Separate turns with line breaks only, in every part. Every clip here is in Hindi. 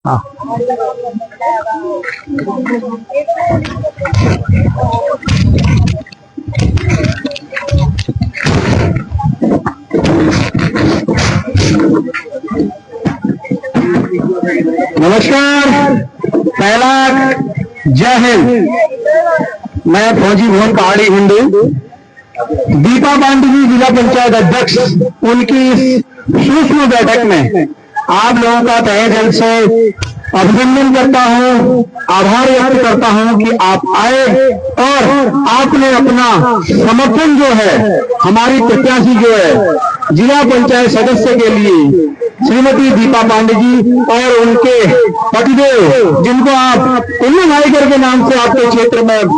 हाँ। नमस्कार, पहला जय हिंद। मैं फौजी भवन पहाड़ी हिंदू दीपा पांडे जी जिला पंचायत अध्यक्ष, उनकी सूक्ष्म बैठक में आप लोगों का तहे दिल से अभिनंदन करता हूं, आभार व्यक्त करता हूं कि आप आए और आपने अपना समर्थन जो है हमारी प्रत्याशी जो है जिला पंचायत सदस्य के लिए श्रीमती दीपा पांडे जी और उनके पतिदेव, जिनको आप कुल्लू भाईगर के नाम से आपके क्षेत्र में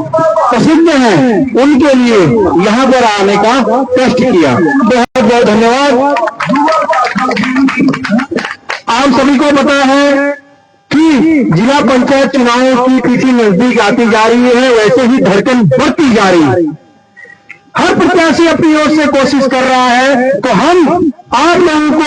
प्रसिद्ध हैं, उनके लिए यहाँ पर आने का कष्ट किया। बहुत बहुत धन्यवाद। आप सभी को पता है कि जिला पंचायत चुनावों की तिथि नजदीक आती जा रही है, वैसे ही धड़कन बढ़ती जा रही है। हर प्रत्याशी अपनी ओर से कोशिश कर रहा है, तो हम आप लोगों को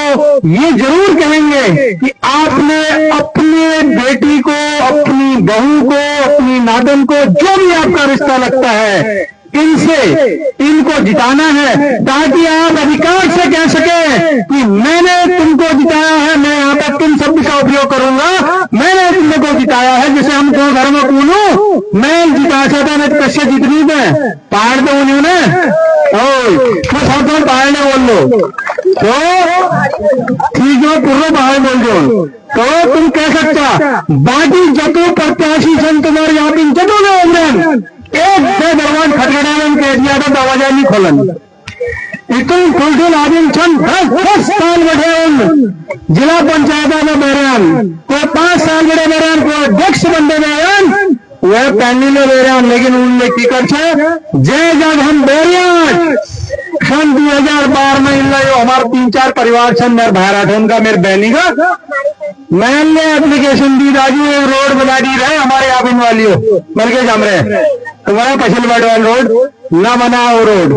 ये जरूर कहेंगे कि आपने अपने बेटी को, अपनी बहू को, अपनी नादन को, जो भी आपका रिश्ता लगता है, इनको जिताना है, ताकि आप अधिकार से कह सके कि मैंने तुमको जिताया है। मैं यहाँ पर तुम शब्द का उपयोग करूंगा, मैंने तुमको जिताया है। जैसे हम तो घर में कूलू मैं जिता सकता, मैं कैसे जितनी में पहाड़ तो उन्होंने मैं पहाड़ ने बोल लो तो ठीक है, पूर्व पहाड़ बोल दो तो तुम कह सकता। बाकी जतो प्रत्याशी संत यहाँ पे जतो में एक से भगवान खटखड़ा कह दिया था दरवाजा नहीं खोलन। इतने खुलखुल आदमी छन 10 साल बैठे जिला पंचायत में बैरान को 5 साल बड़े बैरान को अध्यक्ष बंदे बैरान वह पैनी में बैरान, लेकिन उनने की कर जय जब हम बैरियान सन 2012 में इन हमारे 3-4 परिवार छन मेरे भाई थे उनका मेरे बहनी का मैंने एप्लीकेशन दी राजू रोड बना दी रहे हमारे आप इन वालियों मिल के जम रहे तुम्हारा पछल बैठवान रोड न बना वो रोड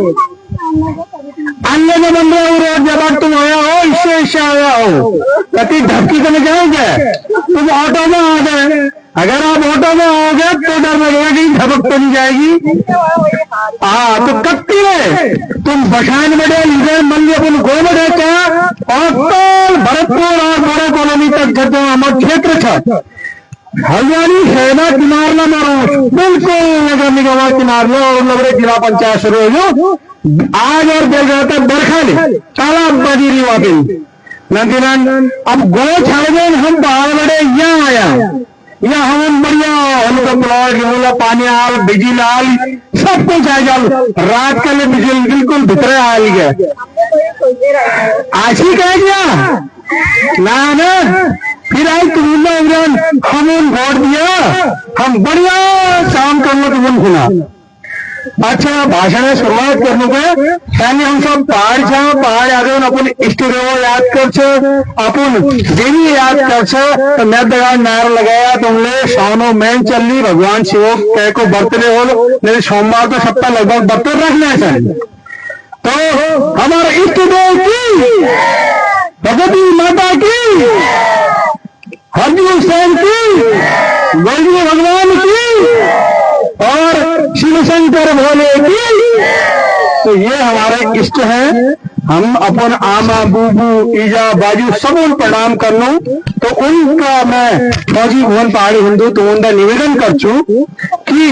अन्य जो बन रहे वो रोड जब तुम आया हो इससे आया हो कति धक्की तो में जाओगे, तुम ऑटो में आ गए। अगर आप ऑटो में आओगे तो डर लगेगी धपक तो नहीं जाएगी। हाँ तो कत्ती है तुम बशान बड़े इधर मल्यपुर गो बड़े का और भरतपुर और बड़े कॉलोनी तक जो हमारे क्षेत्र था हल्द्वानी सेना किनारला मारो बिल्कुल नगर निगम किनारला और नगरे जिला पंचायत शुरू हो आज और जगह बरखा ले चाला बाजी रही वाकई नंदीनंद अब गो छाड़ गए हम पहाड़ बड़े यहाँ आया या हम बढ़िया उनका प्लॉट पानी आल बिजली आल सब कुछ आ जाओ रात के लिए बिजली बिल्कुल भितरे आ गया आज ही कह दिया ना फिर आई तुम हम वोट दिया हम बढ़िया काम करने को मन खुला। अच्छा भाषण शुरुआत करने के पहले हम सब पहाड़ आगे अपन इष्ट देव याद कर अपन देवी याद कर तो मैं दगा नार लगाया तुमने सोनो मैन चली भगवान शिव कह को बर्तने हो मेरे सोमवार तो सप्ताह लगभग बर्तन रखना चाहिए। तो हमारे इष्ट देव की भगवती माता की हरदीप सेन की गोविंद भगवान की और शिव शंकर भोले की, तो ये हमारे इष्ट हैं। हम अपन आमा बूबू ईजा बाजू सब उन प्रणाम कर लूं तो उनका मैं फौजी भवन पहाड़ी हिंदू तो उनका निवेदन कर चू कि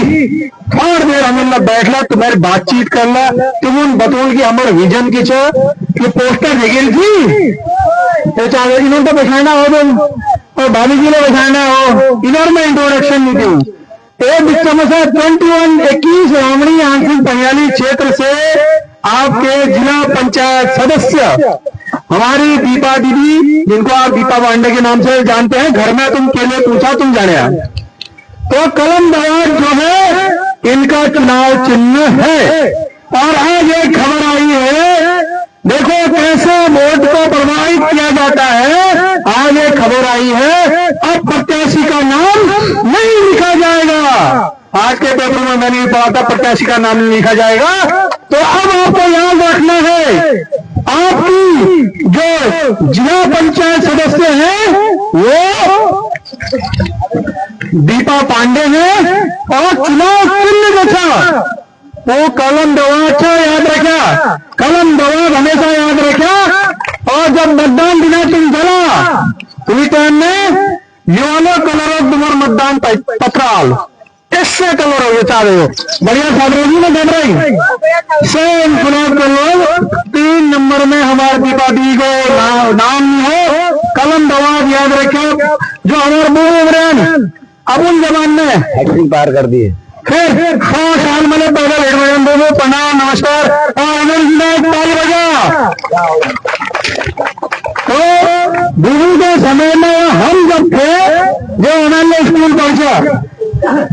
थोड़ी देर हम बैठला तुम्हारी बातचीत करना तुम उन बतौल की हमारे विजन की ये पोस्टर दिखेल थी तो चाहे इन्होंने तो बैठाना हो तुम और भाभी जी ने बैठाना हो इधर में इंट्रोडक्शन नहीं थी। एक समस्या 21 रामणी आंशिक बंगाली क्षेत्र से आपके जिला पंचायत सदस्य हमारी दीपा दीदी, जिनको आप दीपा पांडे के नाम से जानते हैं, घर में तुम के लिए पूछा तुम जाने तो कलम दवार जो है इनका चुनाव चिन्ह है। और आज एक खबर आई है, देखो कैसे वोट को प्रभावित किया जाता है। आज एक खबर आई है अब प्रत्याशी का नाम नहीं लिखा जाएगा। आज के पेपर में मैंने ये पढ़ा था प्रत्याशी का नाम नहीं लिखा जाएगा। तो अब आपको याद रखना है आपकी जो जिला पंचायत सदस्य हैं वो दीपा पांडे ने और चुनाव चिन्ह जो था वो कलम दवा अच्छा याद रखा, कलम दवा हमेशा याद रखा। और जब मतदान दिनांक चला उसी टाइम में येलो कलर तुम्हार मतदान पत्राल इससे कलर हो चाहे बढ़िया साधरोगी में बन रही सेम चुनाव के लोग 3 नंबर में हमारे दीपा दी को नाम हो कलम दवा याद रखे। जो हमारे बूढ़े इमरान अब उन जमान में पार कर दिए, फिर 100 साल मैंने पैदल एडमिशन दो प्रणाम नमस्कार और अनिल ताली बजा। तो गुरु के समय में हम जब थे जो उन्होंने स्कूल पहुंचा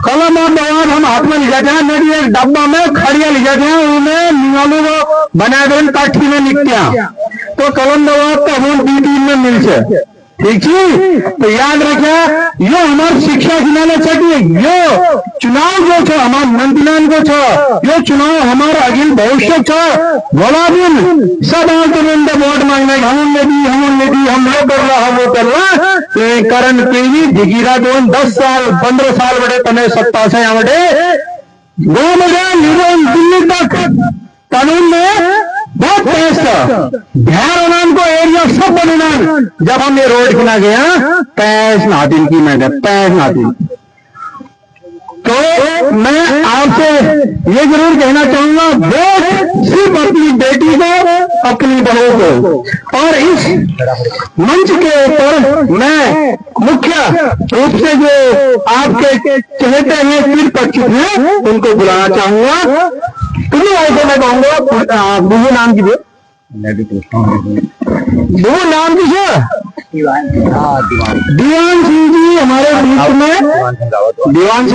कलम और दवाब हम हाथ में ले जाते हैं, नहीं एक डब्बा में खड़िया ले जाते हैं, उन्हें निवालों को बना दें काठी में निकलिया तो कलम दवाब का हम 2 में मिल से ठीक है। तो याद रखा यो हमारी शिक्षा दिलाना चाहिए, यो चुनाव जो छो हमारे मंत्रियों को छो, यो चुनाव हमारा अगिल भविष्य छो। बोला दिन सब आके वोट मांगना हमने दी हम लोग कर रहा हम वो कर रहा करण के दिगिरा दोन 10 साल 15 साल बड़े तने सत्ता से यहाँ बड़े गो में दिल्ली तक कानून में बहुत तेज था ध्यान को एरिया सब बनना। जब हम ये रोड किना गया पैस नादिन की मैं पैस नादिन, तो मैं आपसे ये जरूर कहना चाहूंगा वोट सिर्फ अपनी बेटी को अपनी बहू को। और इस मंच के ऊपर मैं मुख्य रूप से जो आपके चहेते हैं फिर पक्षित हैं उनको बुलाना चाहूंगा। तुम्हें ऐसे मैं कहूंगा बुबू नाम की बुबू नाम की दीवान सिंह जी हमारे बीच में, दीवान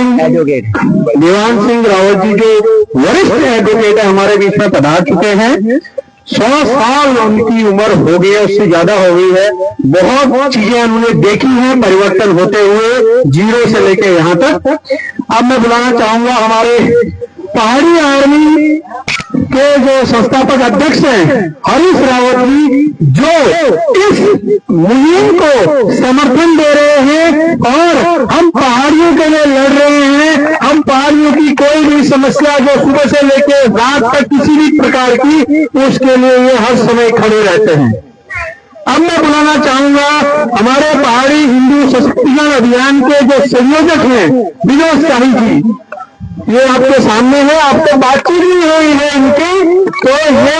सिंह रावत जी जो वरिष्ठ एडवोकेट है हमारे बीच में पधार चुके हैं। 100 साल उनकी उम्र हो गई है, उससे ज्यादा हो गई है। बहुत चीजें उन्होंने देखी हैं परिवर्तन होते हुए 0 से लेके यहाँ तक। अब मैं बुलाना चाहूंगा हमारे पहाड़ी आर्मी के जो संस्थापक अध्यक्ष हैं हरीश रावत जी, जो इस मुहिम को समर्थन दे रहे हैं और हम पहाड़ियों के लिए लड़ रहे हैं। हम पहाड़ियों की कोई भी समस्या जो सुबह से लेकर रात तक किसी भी प्रकार की, उसके लिए ये हर समय खड़े रहते हैं। अब मैं बुलाना चाहूंगा हमारे पहाड़ी हिंदू सशक्तिकरण अभियान के जो संयोजक हैं विनोद शाही जी, ये आपके सामने है, आपको बातचीत भी हुई है इनकी। तो ये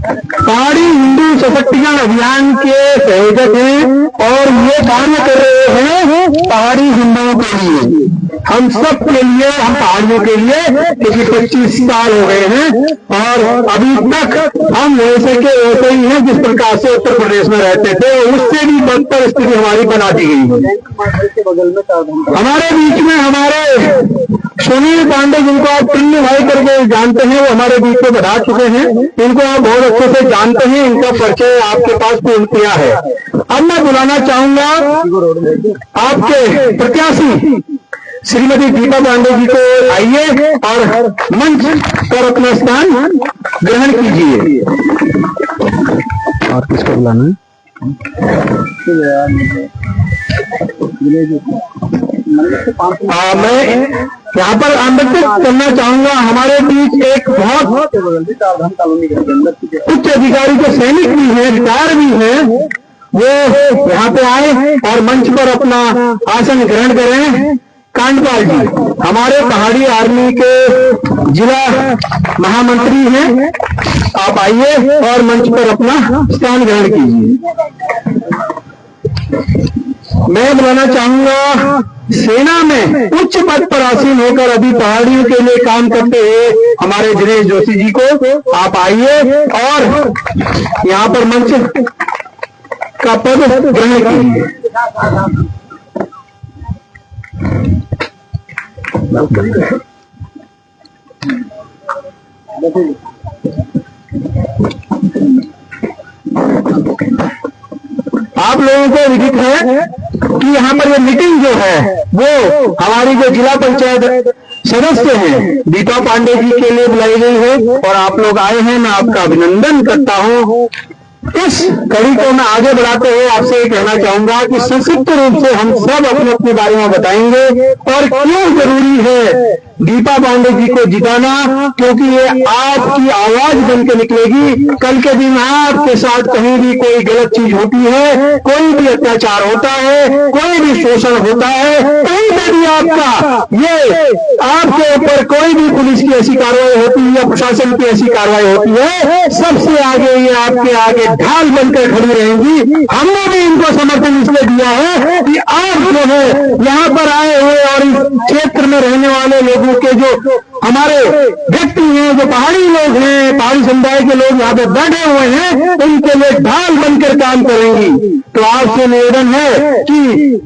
पहाड़ी हिंदू सशक्तिकरण अभियान के संयोजक हैं और ये कार्य कर रहे हैं पहाड़ी हिंदुओं के लिए, हम सब के लिए, हम पहाड़ियों के लिए, क्योंकि 25 साल हो गए हैं और अभी तक हम वैसे के वैसे ही हैं जिस प्रकार से उत्तर प्रदेश में रहते थे, उससे भी बदतर स्थिति हमारी बना दी गई है। हमारे बीच में हमारे सुनील पांडे जिनको आप पिन्नू भाई करके जानते हैं, वो हमारे बीच में बढ़ा चुके हैं। इनको आप बहुत अच्छे से जानते हैं, इनका परिचय आपके पास पूर्ण किया है। अब मैं बुलाना चाहूंगा आपके प्रत्याशी श्रीमती दीपा पांडे जी को आइए और मंच पर अपना स्थान ग्रहण कीजिए। और किसको बुलाना है? मैं यहाँ पर आमंत्रित करना चाहूंगा हमारे बीच एक बहुत उच्च अधिकारी के सैनिक भी हैं, रिटायर भी हैं, वो यहाँ पे आए और मंच पर अपना आसन ग्रहण करें। कांडपाल जी हमारे पहाड़ी आर्मी के जिला महामंत्री हैं, आप आइए और मंच पर अपना स्थान ग्रहण कीजिए। मैं बुलाना चाहूंगा सेना में उच्च पद पर आसीन होकर अभी पहाड़ियों के लिए काम करते हुए हमारे दिनेश जोशी जी को, आप आइए और यहाँ पर मंच का पद ग्रहण कीजिए। आप लोगों को विदित है कि यहाँ पर ये मीटिंग जो है वो हमारी जो जिला पंचायत सदस्य हैं दीपा पांडे जी के लिए बुलाई गई है और आप लोग आए हैं, मैं आपका अभिनंदन करता हूँ। इस कड़ी को मैं आगे बढ़ाते हुए आपसे ये कहना चाहूंगा कि संक्षिप्त रूप से हम सब अपने अपने बारे में बताएंगे और क्यों जरूरी है दीपा पांडे जी को जिताना, क्योंकि ये आपकी आवाज बनकर निकलेगी। कल के दिन आपके साथ कहीं भी कोई गलत चीज होती है, कोई भी अत्याचार होता है, कोई भी शोषण होता है, कहीं पे भी आपके ऊपर कोई भी पुलिस की ऐसी कार्रवाई होती है या प्रशासन की ऐसी कार्रवाई होती है, सबसे आगे ये आपके आगे ढाल बनकर खड़ी रहेंगी। हमने भी इनको समर्थन इसलिए दिया है कि आप जो है यहाँ पर आए हुए और इस क्षेत्र में रहने वाले लोगों के जो हमारे व्यक्ति हैं, जो पहाड़ी लोग हैं, पहाड़ी समुदाय के लोग यहाँ पे बैठे हुए हैं, उनके लिए ढाल बनकर काम करेंगी। तो आपसे निवेदन है कि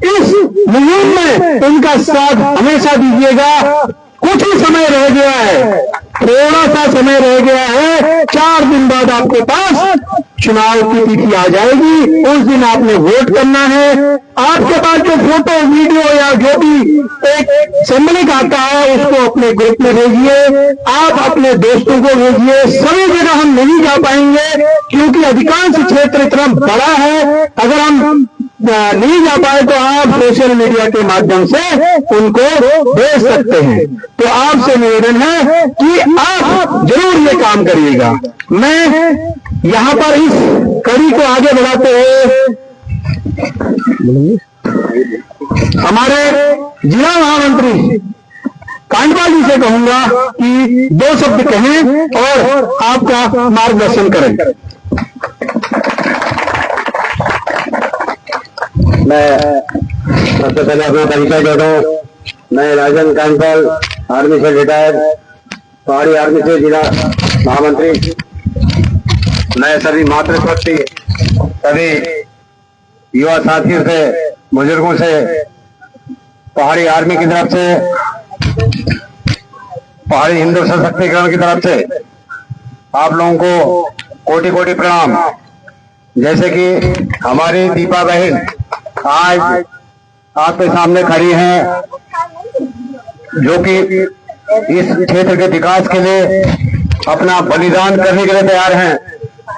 इस मुहिम में उनका साथ हमेशा दीजिएगा। कुछ ही समय रह गया है, थोड़ा सा समय रह गया है, 4 दिन बाद आपके पास चुनाव की तिथि आ जाएगी। उस दिन आपने वोट करना है। आपके पास जो फोटो वीडियो या जो भी एक सम्मिलित आता है उसको अपने ग्रुप में भेजिए, आप अपने दोस्तों को भेजिए। सभी जगह हम नहीं जा पाएंगे क्योंकि अधिकांश क्षेत्र इतना बड़ा है। अगर हम नहीं जा पाए तो आप सोशल मीडिया के माध्यम से उनको भेज सकते हैं। तो आपसे निवेदन है कि आप जरूर ये काम करिएगा। मैं यहाँ पर इस कड़ी को आगे बढ़ाते हुए हमारे जिला महामंत्री कांडपाल जी से कहूंगा कि 2 शब्द कहें और आपका मार्गदर्शन करें।
मैं सबसे पहले अपना परिचय देता हूँ। मैं राजन कांडपाल, आर्मी से रिटायर्ड, पहाड़ी आर्मी से जिला महामंत्री। मैं सभी मातृशक्ति, सभी युवा साथियों से, बुजुर्गों से, पहाड़ी आर्मी की तरफ से, पहाड़ी हिंदू सशक्तिकरण की तरफ से आप लोगों को कोटि कोटि प्रणाम। जैसे कि हमारी दीपा बहन आज आपके सामने खड़ी हैं, जो कि इस क्षेत्र के विकास के लिए अपना बलिदान करने के लिए तैयार हैं।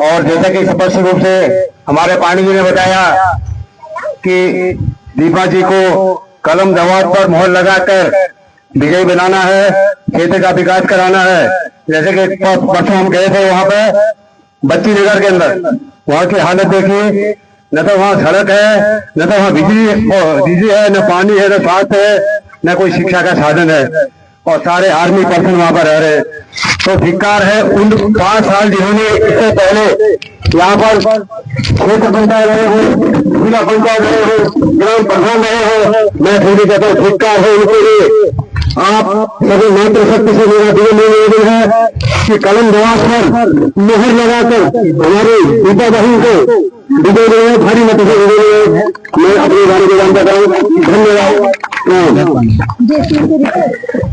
और जैसा कि स्पष्ट रूप से हमारे पांडे जी ने बताया कि दीपा जी को कलम दवात पर मोहर लगाकर विजयी बनाना है, क्षेत्र का विकास कराना है। जैसे कि परसों हम गए थे वहां पे बच्ची नगर के अंदर, वहां की हालत देखिए, न तो वहाँ सड़क है, न तो वहाँ बिजली है, न पानी है, न स्वास्थ्य है, न कोई शिक्षा का साधन है, और सारे आर्मी पर्सन वहां पर रह रहे। तो धिक्कार है उन 5 साल जिन्होंने इससे पहले यहाँ पर क्षेत्र पंचायत रहे हो, जिला पंचायत रहे हो, ग्राम प्रधान रहे हो, मैं थोड़ी कहता हूँ धिक्कार है उनके लिए। आप सभी मातृशक्ति से मेरा निवेदन है कि कलम दवात पर मोहर लगाकर हमारी दीपा बहन को विजय रहे, भारी मत से विजय। मैं अपने बारे में जानता हूँ। धन्यवाद।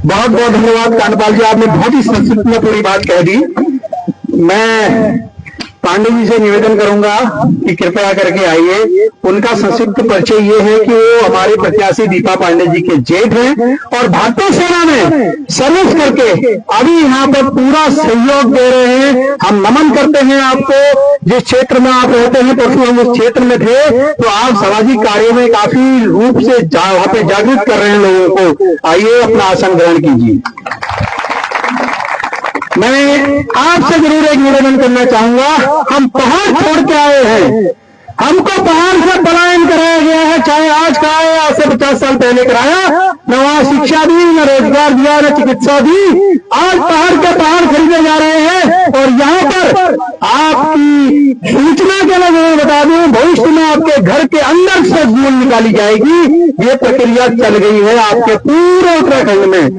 बहुत बहुत धन्यवाद कांडपाल जी, आपने बहुत ही संक्षिप्त में पूरी बात कह दी। मैं पांडे जी से निवेदन करूंगा कि कृपया करके आइए। उनका संक्षिप्त परिचय ये है कि वो हमारे प्रत्याशी दीपा पांडे जी के जेठ हैं और भारतीय सेना में सर्विस करके अभी यहाँ पर पूरा सहयोग दे रहे हैं। हम नमन करते हैं आपको। जिस क्षेत्र में आप रहते हैं, परसों हम उस क्षेत्र में थे, तो आप सामाजिक कार्यों में काफी रूप से वहां पे जागृत कर रहे हैं लोगों को। आइए अपना आसन ग्रहण कीजिए। मैं आपसे जरूर एक निवेदन करना चाहूंगा। हम पहाड़ छोड़ के आए हैं, हमको पहाड़ से पलायन कराया गया है, चाहे आज कराया या आज से 50 साल पहले कराया। न वहां शिक्षा दी, न रोजगार दिया, न चिकित्सा दी। आज पहाड़ के पहाड़ खरीदे जा रहे हैं। और यहाँ पर आपकी सूचना के लिए मैं बता दूं, भविष्य में आपके घर के अंदर से गूल निकाली जाएगी। ये प्रक्रिया चल गई है आपके पूरे उत्तराखंड में।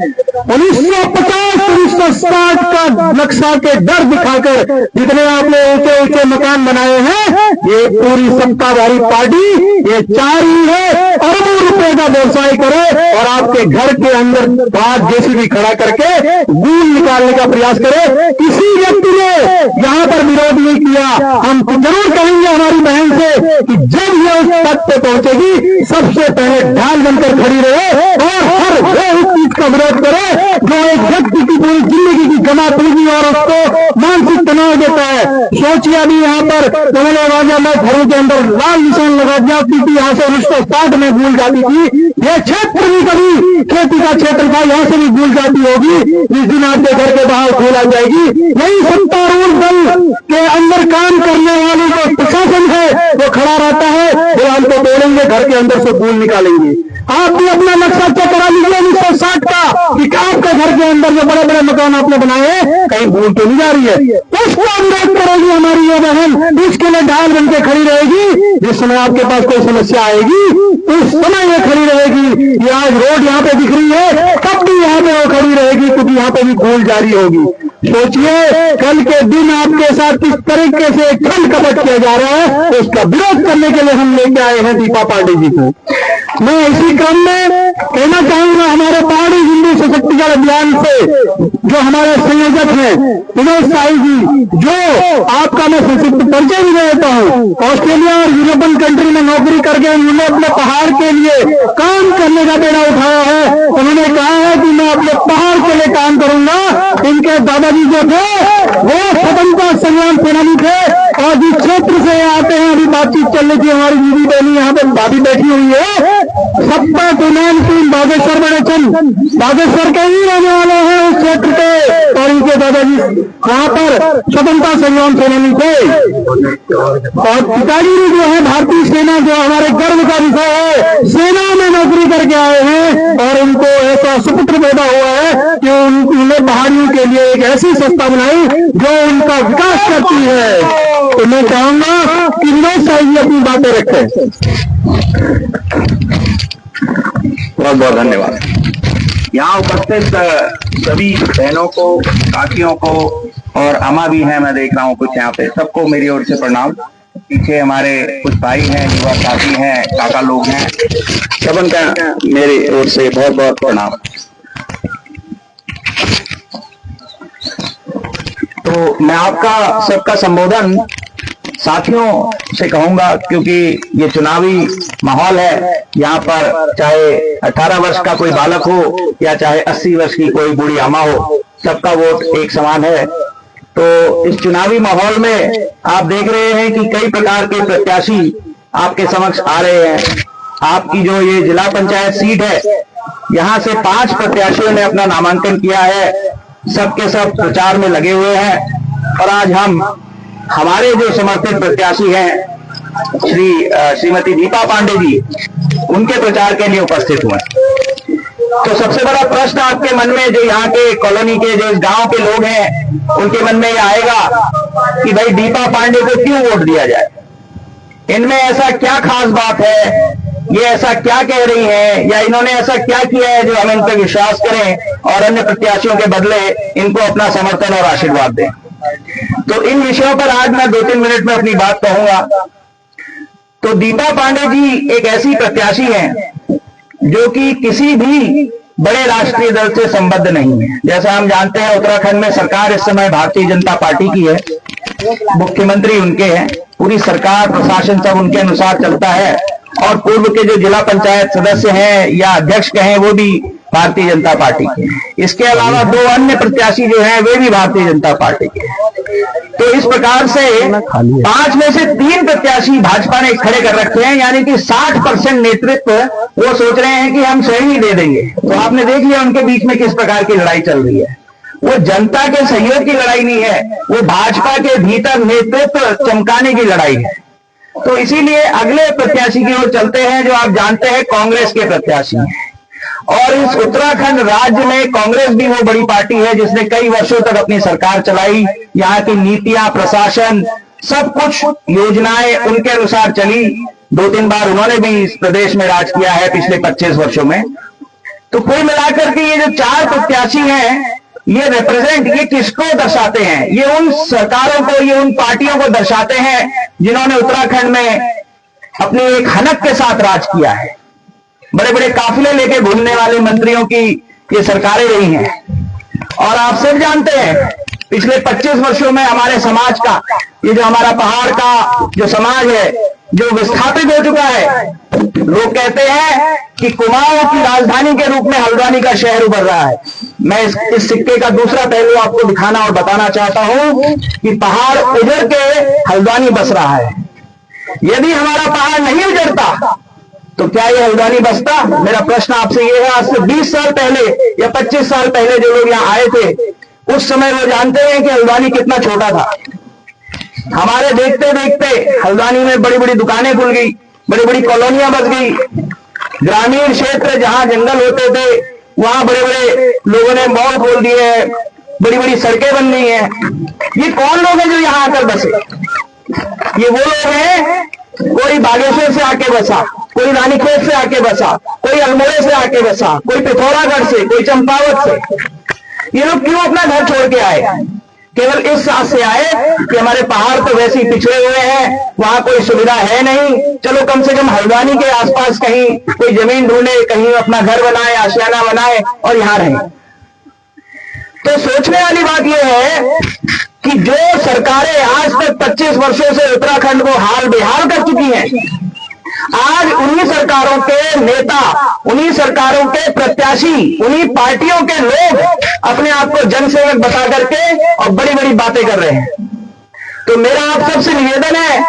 1950-1960 का नक्शा के डर दिखाकर जितने आपने ऊंचे ऊंचे मकान बनाए हैं, ये पूरी सत्ताधारी पार्टी ये चाह रही है अरबों रुपए का व्यवसाय करे और आपके घर के अंदर बात जेसीबी खड़ा करके गूल निकालने का प्रयास करे। किसी व्यक्ति ने यहाँ पर विरोध नहीं किया। हम जरूर कहेंगे हमारी बहन से कि जब ये उस पद पे पहुंचेगी, सबसे पहले ढाल बनकर खड़ी रहे और हर वो इस चीज का विरोध करे जो एक व्यक्ति की पूरी जिंदगी की जमा पूंजी और उसको मानसिक तनाव देता है। सोचिए अभी यहाँ पर उन्होंने राजा मैं घरों के अंदर लाल निशान लगा दिया, क्योंकि यहाँ से 1960 में भूल जाती थी। ये क्षेत्र भी कभी खेती का क्षेत्र था, यहाँ से भी भूल जाती होगी। जिस दिन आपके घर के बाहर भूल आ जाएगी, यही सत्तारूढ़ दल के अंदर काम करने वाले जो प्रशासन है वो खड़ा रहता है, वो हमको बोलेंगे घर के अंदर से भूल निकालेंगे। आप भी अपना नक्शा चेक करा लीजिए 1960 का, कि आपके घर के अंदर जो बड़े बड़े मकान आपने बनाए कहीं भूल तो नहीं जा रही है। उसको अनुरोध करेगी हमारी ये बहन, उसके लिए ढाल बन के खड़ी रहेगी। जिस समय आपके पास कोई समस्या आएगी उस समय ये खड़ी रहेगी। ये आज रोड यहाँ पे दिख रही है, तब भी यहाँ पे वो खड़ी रहेगी, क्योंकि यहाँ पे भी भूल जारी होगी। सोचिए कल के दिन आपके साथ किस तरीके से छल कपट किया जा रहा है, उसका विरोध करने के लिए हम लेके आए हैं दीपा पांडे जी को। मैं इसी क्रम में कहना चाहूंगा हमारे पहाड़ी हिंदू सशक्तिकरण अभियान से जो हमारे संयोजक हैं विनोद साई जी, जो आपका मैं संक्षिप्त परिचय भी देता हूँ। ऑस्ट्रेलिया और यूरोपियन कंट्री में नौकरी करके उन्होंने अपने पहाड़ के लिए काम करने का बेड़ा उठाया है। उन्होंने कहा है कि मैं अपने पहाड़ के लिए काम करूंगा। इनके दादाजी जो थे वो स्वतंत्रता संग्राम सेनानी थे, और जिस क्षेत्र से आते हैं, अभी बातचीत चल रही थी, हमारी दीदी बहनी यहाँ पे भाभी बैठी हुई है, सत्ता तुनान तीन बागेश्वर बड़े चंद बागेश्वर के ही रहने वाले हैं उस क्षेत्र के, और इनके दादाजी वहां पर स्वतंत्रता संग्राम सेनानी थे। और पिताजी जो है भारतीय सेना, जो हमारे गर्व का विषय है, सेना में नौकरी करके आए हैं, और उनको ऐसा सुपुत्र पैदा हुआ है कि उन्होंने पहाड़ियों के लिए एक ऐसी संस्था बनाई जो उनका विकास करती है। तो मैं चाहूंगा कि विनोद साई जी अपनी बातें रखें।
बहुत बहुत धन्यवाद। यहाँ उपस्थित सभी बहनों को, काकियों को, और अम्मा भी हैं, मैं देख रहा हूँ कुछ यहाँ पे, सबको मेरी ओर से प्रणाम। पीछे हमारे कुछ भाई हैं, युवा साथी हैं, काका लोग हैं, सबन का मेरी ओर से बहुत बहुत प्रणाम। तो मैं आपका सबका संबोधन साथियों से कहूंगा, क्योंकि ये चुनावी माहौल है। यहाँ पर चाहे 18 वर्ष का कोई बालक हो या चाहे 80 वर्ष की कोई बूढ़ी अम्मा हो, सबका वोट एक समान है। तो इस चुनावी माहौल में आप देख रहे हैं कि कई प्रकार के प्रत्याशी आपके समक्ष आ रहे हैं। आपकी जो ये जिला पंचायत सीट है, यहाँ से 5 प्रत्याशियों ने अपना नामांकन किया है। सबके सब प्रचार में लगे हुए हैं, और आज हम हमारे जो समर्थित प्रत्याशी हैं श्रीमती दीपा पांडे जी, उनके प्रचार के लिए उपस्थित हुए। तो सबसे बड़ा प्रश्न आपके मन में, जो यहाँ के कॉलोनी के, जो इस गांव के लोग हैं, उनके मन में यह आएगा कि भाई दीपा पांडे को क्यों वोट दिया जाए। इनमें ऐसा क्या खास बात है, ये ऐसा क्या कह रही हैं, या इन्होंने ऐसा क्या किया है जो हम इन पर विश्वास करें और अन्य प्रत्याशियों के बदले इनको अपना समर्थन और आशीर्वाद दें। तो इन विषयों पर आज मैं 2-3 मिनट में अपनी बात कहूंगा। तो दीपा पांडे जी एक ऐसी प्रत्याशी हैं जो कि किसी भी बड़े राष्ट्रीय दल से संबद्ध नहीं है। जैसा हम जानते हैं, उत्तराखंड में सरकार इस समय भारतीय जनता पार्टी की है, मुख्यमंत्री उनके हैं, पूरी सरकार प्रशासन सब उनके अनुसार चलता है, और पूर्व के जो जिला पंचायत सदस्य हैं या अध्यक्ष कहें, वो भी भारतीय जनता पार्टी के। इसके अलावा 2 अन्य प्रत्याशी जो हैं वे भी भारतीय जनता पार्टी के। तो इस प्रकार से 5 में से 3 प्रत्याशी भाजपा ने खड़े कर रखे हैं, यानी कि 60% नेतृत्व वो सोच रहे हैं कि हम स्वयं ही दे देंगे। तो आपने देख लिया उनके बीच में किस प्रकार की लड़ाई चल रही है। वो जनता के सहयोग की लड़ाई नहीं है, वो भाजपा के भीतर नेतृत्व चमकाने की लड़ाई है। तो इसीलिए अगले प्रत्याशी की ओर चलते हैं, जो आप जानते हैं कांग्रेस के प्रत्याशी हैं। और इस उत्तराखंड राज्य में कांग्रेस भी वो बड़ी पार्टी है जिसने कई वर्षों तक अपनी सरकार चलाई। यहाँ की नीतियां, प्रशासन, सब कुछ योजनाएं उनके अनुसार चली। 2-3 बार उन्होंने भी इस प्रदेश में राज किया है पिछले 25 वर्षों में। तो कुल मिलाकर के ये जो 4 प्रत्याशी हैं, ये रिप्रेजेंट, ये किसको दर्शाते हैं? ये उन सरकारों को, ये उन पार्टियों को दर्शाते हैं जिन्होंने उत्तराखंड में अपनी एक हनक के साथ राज किया है। बड़े बड़े काफिले लेके घूमने वाले मंत्रियों की ये सरकारें रही हैं। और आप सब जानते हैं, पिछले 25 वर्षों में हमारे समाज का, ये जो हमारा पहाड़ का जो समाज है, जो विस्थापित हो चुका है। लोग कहते हैं कि कुमाऊं की राजधानी के रूप में हल्द्वानी का शहर उभर रहा है। मैं इस सिक्के का दूसरा पहलू आपको दिखाना और बताना चाहता हूं कि पहाड़ उजड़ के हल्द्वानी बस रहा है। यदि हमारा पहाड़ नहीं उजड़ता तो क्या ये हल्द्वानी बसता? मेरा प्रश्न आपसे ये है। आज से 20 साल पहले या 25 साल पहले जो लोग यहाँ आए थे, उस समय वो जानते हैं कि हल्द्वानी कितना छोटा था। हमारे देखते देखते हल्द्वानी में बड़ी बड़ी दुकानें खुल गई, बड़ी बड़ी कॉलोनियां बस गई। ग्रामीण क्षेत्र जहां जंगल होते थे वहां बड़े बड़े लोगों ने मॉल खोल दिए हैं, बड़ी बड़ी सड़कें बन गई हैं। ये कौन लोग हैं जो यहाँ आकर बसे? ये वो लोग हैं, कोई बागेश्वर से आके बसा, कोई रानीखेत से आके बसा, कोई अल्मोड़े से आके बसा, कोई पिथौरागढ़ से, कोई चंपावत से। ये लोग क्यों अपना घर छोड़ के आए? केवल इस साथ से आए कि हमारे पहाड़ तो वैसे ही पिछड़े हुए हैं, वहां कोई सुविधा है नहीं, चलो कम से कम हल्द्वानी के आसपास कहीं कोई जमीन ढूंढे, कहीं अपना घर बनाए, आशियाना बनाए और यहां रहे। तो सोचने वाली बात यह है कि जो सरकारें आज तक 25 वर्षों से उत्तराखंड को हाल बेहाल कर चुकी हैं, आज उन्हीं सरकारों के नेता, उन्हीं सरकारों के प्रत्याशी, उन्हीं पार्टियों के लोग अपने आप को जनसेवक बता करके और बड़ी बड़ी बातें कर रहे हैं। तो मेरा आप सबसे निवेदन है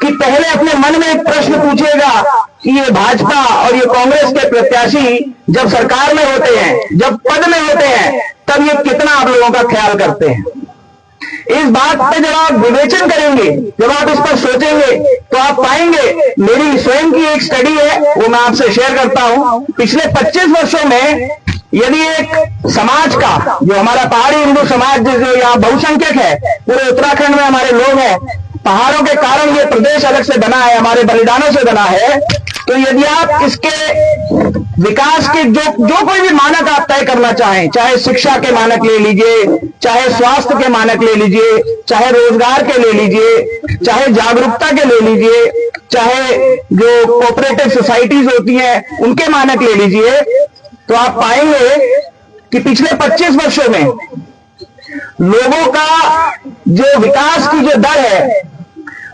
कि पहले अपने मन में एक प्रश्न पूछिएगा कि ये भाजपा और ये कांग्रेस के प्रत्याशी जब सरकार में होते हैं, जब पद में होते हैं, तब ये कितना आप लोगों का ख्याल करते हैं। इस बात पे जब आप विवेचन करेंगे, जब आप इस पर सोचेंगे, तो आप पाएंगे, मेरी स्वयं की एक स्टडी है, वो मैं आपसे शेयर करता हूं। पिछले 25 वर्षों में यदि एक समाज का, जो हमारा पहाड़ी हिंदू समाज जो यहाँ बहुसंख्यक है, पूरे उत्तराखंड में हमारे लोग हैं, पहाड़ों के कारण ये प्रदेश अलग से बना है, हमारे बलिदानों से बना है। तो यदि आप इसके विकास के जो कोई भी मानक आप तय करना चाहें, चाहे शिक्षा के मानक ले लीजिए, चाहे स्वास्थ्य के मानक ले लीजिए, चाहे रोजगार के ले लीजिए, चाहे जागरूकता के ले लीजिए, चाहे जो कोऑपरेटिव सोसाइटीज होती हैं उनके मानक ले लीजिए, तो आप पाएंगे कि पिछले 25 वर्षों में लोगों का जो विकास की जो दर है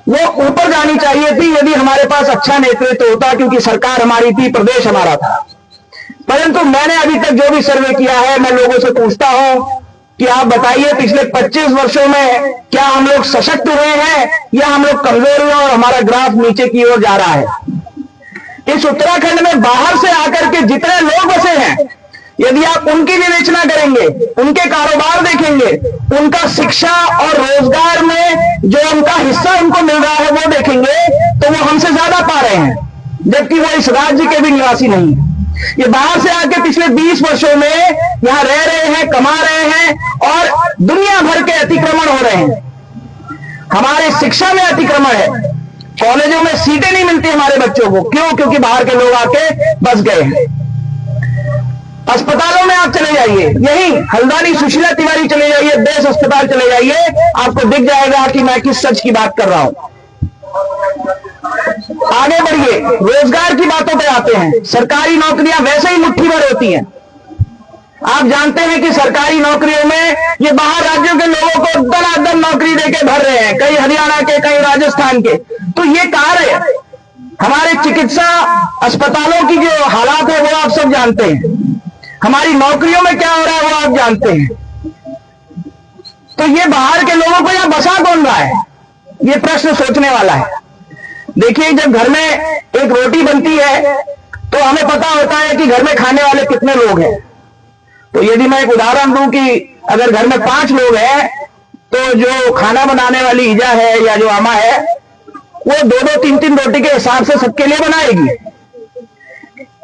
वो ऊपर जानी चाहिए थी यदि हमारे पास अच्छा नेतृत्व होता, क्योंकि सरकार हमारी थी, प्रदेश हमारा था। परंतु मैंने अभी तक जो भी सर्वे किया है, मैं लोगों से पूछता हूं कि आप बताइए पिछले 25 वर्षों में क्या हम लोग सशक्त हुए हैं या हम लोग कमजोर हुए और हमारा ग्राफ नीचे की ओर जा रहा है। इस उत्तराखंड में बाहर से आकर के जितने लोग बसे हैं, यदि आप उनकी विवेचना करेंगे, उनके कारोबार देखेंगे, उनका शिक्षा और रोजगार में जो उनका हिस्सा उनको मिल रहा है वो देखेंगे, तो वो हमसे ज्यादा पा रहे हैं, जबकि वो इस राज्य के भी निवासी नहीं है। ये बाहर से आके पिछले 20 वर्षों में यहां रह रहे हैं, कमा रहे हैं और दुनिया भर के अतिक्रमण हो रहे हैं। हमारे शिक्षा में अतिक्रमण है, कॉलेजों में सीटें नहीं मिलती हमारे बच्चों को। क्यों? क्योंकि बाहर के लोग आके बस गए हैं। अस्पतालों में आप चले जाइए, यही हल्द्वानी सुशीला तिवारी चले जाइए, देश अस्पताल चले जाइए, आपको दिख जाएगा कि मैं किस सच की बात कर रहा हूं। आगे बढ़िए, रोजगार की बातों पे आते हैं। सरकारी नौकरियां वैसे ही मुट्ठी भर होती हैं। आप जानते हैं कि सरकारी नौकरियों में ये बाहर राज्यों के लोगों को दनादन नौकरी देके भर रहे हैं, कई हरियाणा के, कई राजस्थान के। तो ये कार्य हमारे चिकित्सा अस्पतालों की जो हालात है वो आप सब जानते हैं, हमारी नौकरियों में क्या हो रहा है वो आप जानते हैं। तो ये बाहर के लोगों को यहां बसा कौन रहा है, ये प्रश्न सोचने वाला है। देखिए, जब घर में एक रोटी बनती है तो हमें पता होता है कि घर में खाने वाले कितने लोग हैं। तो यदि मैं एक उदाहरण दूं कि अगर घर में 5 लोग हैं, तो जो खाना बनाने वाली ईजा है या जो अम्मा है, वो 2-2, 3-3 रोटी के हिसाब से सबके लिए बनाएगी।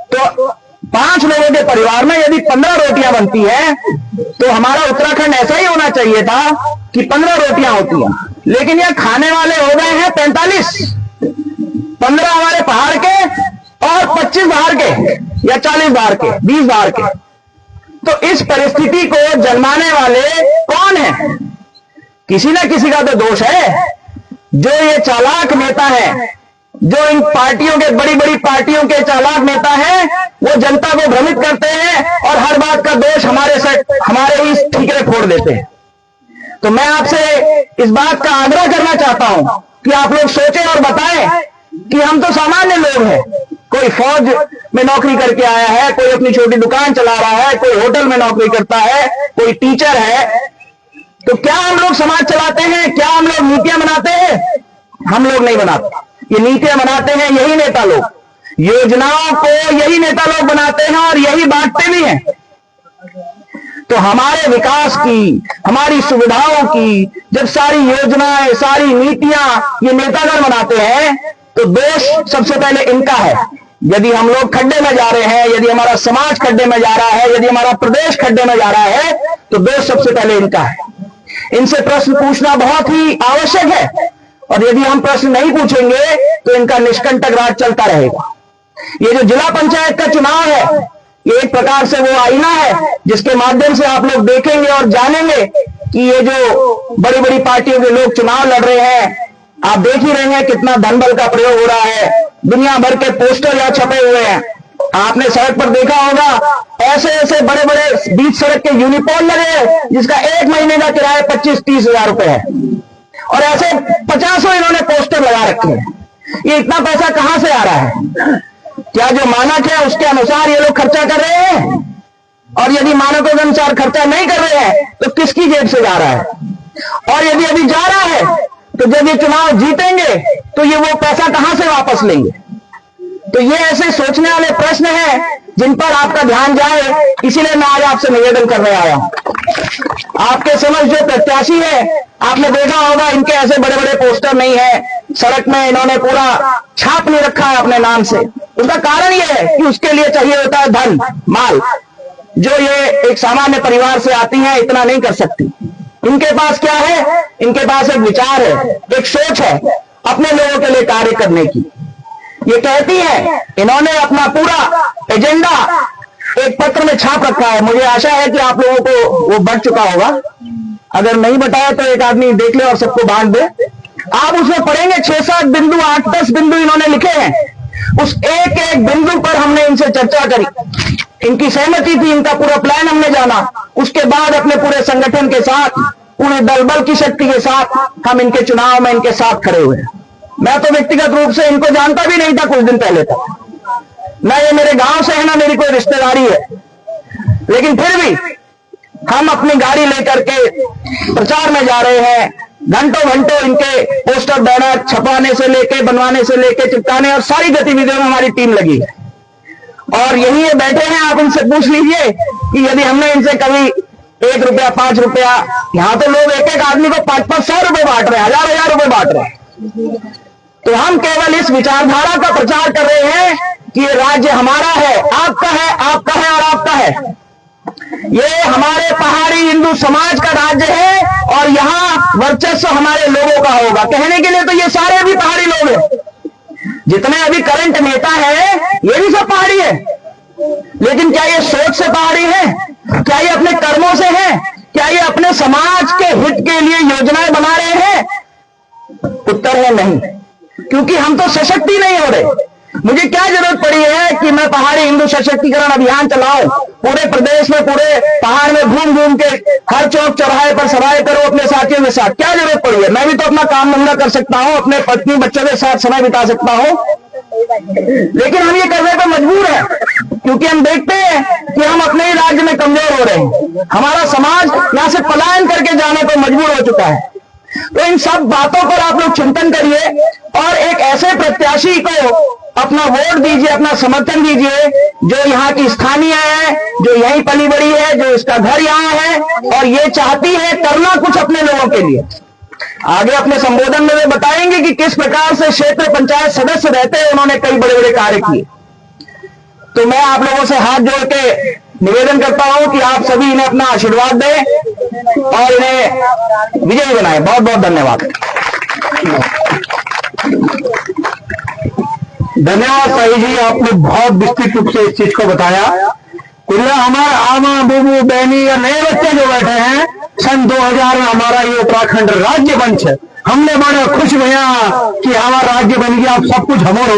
तो 5 लोगों के परिवार में यदि 15 रोटियां बनती हैं, तो हमारा उत्तराखंड ऐसा ही होना चाहिए था कि 15 रोटियां होती हैं। लेकिन यह खाने वाले हो गए हैं 45, 15 हमारे पहाड़ के और 25 बाहर के, या 40 बाहर के, 20 बाहर के। तो इस परिस्थिति को जन्माने वाले कौन है? किसी ना किसी का तो दोष है। जो ये चालाक नेता है, जो इन पार्टियों के, बड़ी बड़ी पार्टियों के चालाक नेता हैं, वो जनता को भ्रमित करते हैं और हर बात का दोष हमारे ही ठीकरे फोड़ देते हैं। तो मैं आपसे इस बात का आग्रह करना चाहता हूं कि आप लोग सोचें और बताएं कि हम तो सामान्य लोग हैं, कोई फौज में नौकरी करके आया है, कोई अपनी छोटी दुकान चला रहा है, कोई होटल में नौकरी करता है, कोई टीचर है। तो क्या हम लोग समाज चलाते हैं? क्या हम लोग नीतियां बनाते हैं? हम लोग नहीं बनाते। ये नीतियां बनाते हैं यही नेता लोग, योजनाओं को यही नेता लोग बनाते हैं और यही बांटते भी हैं। तो हमारे विकास की, हमारी सुविधाओं की जब सारी योजनाएं, सारी नीतियां ये नेतागण बनाते हैं, तो दोष सबसे पहले इनका है। यदि हम लोग खड्डे में जा रहे हैं, यदि हमारा समाज खड्डे में जा रहा है, यदि हमारा प्रदेश खड्डे में जा रहा है, तो दोष सबसे पहले इनका है। इनसे प्रश्न पूछना बहुत ही आवश्यक है, और यदि हम प्रश्न नहीं पूछेंगे तो इनका निष्कंटक राज चलता रहेगा। ये जो जिला पंचायत का चुनाव है, ये एक प्रकार से वो आईना है जिसके माध्यम से आप लोग देखेंगे और जानेंगे कि ये जो बड़ी बड़ी पार्टियों के लोग चुनाव लड़ रहे हैं, आप देख ही रहे हैं कितना धन बल का प्रयोग हो रहा है। दुनिया भर के पोस्टर यहाँ छपे हुए हैं। आपने सड़क पर देखा होगा, ऐसे ऐसे बड़े बड़े बीच सड़क के यूनिफॉर्म लगे हैं जिसका एक महीने का किराया 25-30 हजार रुपए है, और ऐसे 50 इन्होंने पोस्टर लगा रखे हैं। ये इतना पैसा कहां से आ रहा है? क्या जो मानक है उसके अनुसार ये लोग खर्चा कर रहे हैं? और यदि मानकों के अनुसार खर्चा नहीं कर रहे हैं तो किसकी जेब से जा रहा है? और यदि अभी जा रहा है तो जब ये चुनाव जीतेंगे तो ये वो पैसा कहां से वापस लेंगे? तो ये ऐसे सोचने वाले प्रश्न हैं जिन पर आपका ध्यान जाए, इसीलिए मैं आज आपसे निवेदन करने आया हूं। आपके समझ जो प्रत्याशी है, आपने देखा होगा इनके ऐसे बड़े बड़े पोस्टर नहीं है, सड़क में इन्होंने पूरा छाप नहीं रखा है अपने नाम से। उसका कारण यह है कि उसके लिए चाहिए होता है धन, माल, जो ये एक सामान्य परिवार से आती हैं इतना नहीं कर सकती। इनके पास क्या है? इनके पास एक विचार है, एक सोच है अपने लोगों के लिए कार्य करने की। ये कहती है, इन्होंने अपना पूरा एजेंडा एक पत्र में छाप रखा है। मुझे आशा है कि आप लोगों को वो बढ़ चुका होगा। अगर नहीं बताया तो एक आदमी देख ले और सबको बांट दे। आप उसमें पढ़ेंगे 6-7 बिंदु, 8-10 बिंदु इन्होंने लिखे हैं। उस एक एक बिंदु पर हमने इनसे चर्चा करी, इनकी सहमति थी, इनका पूरा प्लान हमने जाना। उसके बाद अपने पूरे संगठन के साथ, पूरे दल बल की शक्ति के साथ हम इनके चुनाव में इनके साथ खड़े हुए हैं। मैं तो व्यक्तिगत रूप से इनको जानता भी नहीं था कुछ दिन पहले तक, ना ये मेरे गांव से है ना मेरी कोई रिश्तेदारी है, लेकिन फिर भी हम अपनी गाड़ी लेकर के प्रचार में जा रहे हैं। घंटों घंटों इनके पोस्टर बैनर छपाने से लेके, बनवाने से लेके, चिपकाने और सारी गतिविधियों में हमारी टीम लगी है। और यही ये बैठे हैं, आप इनसे पूछ लीजिए कि यदि हमने इनसे कभी 1 रुपया, 5 रुपया, यहां तो लोग एक एक आदमी को 500 रुपए बांट रहे हैं, 1000 रुपए बांट रहे हैं। तो हम केवल इस विचारधारा का प्रचार कर रहे हैं कि ये राज्य हमारा है, आपका है, आपका है और आपका है। ये हमारे पहाड़ी हिंदू समाज का राज्य है और यहाँ वर्चस्व हमारे लोगों का होगा। कहने के लिए तो ये सारे भी पहाड़ी लोग हैं, जितने अभी करंट नेता हैं ये भी सब पहाड़ी है। लेकिन क्या ये सोच से पहाड़ी है? क्या ये अपने कर्मों से है? क्या ये अपने समाज के हित के लिए योजनाएं बना रहे हैं? उत्तर है नहीं, क्योंकि हम तो सशक्त ही नहीं हो रहे। मुझे क्या जरूरत पड़ी है कि मैं पहाड़ी हिंदू सशक्तिकरण अभियान चलाऊं, पूरे प्रदेश में, पूरे पहाड़ में घूम घूम के हर चौक चौराहे पर सभाएं करूं अपने साथियों के साथ? क्या जरूरत पड़ी है? मैं भी तो अपना काम धंधा कर सकता हूं, अपने पत्नी बच्चों के साथ समय बिता सकता हूं। लेकिन हम ये करने पर मजबूर हैं, क्योंकि हम देखते हैं कि हम अपने ही राज्य में कमजोर हो रहे हैं। हमारा समाज यहां से पलायन करके जाने पर मजबूर हो चुका है। तो इन सब बातों पर आप लोग चिंतन करिए और एक ऐसे प्रत्याशी को अपना वोट दीजिए, अपना समर्थन दीजिए जो यहाँ की स्थानीय है, जो यहीं पली बड़ी है, जो इसका घर यहाँ है और ये चाहती है करना कुछ अपने लोगों के लिए। आगे अपने संबोधन में वे बताएंगे कि किस प्रकार से क्षेत्र पंचायत सदस्य रहते हैं, उन्होंने कई बड़े बड़े कार्य किए। तो मैं आप लोगों से हाथ जोड़ के निवेदन करता हूं कि आप सभी इन्हें अपना आशीर्वाद दें और इन्हें विजयी बनाएं। बहुत बहुत धन्यवाद।
धन्यवाद साई जी, आपने बहुत विस्तृत रूप से इस चीज को बताया। कुल्ला हमारा आमा बूबू बहनी या नए बच्चे जो बैठे हैं, सन 2000 में हमारा ये उत्तराखंड राज्य बन है। हमने बड़े खुश भैया कि हमारा राज्य बन गया, अब सब कुछ हमारा।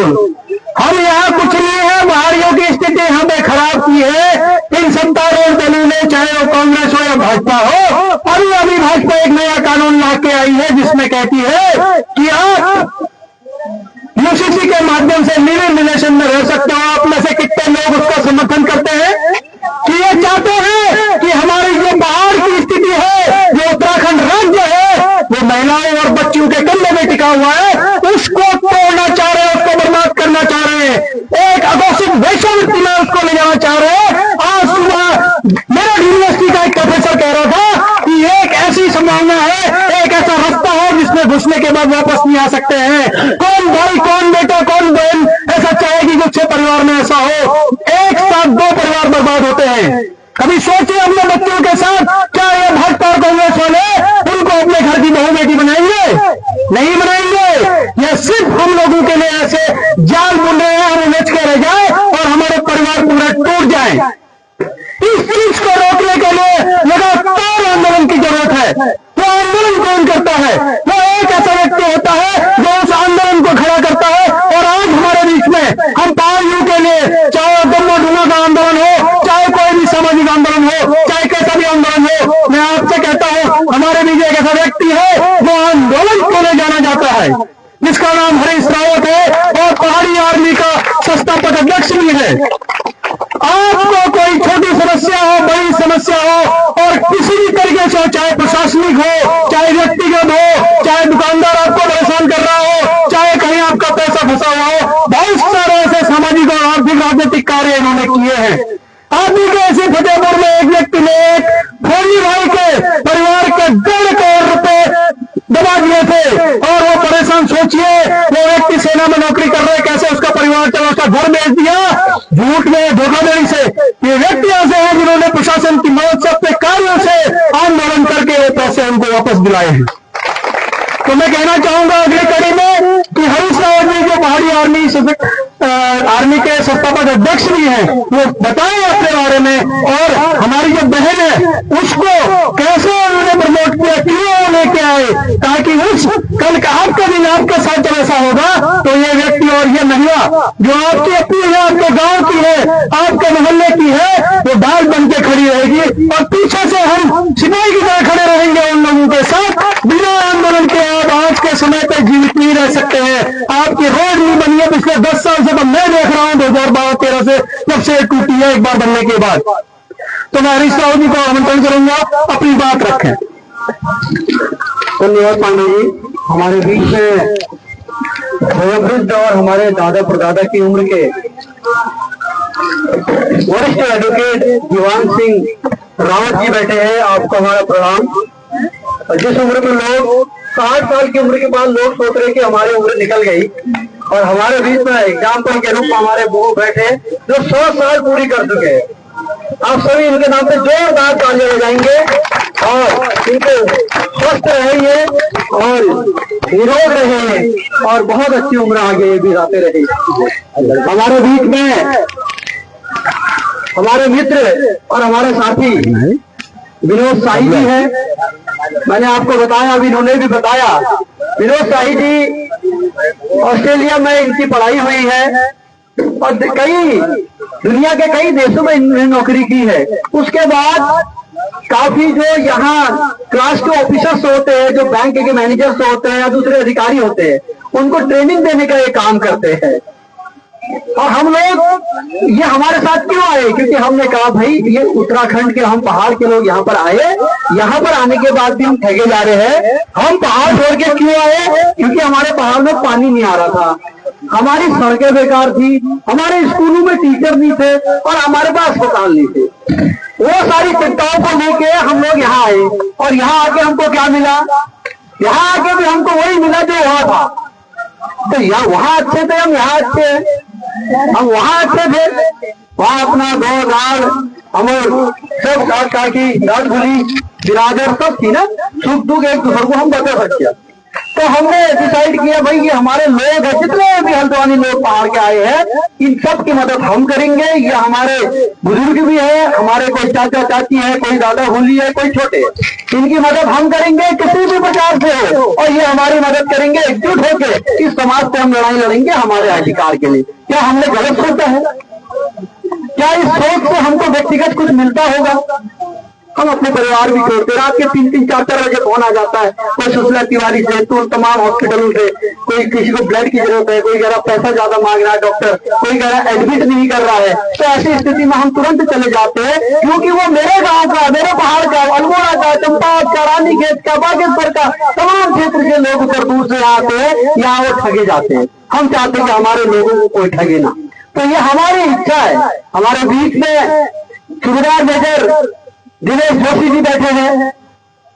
हम यहाँ कुछ नहीं है, बाहरियों की स्थिति हमें खराब की है। इन सत्तारूढ़ दलों ने, चाहे वो कांग्रेस हो या भाजपा हो, अभी भाजपा एक नया कानून ला के आई है जिसमें कहती है कि आप यूसीसी के माध्यम से लिव इन रिलेशन में रह सकते पसंद करते हैं कि ये चाहते हैं कि हमारी जो पहाड़ की स्थिति है, जो उत्तराखंड राज्य है, वो महिलाओं और बच्चियों के कंधे में टिका हुआ है, उसको तोड़ना चाह रहे हैं, उसको बर्बाद करना चाह रहे हैं। एक अघोषित वैश्यवृत्ति में उसको ले जाना चाह रहे हैं। आज सुबह मेरा यूनिवर्सिटी का एक प्रोफेसर कह रहा था कि एक ऐसी संभावना है, एक ऐसा रास्ता है जिसमें घुसने के बाद वापस नहीं आ सकते हैं। कौन भाई, कौन बेटा, कौन बहन ऐसा चाहेगी कि 6 परिवार में ऐसा हो? एक साथ 2 परिवार बर्बाद होते हैं। कभी सोचिए अपने बच्चों के साथ, क्या ये भाजपा और कांग्रेस वाले उनको अपने घर की बहू बेटी बनाएंगे? नहीं बनाएंगे। ये सिर्फ हम लोगों के लिए ऐसे जाल बुन रहे हैं, हम बेच के रह जाए और हमारे परिवार पूरा टूट जाए। इस चीज को रोकने के लिए लगातार आंदोलन की जरूरत है। वो आंदोलन कौन करता है? वो एक ऐसा व्यक्ति होता है जो उस आंदोलन को खड़ा करता है। और आज हमारे बीच में हम पहाड़ियों के लिए, चाहे दम्मा ढूंगा का आंदोलन हो, चाहे कोई भी सामाजिक आंदोलन हो, चाहे कैसा भी आंदोलन हो, मैं आपसे कहता हूं हमारे बीच एक ऐसा व्यक्ति है वो आंदोलन को ले जाना जाता है, जिसका नाम हरीश रावत है और पहाड़ी आर्मी का संस्थापक अध्यक्ष भी है। आपको कोई छोटी समस्या हो, बड़ी समस्या हो, और किसी भी तरीके से, चाहे प्रशासनिक हो, चाहे व्यक्तिगत हो, चाहे दुकानदार आपको परेशान कर रहा हो, चाहे कहीं आपका पैसा फंसा हुआ हो, बहुत सारे ऐसे सामाजिक और आर्थिक राजनीतिक कार्य इन्होंने किए हैं। आप भी कैसे फतेहपुर में एक व्यक्ति ने एक फौजी भाई के परिवार के 1.5 करोड़ रुपए दबा दिए थे और वो परेशान। सोचिए, वो व्यक्ति सेना में नौकरी कर रहे, कैसे उसका परिवार चला, उसका घर बेच दिया झूठ में, धोखाधड़ी से। ये व्यक्ति ऐसे हैं जिन्होंने प्रशासन की मदद से, अपने कार्यों से आंदोलन करके वो पैसे उनको वापस दिलाए हैं। तो मैं कहना चाहूंगा अगली कड़ी में कि हरीश रावत जी जो पहाड़ी आर्मी के संस्थापक अध्यक्ष भी हैं, वो बताएं अपने बारे में, और हमारी जो बहन है उसको कैसे उन्होंने प्रमोट किया, क्यों लेके आए, ताकि उस कल का आपका दिन आपके साथ जब ऐसा होगा तो ये व्यक्ति और ये महिला जो आपकी अपनी है, आपके गांव की है, आपके मोहल्ले की है, वो ढाल बन के खड़ी रहेगी और पीछे से हम सिपाही की तरह खड़े रहेंगे उन लोगों के साथ। बिना आंदोलन के आप आज के समय पे जीवित नहीं रह सकते हैं। आपकी रोड नहीं बनी है पिछले 10 साल से, तो मैं देख रहा हूं 2012-13 से जब से टूटी है एक बार बनने के बाद। तो मैं हरीश रावत जी को आमंत्रण करूंगा, अपनी बात रखें।
धन्यवाद पांडे जी। हमारे बीच में वयोवृद्ध और हमारे दादा परदादा की उम्र के वरिष्ठ एडवोकेट दीवान सिंह रावत जी बैठे हैं। आपको हमारा प्रणाम। जिस उम्र में लोग 60 साल की उम्र के बाद लोग सोच रहे कि हमारी उम्र निकल गई, और हमारे बीच में एग्जाम्पल के रूप में हमारे बहू बैठे जो 100 साल पूरी कर चुके हैं। आप सभी इनके नाम पे जोरदार तालियां बजाएंगे और इनको स्वस्थ रहेंगे और निरोग रहे और बहुत अच्छी उम्र आगे भी आते रहे। हमारे बीच में हमारे मित्र और हमारे साथी विनोद शाही जी हैं। मैंने आपको बताया, अभी इन्होंने भी बताया, विनोद शाही जी ऑस्ट्रेलिया में इनकी पढ़ाई हुई है और कई दुनिया के कई देशों में इन्होंने नौकरी की है। उसके बाद काफी जो यहाँ क्लास के ऑफिसर्स होते हैं, जो बैंक के मैनेजर्स होते हैं या दूसरे अधिकारी होते हैं, उनको ट्रेनिंग देने का ये काम करते हैं। और हम लोग ये हमारे साथ क्यों आए? क्योंकि हमने कहा भाई ये उत्तराखंड के हम पहाड़ के लोग यहाँ पर आए, यहाँ पर आने के बाद भी हम ठगे जा रहे हैं। हम पहाड़ छोड़ के क्यों आए? क्योंकि हमारे पहाड़ में पानी नहीं आ रहा था, हमारी सड़कें बेकार थी, हमारे स्कूलों में टीचर नहीं थे और हमारे पास अस्पताल नहीं थे। वो सारी चिंताओं को लेके हम लोग यहाँ आए और यहाँ आके हमको क्या मिला? यहाँ आके भी हमको वही मिला जो वहां था। तो यहाँ वहां अच्छे थे, हम यहाँ अच्छे हैं। हम वहां अच्छे थे, वहां अपना दो दाल अमर सब काकी दाल गुली बिरादर सब थी ना, सुख दुख एक दूसरे को हम बता सकते। तो हमने डिसाइड किया भाई ये हमारे लोग हैं, जितने भी हल्द्वानी लोग पहाड़ के आए हैं, इन सब की मदद हम करेंगे। ये हमारे बुजुर्ग भी है, हमारे कोई चाचा चाची है, कोई दादा होली है, कोई छोटे, इनकी मदद हम करेंगे किसी भी प्रकार से हो, और ये हमारी मदद करेंगे। एकजुट होकर इस समाज से हम लड़ाई लड़ेंगे हमारे अधिकार के लिए। क्या हमने गलत सोचा है? क्या इस सोच से हमको व्यक्तिगत कुछ मिलता होगा? हम अपने परिवार भी छोड़ते, रात के 3-3, 4-4 बजे फोन आ जाता है, कोई सुशीला तिवारी से, तो तमाम हॉस्पिटलों से,
कोई किसी को ब्लड की जरूरत है, कोई कह रहा पैसा ज्यादा मांग रहा है डॉक्टर, कोई कह रहा एडमिट नहीं कर रहा है, तो ऐसी स्थिति में हम तुरंत चले जाते हैं, क्योंकि वो मेरे गांव का, मेरे पहाड़ का, अल्मोड़ा का, चंपावत का, रानीखेत का, बागेश्वर का तमाम क्षेत्र के लोग उत्तर दूर से आते हैं, यहाँ वो ठगे जाते हैं। हम चाहते हैं कि हमारे लोगों को कोई ठगे ना, तो ये हमारी इच्छा है। हमारे बीच में सूबेदार मेजर दिनेश जोशी जी बैठे हैं,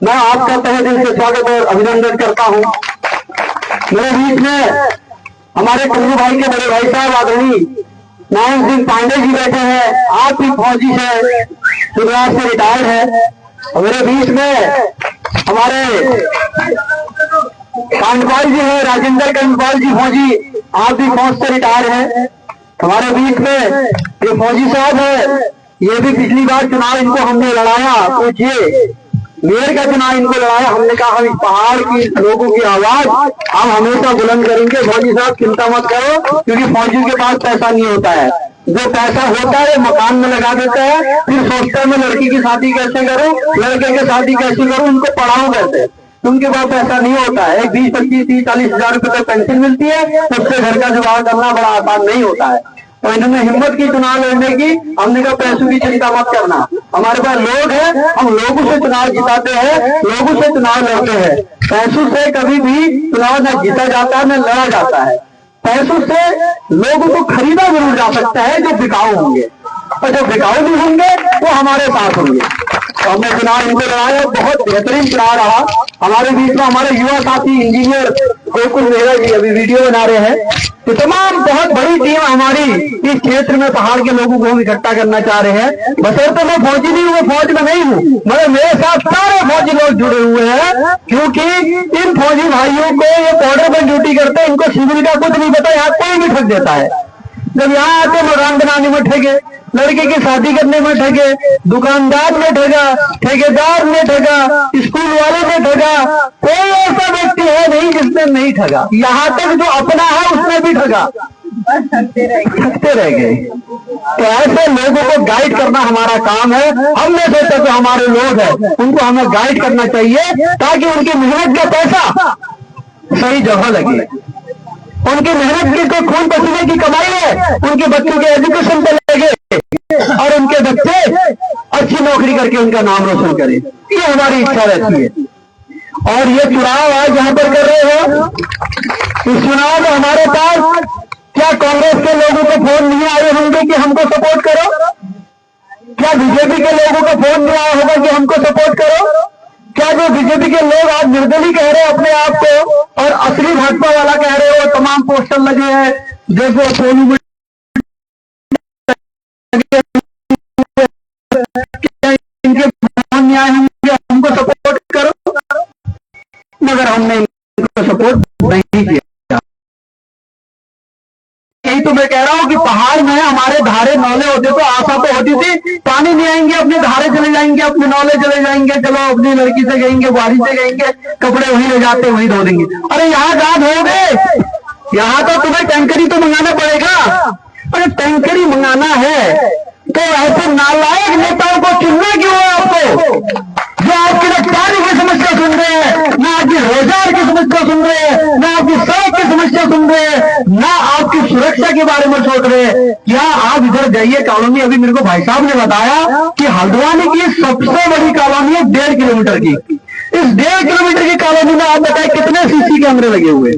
मैं आपका तहे दिल से स्वागत और अभिनंदन करता हूं। मेरे बीच में हमारे कल्लू भाई के बड़े भाई साहब आदरणीय नारायण सिंह पांडे जी बैठे हैं, आप भी फौजी है, शुरुआत से रिटायर्ड है। और मेरे बीच में हमारे कांडपाल जी है, राजेंद्र कांडपाल जी फौजी, आप भी फौज से रिटायर है। हमारे बीच में ये फौजी साहब है, ये भी पिछली बार चुनाव इनको हमने लड़ाया, पूछिए मेयर का चुनाव इनको लड़ाया, हमने कहा हम इस पहाड़ की लोगों की आवाज हम हमेशा बुलंद करेंगे। फौजी साहब चिंता मत करो, क्योंकि फौजियों के पास पैसा नहीं होता है, जो पैसा होता है मकान में लगा देता है, फिर सोचता है मैं लड़की की शादी कैसे करूं, लड़के की शादी कैसे करूं, उनको पढ़ाऊं कैसे, उनके पास पैसा नहीं होता है। 20, 25, 30, 40 हजार रुपए तक पेंशन मिलती है, उससे घर का जुगाड़ करना बड़ा आसान नहीं होता है। तो इन्होंने हिम्मत की चुनाव लड़ने की, हमने कहा पैसों की चिंता मत करना, हमारे पास लोग हैं, हम लोगों से चुनाव जिताते हैं, लोगों से चुनाव लड़ते हैं। पैसों से कभी भी चुनाव न जीता जाता है न लड़ा जाता है। पैसों से लोगों को खरीदा जरूर जा सकता है जो बिकाऊ होंगे, और जो बिकाऊ भी होंगे वो हमारे साथ होंगे। तो हमने चुनाव इनको लड़ाया, बहुत बेहतरीन चुनाव रहा। हमारे बीच में हमारे युवा साथी इंजीनियर गोकुल मेहरा जी अभी वीडियो बना रहे हैं। तो तमाम बहुत बड़ी टीम हमारी इस क्षेत्र में पहाड़ के लोगों को हम इकट्ठा करना चाह रहे हैं। बशर्ते मैं फौजी नहीं हूँ, फौज में नहीं हूँ, मगर मेरे साथ सारे फौजी लोग जुड़े हुए हैं, क्योंकि इन फौजी भाइयों को ये बॉर्डर पर ड्यूटी करते हैं, इनको सिविल का कुछ नहीं पता, यहाँ कोई भी ठग देता है। जब यहाँ आते मकान बनाने में ठगे, लड़के की शादी करने में ठगे, दुकानदार ने ठगा, ठेकेदार ने ठगा, स्कूल वाले ने ठगा, कोई ऐसा व्यक्ति है नहीं जिसने नहीं ठगा। यहाँ तक जो अपना है उसने भी ठगा, ठगते रह गए। तो ऐसे लोगों को गाइड करना हमारा काम है। हमने सोचा जो हमारे लोग हैं उनको हमें गाइड करना चाहिए, ताकि उनकी मेहनत का पैसा सही जगह लगे। उनकी मेहनत की कोई खून पसीने की कमाई है, उनके बच्चों के एजुकेशन पे लगे और उनके बच्चे अच्छी नौकरी करके उनका नाम रोशन करें, ये हमारी इच्छा रहती है। और ये चुनाव आज यहाँ पर कर रहे हो, इस चुनाव में हमारे पास क्या कांग्रेस के लोगों को फोन नहीं आए होंगे कि हमको सपोर्ट करो? क्या बीजेपी के लोगों को फोन नहीं आया होगा कि हमको सपोर्ट करो? क्या जो बीजेपी के लोग आज निर्दलीय कह रहे हैं अपने आप को, और असली भाजपा वाला कह रहे हो, तमाम पोस्टर लगे हैं, देखो सोनू में इनके फोन नहीं आए होंगे हमको सपोर्ट करो, मगर हमने इनको सपोर्ट नहीं किया। यही तो मैं कह रहा हूँ कि पहाड़ में हमारे धारे नौले होते तो आशा तो होती थी, पानी नहीं आएंगे अपने धारे चले जाएंगे, अपने नौले चले जाएंगे, चलो अपनी लड़की से गएंगे, बुआरी से गएंगे, कपड़े वहीं ले जाते वहीं धो देंगे। अरे यहाँ कहाँ धोगे? यहाँ तो तुम्हें टैंकरी तो मंगाना पड़ेगा। अरे टैंकरी मंगाना है तो ऐसे नालायक नेताओं को चुनना क्यों है आपको, जो आपकी ना पानी की समस्या सुन रहे हैं, ना आपकी रोजगार की समस्या सुन रहे हैं, ना आपकी सड़क की समस्या सुन रहे हैं, ना आपकी सुरक्षा के बारे में सोच रहे हैं। क्या आप इधर जाइए कॉलोनी, अभी मेरे को भाई साहब ने बताया कि हल्द्वानी की सबसे बड़ी कॉलोनी है 1.5 किलोमीटर की। इस 1.5 किलोमीटर की कॉलोनी में आप बताए कितने सीसी कैमरे लगे हुए?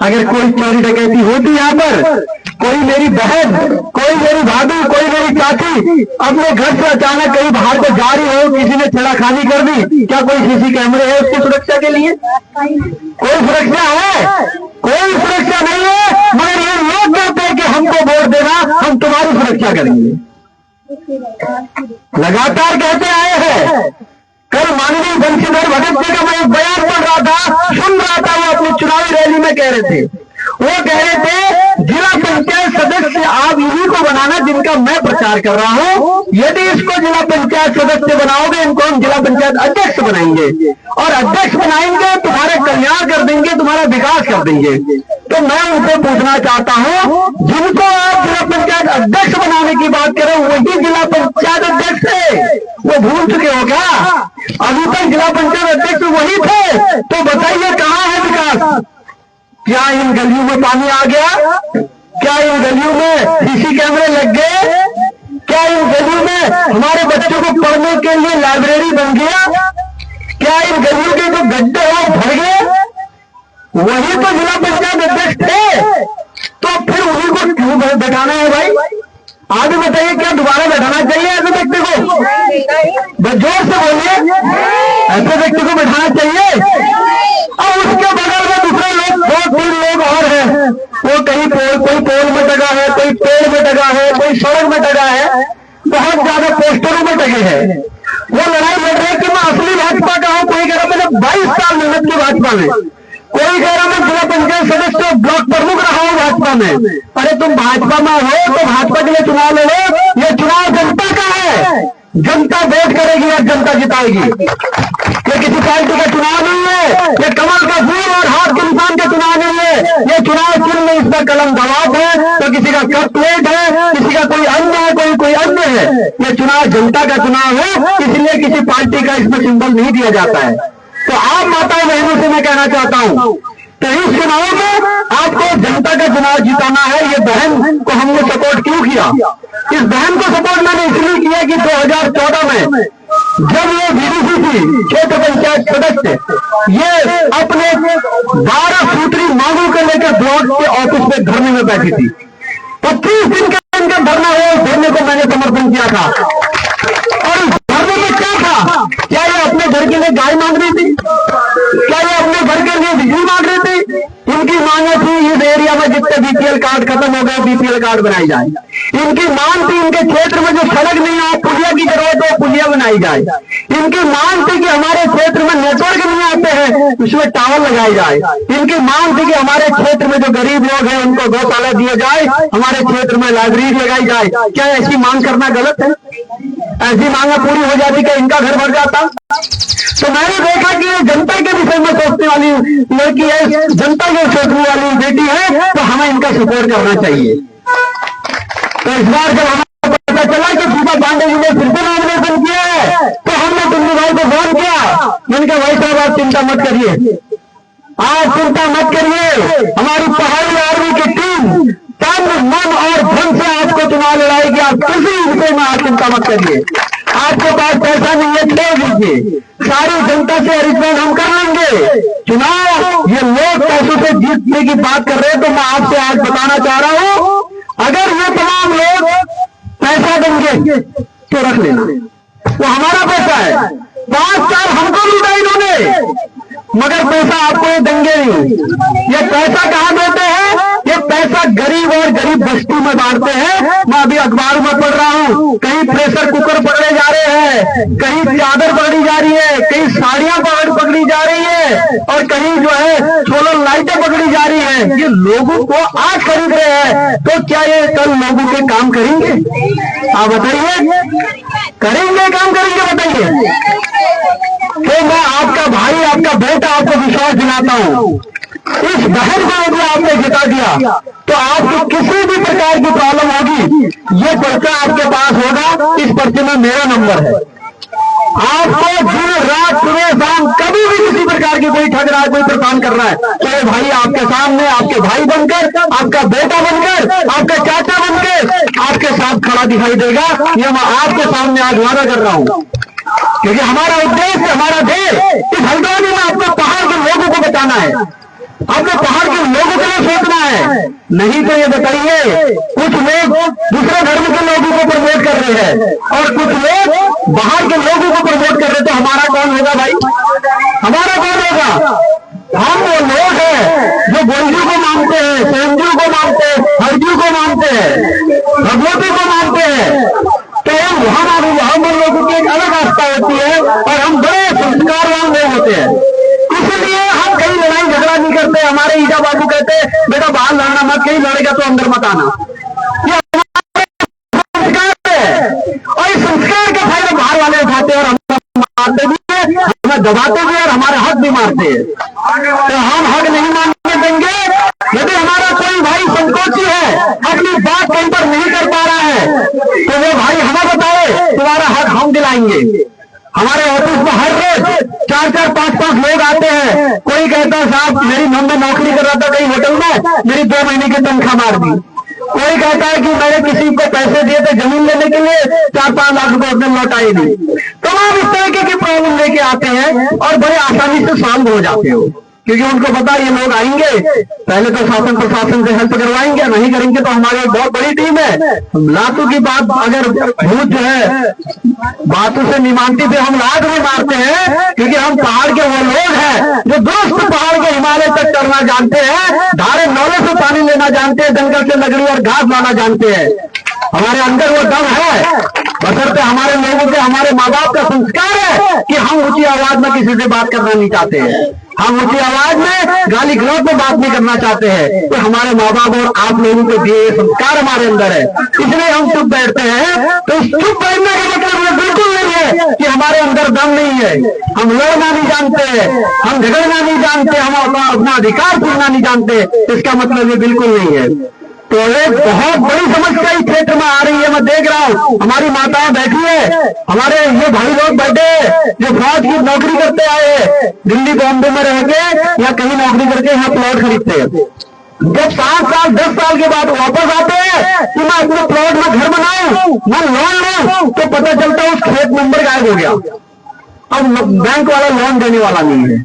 अगर कोई चोरी डकैती होती यहाँ पर, कोई मेरी बहन, कोई मेरी भाभी, कोई मेरी चाची अपने घर से अचानक कहीं बाहर को जा रही हो, किसी ने छेड़खानी कर दी, क्या कोई सीसी कैमरे है उसकी सुरक्षा के लिए? कोई सुरक्षा है? कोई सुरक्षा नहीं है। मगर ये लोग कहते हैं कि हमको वोट देना, हम तुम्हारी सुरक्षा करेंगे। लगातार कहते आए हैं। कल माननीय बंशीधर भगत जी का मैं एक बयान पढ़ रहा था, सुन रहा था, वो अपनी चुनावी रैली में कह रहे थे, वो कह रहे थे जिला पंचायत सदस्य आप इन्हीं को बनाना जिनका मैं प्रचार कर रहा हूं। यदि इसको जिला पंचायत सदस्य बनाओगे, इनको हम जिला पंचायत अध्यक्ष बनाएंगे, और अध्यक्ष बनाएंगे तुम्हारे कल्याण कर देंगे, तुम्हारा विकास कर देंगे। तो मैं उनसे पूछना चाहता हूं, जिनको आप जिला पंचायत अध्यक्ष बनाने की बात करें वही जिला पंचायत अध्यक्ष है, वो भूल चुके हो क्या? अभी तक जिला पंचायत अध्यक्ष वही थे, तो बताइए कहां है विकास? क्या इन गलियों में पानी आ गया? क्या इन गलियों में सीसी कैमरे लग गए? क्या इन गलियों में हमारे बच्चों को पढ़ने के लिए लाइब्रेरी बन गया? क्या इन गलियों के जो गड्ढे हैं वो भर गए? वही तो जिला पंचायत अध्यक्ष थे, तो फिर उन्हीं को क्यों बैठाना है भाई? आगे बताइए, क्या दोबारा बैठाना चाहिए ऐसे व्यक्ति को? जोर से बोलिए, ऐसे व्यक्ति को बैठाना चाहिए? और उसके बगल में दूसरे लोग, 2-3 लोग और हैं, वो कहीं कोई पोल में टका है, कोई पेड़ में टका है, कोई सड़क में टका है, बहुत ज्यादा पोस्टरों में टके हैं। वो लड़ाई लड़ रहे कि मैं असली भाजपा का हूं। कोई कह रहा मैंने 22 साल मेहनत की भाजपा में, कोई कह रहा मैं जिला पंचायत सदस्य और ब्लॉक प्रमुख रहा हूं भाजपा में। अरे तुम भाजपा में हो तो भाजपा के लिए चुनाव लड़ो, ये चुनाव जनता का है, जनता वोट करेगी और जनता जिताएगी। ये किसी पार्टी का चुनाव नहीं है, ये कमल का फूल और हाथ के इंसान का चुनाव नहीं है। ये चुनाव चिन्ह में इसका कलम दबाव है, तो किसी का कट प्लेट है, किसी का कोई अन्य है, कोई अन्य है। ये चुनाव जनता का चुनाव है, इसलिए किसी पार्टी का इसमें सिंबल नहीं दिया जाता है। तो आप माताओं बहनों से मैं कहना चाहता हूं कि इस चुनाव में आपको जनता का चुनाव जिताना है। ये बहन को हमने सपोर्ट क्यों किया? इस बहन को सपोर्ट मैंने इसलिए किया कि 2014 में जब ये बीडीसी थी, क्षेत्र पंचायत सदस्य, ये अपने 12 सूत्री मांगों को लेकर ब्लॉक के ऑफिस में धरने में बैठी थी। 25 दिन का इनका धरना हुआ, उस धरने को मैंने समर्थन किया था। और उस धरने में क्या था? क्या ये अपने घर के लिए गाय मांग रही थी? क्या ये अपने घर के लिए बिजली मांग रही थी? इनकी मांगे थी इस एरिया में जितने बीपीएल कार्ड खत्म हो गए, बीपीएल कार्ड बनाई जाए। इनकी मांग थी इनके क्षेत्र में जो सड़क नहीं है, पुलिया की जरूरत है, पुलिया बनाई जाए। इनकी मांग थी कि हमारे क्षेत्र में नेटवर्क नहीं आते हैं, उसमें टावर लगाई जाए। इनकी मांग थी कि हमारे क्षेत्र में जो गरीब लोग हैं उनको गौशाला दिए जाए, हमारे क्षेत्र में लाइब्रेरी लगाई जाए। क्या ऐसी मांग करना गलत है? ऐसी मांगा पूरी हो जाती कि इनका घर भर जाता। तो मैंने देखा कि ये जनता के विषय में सोचने वाली लड़की है, जनता के सोचने वाली बेटी है, तो हमें इनका सपोर्ट करना चाहिए। तो इस बार जब हमें पता चला कि दीपा पांडे जी ने फिर से नॉमिनेशन किया है, तो हमने टुन्नू भाई को फोन किया। मैंने कहा भाई साहब आप चिंता मत करिए, आज चिंता मत करिए, हमारी पहाड़ी आर्मी की टीम तन मन और धन से आपको चुनाव लड़ाएगी। आप किसी विषय में आप चिंता मत करिए। आपके पास पैसा नहीं है, छोड़ दीजिए, सारी जनता से अरेंजमेंट हम कर लेंगे। चुनाव ये लोग पैसों से जीतने की बात कर रहे हैं, तो मैं आपसे आज बताना चाह रहा हूं, अगर ये तमाम लोग पैसा देंगे तो रख लेना, वो हमारा पैसा है। 5 साल हमको लूटा इन्होंने, मगर पैसा आपको देंगे नहीं। ये पैसा कहां देते हैं? ये पैसा गरीब और गरीब बस्ती में बांटते हैं। मैं अभी अखबार में पढ़ रहा हूं, कहीं प्रेशर कुकर पकड़े जा रहे हैं, कहीं चादर पकड़ी जा रही है, कहीं साड़ियां पकड़ी जा रही है, और कहीं जो है सोलर लाइटें पकड़ी जा रही है। ये लोगों को आज खरीद रहे हैं, तो क्या ये कल लोगों के काम करेंगे? आप बताइए, करेंगे? काम करेंगे? बताइए। तो मैं आपका भाई, आपका बेटा, आपको विश्वास दिलाता हूं, इस बहन को यदि आपने जिता दिया तो आपको किसी भी प्रकार की प्रॉब्लम होगी, ये पर्चा आपके पास होगा। इस पर्चे में मेरा नंबर है। आपको दिन रात सुबह शाम कभी भी किसी प्रकार की कोई ठग रहा है, कोई परेशान कर रहा है, चाहे भाई आपके सामने, आपके भाई बनकर, आपका बेटा बनकर, आपका चाचा बनकर आपके साथ खड़ा दिखाई देगा। ये मैं आपके सामने आज वादा कर रहा हूं, क्योंकि हमारा उद्देश्य, हमारा ध्येय इस हल्द्वानी में अपने पहाड़ के लोगों को बचाना है, अपने पहाड़ के लोगों के लिए सोचना है। नहीं तो ये बताइए, कुछ लोग दूसरे धर्म के लोगों को प्रमोट कर रहे हैं और कुछ लोग बाहर के लोगों को प्रमोट कर रहे हैं, तो हमारा कौन होगा भाई? हमारा कौन होगा? हम वो लोग हैं जो गोलजू को मानते हैं, सेंजू को मानते हैं, हरजू को मानते हैं, भगवती को मानते हैं। तो हम उन लोगों की एक अलग आस्था होती है और हम बड़े संस्कारवान लोग होते हैं, इसलिए हम कहीं लड़ाई झगड़ा नहीं करते। हमारे ईजा बाबू कहते हैं बेटा बाहर लड़ना मत, कहीं लड़ेगा तो अंदर मत आना। ये हमारे संस्कार है और इस संस्कार का फायदा बाहर वाले उठाते हैं और हम मारते भी है, हमें दबाते भी है और हमारे हक भी मारते हैं। तो हम हक नहीं मानने देंगे। यदि हमारा कोई भाई संकोची है, अपनी बात कहीं पर नहीं कर पा रहा है, तो वो भाई हमें बताए, तुम्हारा हक हम दिलाएंगे। हमारे ऑफिस में हर रोज 4-4, 5-5 लोग आते हैं। कोई कहता है साहब मेरी मैं नौकरी कर रहा था कहीं होटल में, मेरी 2 महीने की तनख्वाह मार दी। कोई कहता है कि मैंने किसी को पैसे दिए थे जमीन लेने के लिए, 4-5 लाख रुपए अपने लौटाई नहीं। तमाम इस तरीके की प्रॉब्लम लेके आते हैं और बड़े आसानी से सॉल्व हो जाते हो, क्योंकि उनको पता ये लोग आएंगे, पहले तो शासन प्रशासन से हेल्प करवाएंगे, नहीं करेंगे तो हमारी एक बहुत बड़ी टीम है। लातों की बात अगर भूत जो है बातों से नहीं मानती थे, हम लात भी मारते हैं, क्योंकि हम पहाड़ के वो लोग हैं जो दोस्त पहाड़ के हिमालय तक करना जानते हैं, धारे नौले से पानी लेना जानते हैं, जंगल से लकड़ी और घास लाना जानते हैं। हमारे अंदर वो दम है, बशर्ते हमारे लोगों के, हमारे माँ बाप का संस्कार है कि हम ऊंची आवाज में किसी से बात करना नहीं चाहते हैं, हम ऊंची आवाज में गाली गलौज में बात नहीं करना चाहते हैं। तो हमारे माँ बाप और आप लोगों को दिए संस्कार हमारे अंदर है, इसलिए हम चुप बैठते हैं। तो इस चुप बैठने का मतलब ये बिल्कुल नहीं है कि हमारे अंदर दम नहीं है, हम लड़ना नहीं जानते, हम झगड़ना नहीं जानते, हम अपना अधिकार छीनना नहीं जानते, इसका मतलब ये बिल्कुल नहीं है। तो एक बहुत बड़ी समस्या इस क्षेत्र में आ रही है, मैं देख रहा हूँ। हमारी माताएं बैठी है, हमारे ये भाई लोग बैठे जो फौज की नौकरी करते आए हैं, दिल्ली बॉम्बे में रह के या कहीं नौकरी करके यहाँ प्लॉट खरीदते हैं। जब 7 साल 10 साल के बाद वापस आते हैं कि मैं अपने प्लॉट में घर बनाऊं, मैं लोन लूं, तो पता चलता है उस खेत नंबर गायब हो गया, अब बैंक वाला लोन देने वाला नहीं है।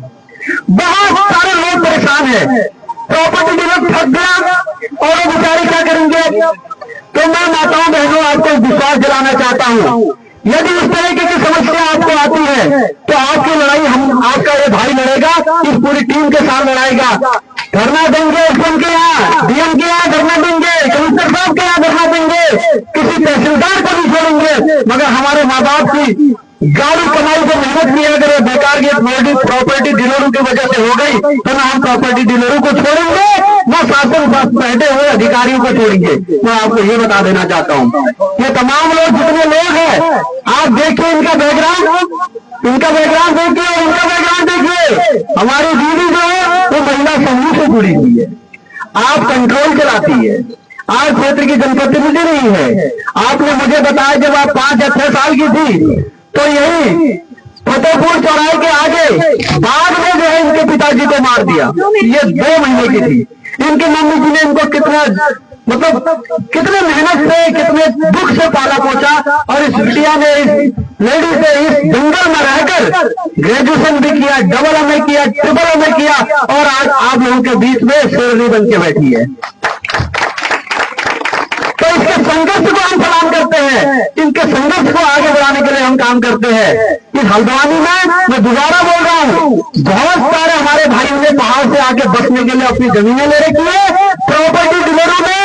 बहुत सारे लोग परेशान है, प्रॉपर्टी डीलर ठग गया और वो बेचारे क्या करेंगे। तो मैं माताओं बहनों आपको विश्वास दिलाना चाहता हूँ, यदि इस तरीके की समस्या आपको आती है तो आपकी लड़ाई आपका ये भाई लड़ेगा, इस पूरी टीम के साथ लड़ाएगा। धरना देंगे एसएम के यहाँ, डीएम के यहाँ धरना देंगे, कमिश्नर साहब के यहाँ धरना देंगे, किसी तहसीलदार को नहीं छोड़ेंगे, मगर हमारे माँ बाप की गाड़ी कमाई से मेहनत किया अगर बेकार की प्रॉपर्टी डीलरों की वजह से हो गई, तो ना हम प्रॉपर्टी डीलरों को छोड़ेंगे, ना शासन बैठे हुए अधिकारियों को छोड़ेंगे। मैं आपको ये बता देना चाहता हूँ, ये तमाम लोग जितने लोग हैं, आप देखिए इनका बैकग्राउंड देखिए और इनका बैकग्राउंड देखिए। हमारी दीदी जो है वो महिला समूह से जुड़ी हुई है, आप कंट्रोल चलाती है, आप क्षेत्र की जनप्रतिनिधि नहीं है। आपने मुझे बताया जब आप 5 या 6 साल की थी तो यही फतेहपुर चौराहे के आगे बाघ ने जो है इनके पिताजी को मार दिया। ये 2 महीने की थी, इनकी मम्मी जी ने इनको कितने मेहनत से, कितने दुख से पाला पोसा, और इस बिटिया ने, इस लेडी से इस जंगल में रहकर ग्रेजुएशन भी किया, डबल एमए किया, ट्रिपल एमए किया, और आज आप लोगों के बीच में शेरनी बन के बैठी है। तो इसके संघर्ष को हम सलाम करते हैं, इनके संघर्ष को आगे बढ़ाने के लिए हम काम करते हैं। इस हल्द्वानी में मैं दोबारा बोल रहा हूँ, बहुत सारे हमारे भाइयों ने पहाड़ से आके बसने के लिए अपनी जमीनें ले रखी है, प्रॉपर्टी डीलरों ने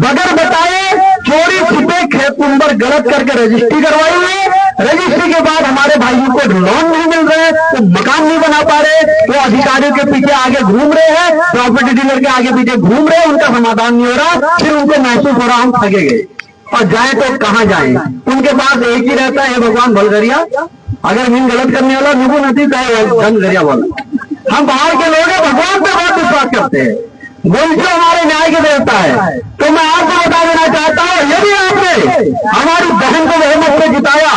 बगैर बताए चोरी छिपे खेत नंबर गलत करके रजिस्ट्री करवाई हुई है। रजिस्ट्री के बाद हमारे भाइयों को लोन नहीं मिल रहे, वो मकान नहीं बना पा रहे, वो अधिकारियों के पीछे आगे घूम रहे हैं, प्रॉपर्टी डीलर के आगे पीछे घूम रहे हैं, उनका समाधान नहीं हो रहा। फिर उनको महसूस हो रहा हम ठगे गए, और जाए तो कहाँ जाए। उनके पास एक ही रहता है, भगवान भलगरिया, अगर मीन गलत करने वाला नुगु नहीं चाहे धन गरिया वाला। हम बाहर के लोग हैं, भगवान पे बहुत विश्वास करते हैं, गुंजो हमारे न्याय के देवता है। तो मैं आपको बता देना चाहता हूँ, यदि आपने हमारी बहन को बहुमत से जिताया,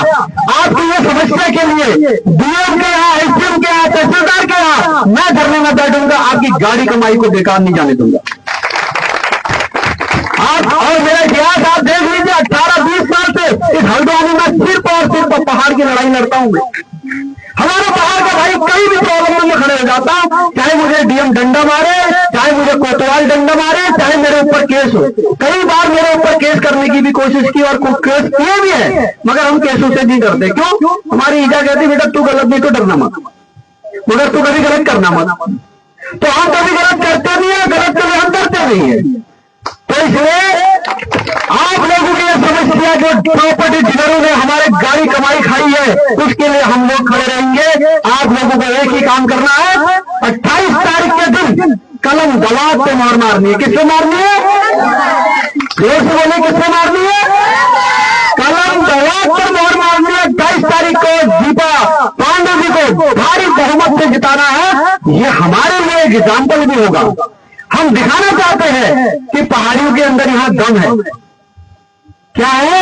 आपकी ये समस्या के लिए डीएम के यहाँ, एसडीएम के यहाँ, तहसीलदार के यहाँ मैं धरने में बैठूंगा, आपकी गाड़ी कमाई को बेकार नहीं जाने दूंगा। आप और मेरा इतिहास आप देख लीजिए, 18-20 साल से इस हल्द्वानी में सिर्फ और सिर्फ पहाड़ की लड़ाई लड़ता हूं मैं। हमारे पहाड़ का भाई कहीं भी प्रॉब्लम में खड़े हो जाता हूं, चाहे मुझे डीएम डंडा मारे, चाहे मुझे कोतवाल डंडा मारे, चाहे मेरे ऊपर केस हो। कई बार मेरे ऊपर केस करने की भी कोशिश की और कुछ केस किए भी है, मगर हम केसों से नहीं डरते। क्यों? हमारी ईजा कहती बेटा तू गलत नहीं तो डरना मत, मगर तू कभी गलत करना मत। तो हम कभी गलत करते नहीं है, गलत कभी हम डरते नहीं है। तो इसलिए आप लोगों की समस्या जो प्रॉपर्टी डीलरों ने हमारे गाड़ी कमाई खाई है, उसके लिए हम लोग खड़े रहेंगे। आप लोगों को एक ही काम करना है, 28 तारीख के दिन कलम दवात से मोहर मारनी है। किससे मारनी है? जोर से बोले, किससे मारनी है? कलम दवात पर मोहर मारनी है। 28 तारीख को दीपा पांडे जी को भारी बहुमत से जिताना है। ये हमारे लिए एग्जाम्पल भी होगा। हम दिखाना चाहते हैं कि पहाड़ियों के अंदर यहां दम है। क्या है?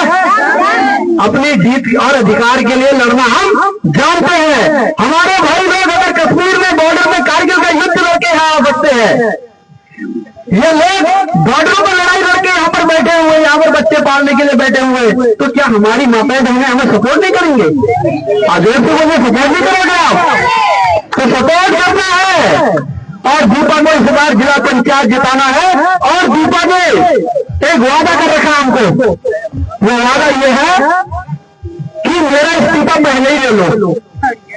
अपनी जीत और अधिकार के लिए लड़ना हम जानते हैं हमारे भाई लोग अगर कश्मीर में बॉर्डर में कारगिल का युद्ध लड़के यहाँ आ सकते हैं, ये लोग बॉर्डरों पर लड़ाई लड़के यहाँ पर बैठे हुए, यहाँ पर बच्चे पालने के लिए बैठे हुए, तो क्या हमारी माताएं बहनें हमें सपोर्ट नहीं करेंगे? आदेश को मुझे सपोर्ट नहीं करोगे आप? तो सपोर्ट करना है और दीपा को इस बार जिला पंचायत जिताना है। और दीपा ने एक वादा कर रखा हमको, वो वादा ये है कि मेरा इस्तीफा पहले ही ले लो।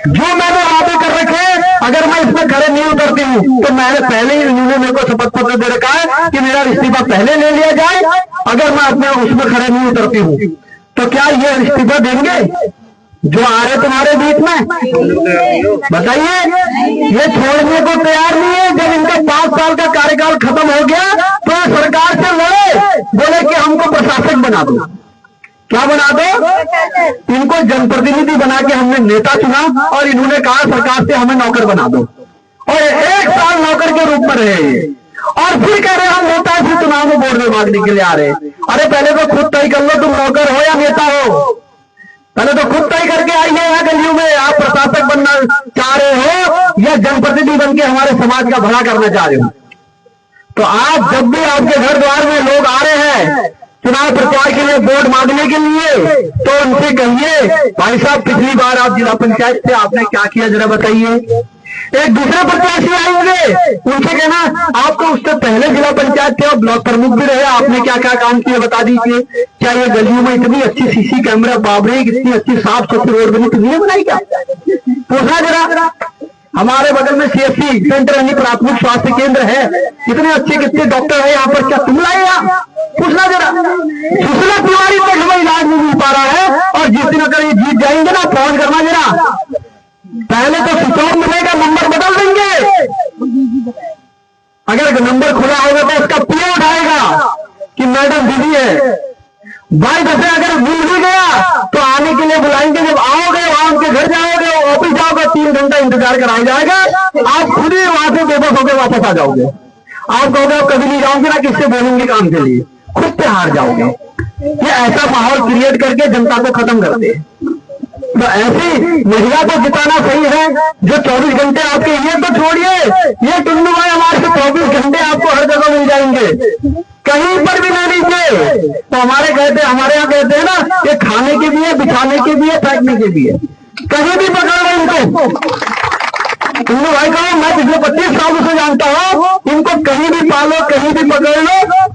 जो मैंने वादे कर रखे, अगर मैं इसमें खड़े नहीं उतरती हूँ तो मैंने पहले ही इन्होंने मेरे को शपथ पत्र दे रखा है कि मेरा इस्तीफा पहले ले लिया जाए अगर मैं अपने उसमें खड़े नहीं उतरती हूँ। तो क्या ये इस्तीफा देंगे जो आ रहे तुम्हारे बीच में? बताइए, ये छोड़ने को तैयार नहीं है। जब इनका 5 साल का कार्यकाल खत्म हो गया तो सरकार से लड़े, बोले कि हमको प्रशासक बना दो। क्या बना दो? इनको जनप्रतिनिधि बना के हमने नेता चुना और इन्होंने कहा सरकार से हमें नौकर बना दो, और 1 साल नौकर के रूप में रहे और फिर कह रहे हम नेता से चुनाव में वोट में मांगने के लिए आ रहे। अरे पहले तो खुद तय कर लो तुम नौकर हो या नेता हो। पहले तो खुद तय करके आइए यहाँ गलियों में, आप प्रशासक बनना चाह रहे हो या जनप्रतिनिधि बन के हमारे समाज का भला करना चाह रहे हो। तो आप जब भी आपके घर द्वार में लोग आ रहे हैं चुनाव प्रचार के लिए वोट मांगने के लिए, तो उनसे कहिए भाई साहब पिछली बार आप जिला पंचायत से आपने क्या किया जरा बताइए। एक दूसरे प्रत्याशी आएंगे, उनसे कहना आप तो उससे पहले जिला पंचायत थे और ब्लॉक प्रमुख भी रहे, आपने क्या क्या काम किए बता दीजिए। क्या ये गलियों में इतनी अच्छी सीसी कैमरा बाबरे, इतनी अच्छी साफ सुथरी रोड बनी, किसने बनाई? क्या पूछना जरा। हमारे बगल में CSC सेंटर यानी प्राथमिक स्वास्थ्य केंद्र है, इतने अच्छे कितने डॉक्टर है यहाँ पर, क्या तुम लाए? पूछना जरा। सुशीला तिवारी तक हमें इलाज नहीं मिल पा रहा है, और जिस दिन अगर ये जीत जाएंगे ना, फोन करना जरा। पहले तो स्विच मिलेगा, नंबर बदल देंगे। अगर नंबर खुला होगा तो उसका PO उठाएगा कि मैडम दीदी है भाई। जैसे अगर मिल भी गया तो आने के लिए बुलाएंगे, जब आओगे वहां उनके घर जाओगे, ऑफिस जाओगे, 3 घंटा इंतजार कराया जाएगा, आप खुद ही वहां से बेबस होकर वापस आ जाओगे। आप कहोगे आप कभी नहीं जाओगे ना, किससे बोलेंगे काम के लिए, खुद पे हार जाओगे। ये ऐसा माहौल क्रिएट करके जनता को खत्म करते हैं। तो ऐसी महिला को जिताना सही है जो 24 घंटे आपके, ये तो छोड़िए, ये टुन्नू भाई हमारे 24 घंटे आपको हर जगह मिल जाएंगे, कहीं पर भी ले लीजिए। तो हमारे यहाँ कहते हैं ना, ये खाने के भी है, बिछाने के भी है, फेंकने के भी है, कहीं भी पकड़ लो इनको। टुन्नू भाई को मैं पिछले 25 सालों से जानता हूँ, इनको कहीं भी पालो, कहीं भी पकड़ लो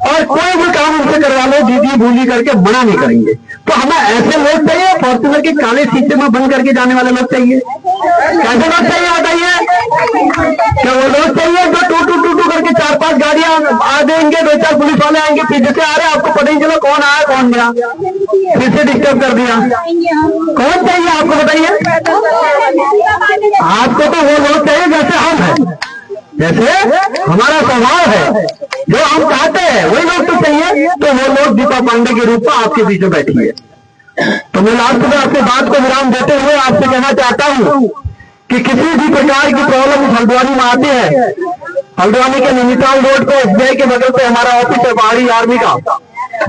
और कोई भी काम उनसे करवा लो, दीदी भूली करके मना नहीं करेंगे। तो हमें ऐसे लोग चाहिए, फॉर्च्यूनर के काले शीशे में बंद करके जाने वाले लोग चाहिए। कैसे लोग चाहिए बताइए? क्या वो लोग चाहिए जो टू करके 4-5 गाड़ियां आ देंगे, 2-4 पुलिस वाले आएंगे, पीछे से आ रहे, आपको पता ही चलो कौन आया कौन गया, फिर से डिस्टर्ब कर दिया। कौन चाहिए आपको बताइए? आपको तो वो लोग चाहिए जैसे हम हैं, जैसे हमारा स्वभाव है, जो हम चाहते हैं वही लोग तो चाहिए। तो वो लोग दीपा पांडे के रूप में आपके बीच में बैठी है। तो मैं लास्ट में अपनी बात को विराम देते हुए आपसे कहना चाहता हूँ कि किसी भी प्रकार की प्रॉब्लम हल्द्वानी में आती है, हल्द्वानी के नैनीताल रोड पे SBI के बगल पे हमारा ऑफिस है पहाड़ी आर्मी का।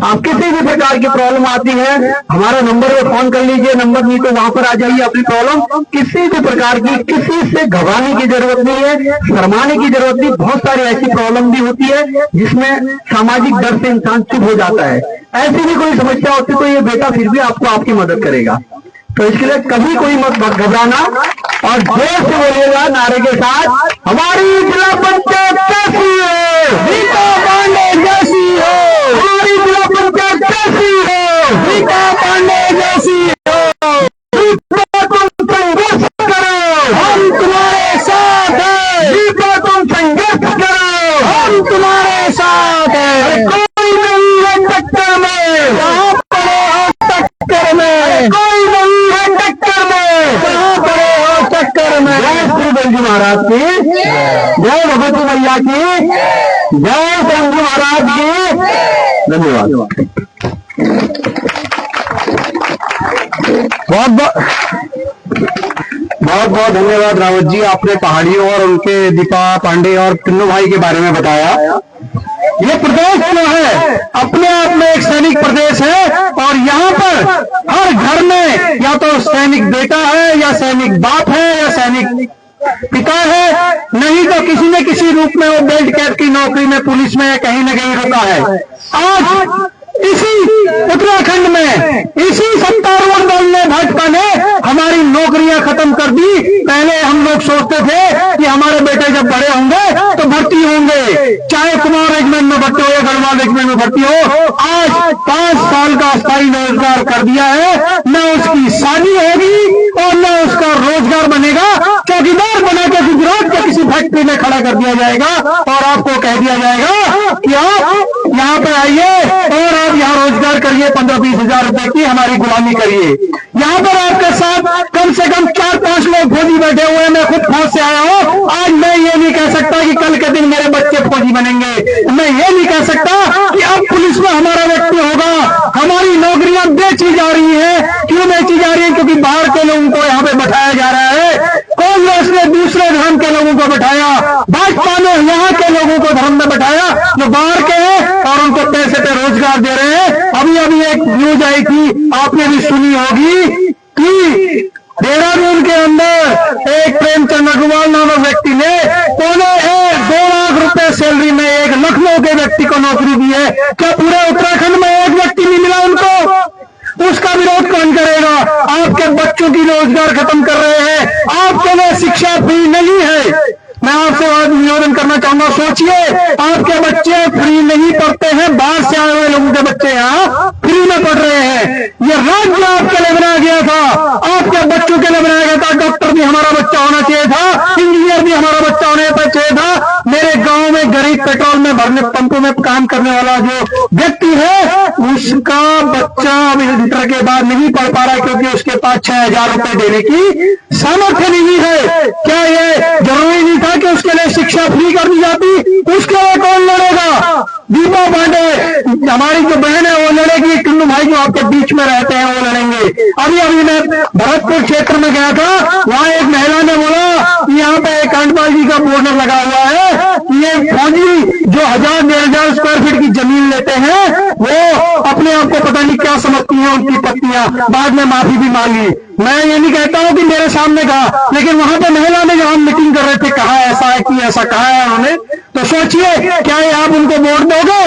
आप किसी भी प्रकार की प्रॉब्लम आती है, हमारे नंबर पे फोन कर लीजिए, नंबर नहीं तो वहां पर आ जाइए। अपनी प्रॉब्लम किसी भी प्रकार की, किसी से घबराने की जरूरत नहीं है, शर्माने की जरूरत नहीं। बहुत सारी ऐसी प्रॉब्लम भी होती है जिसमें सामाजिक डर से इंसान चुप हो जाता है। ऐसी भी कोई समस्या होती तो ये बेटा फिर भी आपको आपकी मदद करेगा। तो इसके लिए कभी कोई मत घबराना और जोर से बोलिएगा नारे के साथ, हमारी जिला पंचायत कैसी है? दीपा पांडे जैसी हो। हमारी जिला पंचायत कैसी हो? दीपा पांडे जैसी हो। दीपा तुम संघर्ष करो, हम तुम्हारे साथ हैं। दीपा तुम संघर्ष करो, हम तुम्हारे साथ हैं। कोई नहीं है टक्कर में, कहाँ पड़े हो टक्कर में, कोई नहीं है टक्कर में, कहाँ पड़े हो टक्कर में। जय श्री बंजू महाराज की, जय भगवती मैया की, जय संजू महाराज की। धन्यवाद। बहुत बहुत धन्यवाद रावत जी, आपने पहाड़ियों और उनके दीपा पांडे और टुन्नू भाई के बारे में बताया। ये प्रदेश जो है अपने आप में एक सैनिक प्रदेश है और यहाँ पर हर घर में या तो सैनिक बेटा है या या सैनिक बाप है या सैनिक पिता है, नहीं तो किसी न किसी रूप में वो बेल्ट कैप की नौकरी में पुलिस में कहीं न कहीं रुका है। आज इसी उत्तराखंड में इसी सत्तारूढ़ दल ने भाजपा ने हमारी नौकरियां खत्म कर दी। पहले हम लोग सोचते थे कि हमारे बेटे जब बड़े होंगे तो भर्ती होंगे, चाहे कुमार रेजिमेंट में भर्ती हो या गढ़वाल रेजिमेंट में भर्ती हो। आज 5 साल का स्थायी रोजगार कर दिया है, न उसकी शादी होगी और न उसका रोजगार बनेगा। चौकीदार बना के गुजरात के किसी फैक्ट्री में खड़ा कर दिया जाएगा और आपको कह दिया जाएगा कि आप यहाँ पे आइए और आप यहाँ रोजगार करिए, 15-20 हजार रुपए की हमारी गुलामी करिए। यहाँ पर आपके साथ कम से कम 4-5 लोग फौजी बैठे हुए हैं। मैं खुद फौज से आया हूँ। आज मैं ये नहीं कह सकता कि कल के दिन मेरे बच्चे फौजी बनेंगे। मैं ये नहीं कह सकता कि अब पुलिस में हमारा व्यक्ति होगा। हमारी नौकरियां बेची जा रही है। क्यों बेची जा रही है? क्योंकि बाहर के लोगों को यहाँ पे बैठाया जा रहा है। कांग्रेस ने दूसरे धर्म के लोगों को बैठाया, भाजपा ने यहाँ के लोगों को धर्म में बैठाया जो बाहर के हैं और उनको पैसे पे रोजगार दे रहे हैं। अभी अभी एक न्यूज आई थी, आपने भी सुनी होगी कि देहरादून के अंदर एक प्रेमचंद अग्रवाल नामक व्यक्ति ने 2 लाख रुपए सैलरी में एक लखनऊ के व्यक्ति को नौकरी दी है। क्या पूरे उत्तराखंड में एक व्यक्ति नहीं मिला उनको? उसका विरोध कौन करेगा? आपके बच्चों की रोजगार खत्म कर रहे हैं, आपके लिए शिक्षा फ्री नहीं है। मैं आपसे आज निवेदन करना चाहूंगा, सोचिए आपके बच्चे फ्री नहीं पढ़ते हैं, बाहर से आए हुए लोगों के बच्चे यहाँ फ्री में पढ़ रहे हैं। ये राज्य आपके लिए बनाया गया था, आपके बच्चों के लिए बनाया गया था। डॉक्टर भी हमारा बच्चा होना चाहिए था, इंजीनियर भी हमारा बच्चा होना चाहिए था। मेरे गांव में गरीब पेट्रोल में भरने पंपों में काम करने वाला जो व्यक्ति है, उसका बच्चा इंटर के बाद नहीं पढ़ पा रहा क्योंकि उसके पास 6,000 रुपए देने की सामर्थ्य नहीं है। क्या ये जरूरी नहीं था कि उसके लिए शिक्षा फ्री कर दी जाती? उसके लिए कौन लड़ेगा? दीपा पांडे हमारी जो बहन है वो लड़ेगी, टुन्नू भाई जो आपके बीच में रहते हैं वो लड़ेंगे। अभी मैं भरतपुर क्षेत्र में गया था, वहां एक महिला ने बोला यहाँ पे एक कांडपाल जी का बोर्डर लगा हुआ है। ये फौजी जो 1000-1500 स्क्वायर फीट की जमीन लेते हैं वो अपने आप को पता नहीं क्या समझती हैं उनकी पत्नियां। बाद में माफी भी मांगी। मैं ये नहीं कहता हूँ कि मेरे सामने कहा, लेकिन वहां पे महिला ने जब हम मीटिंग कर रहे थे कहा ऐसा है कि ऐसा कहा है उन्होंने। तो सोचिए क्या ये आप उनको वोट दोगे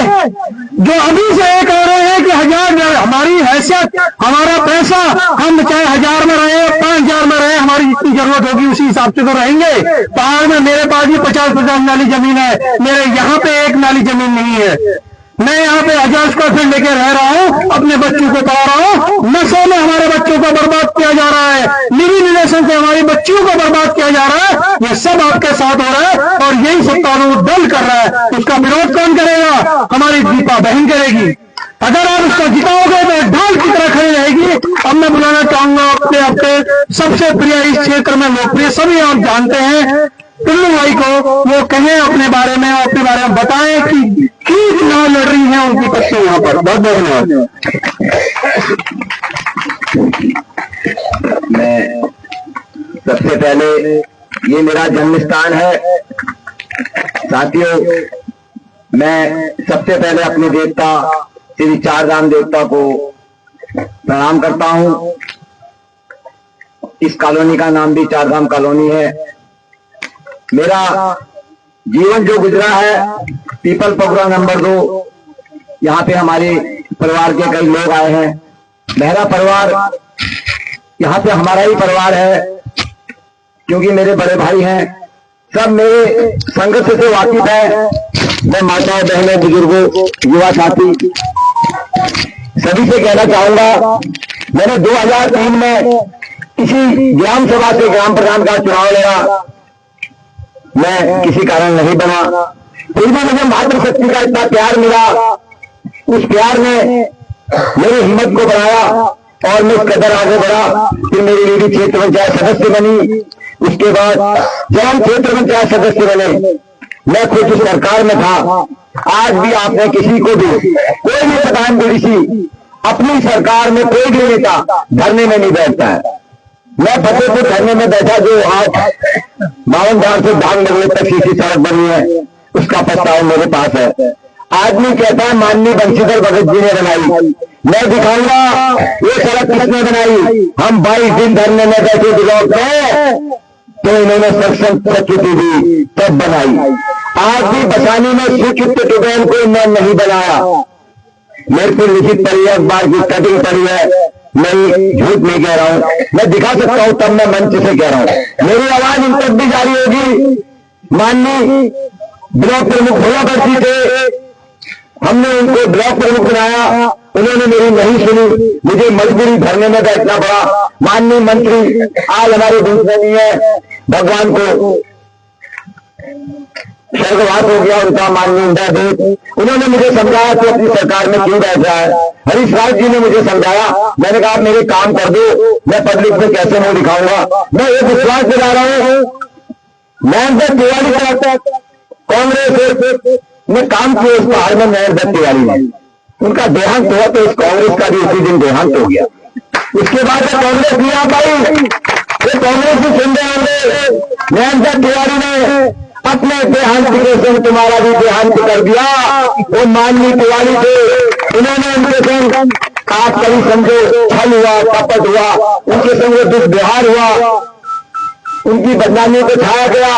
जो अभी से ये कह रहे हैं कि 1000 हमारी हैसियत, हमारा पैसा, हम चाहे 1000 में रहे 5000 में रहे, हमारी जितनी जरूरत होगी उसी हिसाब से तो रहेंगे। पहाड़ में मेरे पास भी 50-50 नाली जमीन है, मेरे यहाँ पे एक नाली जमीन नहीं है। मैं यहाँ पे 1000 स्क्वायर फीट लेके रह रहा हूँ, अपने बच्चों को पढ़ा रहा हूँ। नशे में हमारे बच्चों को बर्बाद किया जा रहा है, लिविंग रिलेशन से हमारी बच्चियों को बर्बाद किया जा रहा है। ये सब आपके साथ हो रहा है और यही सत्तारूढ़ दल कर रहा है। उसका विरोध कौन करेगा? हमारी दीपा बहन करेगी। अगर आप उसको जिताओगे तो ढाल की तरह खड़ी रहेगी। अब मैं बुलाना चाहूंगा अपने सबसे प्रिय इस क्षेत्र में लोकप्रिय, सभी आप जानते हैं, टुल्लू भाई को। वो कहें अपने बारे में, अपने बारे में बताएं कि चुनाव लड़ रही है उनकी पत्नी यहाँ पर। बहुत बहुत धन्यवाद।
मैं सबसे पहले, ये मेरा जन्म स्थान है साथियों। मैं सबसे पहले अपने देवता श्री चारधाम देवता को प्रणाम करता हूँ। इस कॉलोनी का नाम भी चारधाम कॉलोनी है। मेरा जीवन जो गुजरा है पीपल पगुड़ा नंबर 2, यहाँ पे हमारे परिवार के कई लोग आए हैं। मेरा परिवार यहाँ पे हमारा ही परिवार है क्योंकि मेरे बड़े भाई हैं, सब मेरे संघर्ष से वाकिफ है। मैं माताओं, बहनों, बुजुर्गों, युवा साथी सभी से कहना चाहूंगा, मैंने 2003 में किसी ग्राम सभा से ग्राम प्रधान का चुनाव लड़ा। मैं किसी कारण नहीं बना, फिर भी मुझे मातृशक्ति का इतना प्यार मिला। उस प्यार ने मेरी हिम्मत को बढ़ाया और मैं इस कदर आगे बढ़ा। फिर मेरी लीडी क्षेत्र पंचायत सदस्य बनी। उसके बाद जब हम क्षेत्र पंचायत सदस्य बने, मैं खुद उस सरकार में था। आज भी आपने किसी को भी, कोई भी प्रधान बीडीसी अपनी सरकार में कोई भी नेता धरने में नहीं बैठता है। मैं फतेहपुर धरने में बैठा, जो आज 52 से धान लगने तक सीसी सड़क बनी है, उसका प्रस्ताव मेरे पास है।
आदमी कहता है माननीय बंशीधर भगत जी ने बनाई। मैं दिखाऊंगा ये सड़क किसने बनाई। हम 22 दिन धरने में बैठे ब्लॉक में, तो इन्होंने सक्षम प्रकृति दी तब बनाई। आज भी बसानी में स्वीकृत ट्यूबवेल को इन्होंने नहीं बनाया। मेरे को लिखित पड़ी है, अखबार की कटिंग पड़ी है, मैं झूठ नहीं कह रहा हूं, मैं दिखा सकता हूं, तब मैं मंच से कह रहा हूं। मेरी आवाज इन तक भी जारी होगी। माननीय ब्लॉक प्रमुख भोला बर्जी थे, हमने उनको ब्लॉक प्रमुख बनाया, उन्होंने मेरी नहीं सुनी, मुझे मजबूरी धरने में बैठना पड़ा। माननीय मंत्री आज हमारे बीच में नहीं है, भगवान को स्वर्गवास हो गया उनका, माननीय इंदिरा देव। उन्होंने मुझे समझाया कि अपनी सरकार में क्यों बैठ रहा है। हरीश राज जी ने मुझे समझाया, मैंने कहा मेरे काम कर दो, मैं पब्लिक में कैसे मुंह दिखाऊंगा। मैं एक विश्वास दिला रहा हूं, नैनदत्त तिवारी का कांग्रेस में काम किया इस पहाड़ में, नैनदत्त तिवारी ने, उनका देहांत हुआ तो इस कांग्रेस का भी उसी दिन देहांत हो गया। उसके बाद कांग्रेस नहीं आ पाई, ये कांग्रेस भी सुन रहे होंगे। नैनदत्त तिवारी ने अपने देहांत के संग तुम्हारा भी देहांत कर दिया। वो माननीय तिवारी थे, उन्होंने उनके संग आप कभी समझो छल हुआ, कपट हुआ, उनके संग वो दुर्व्यवहार हुआ, उनकी बदनामी को छाया गया,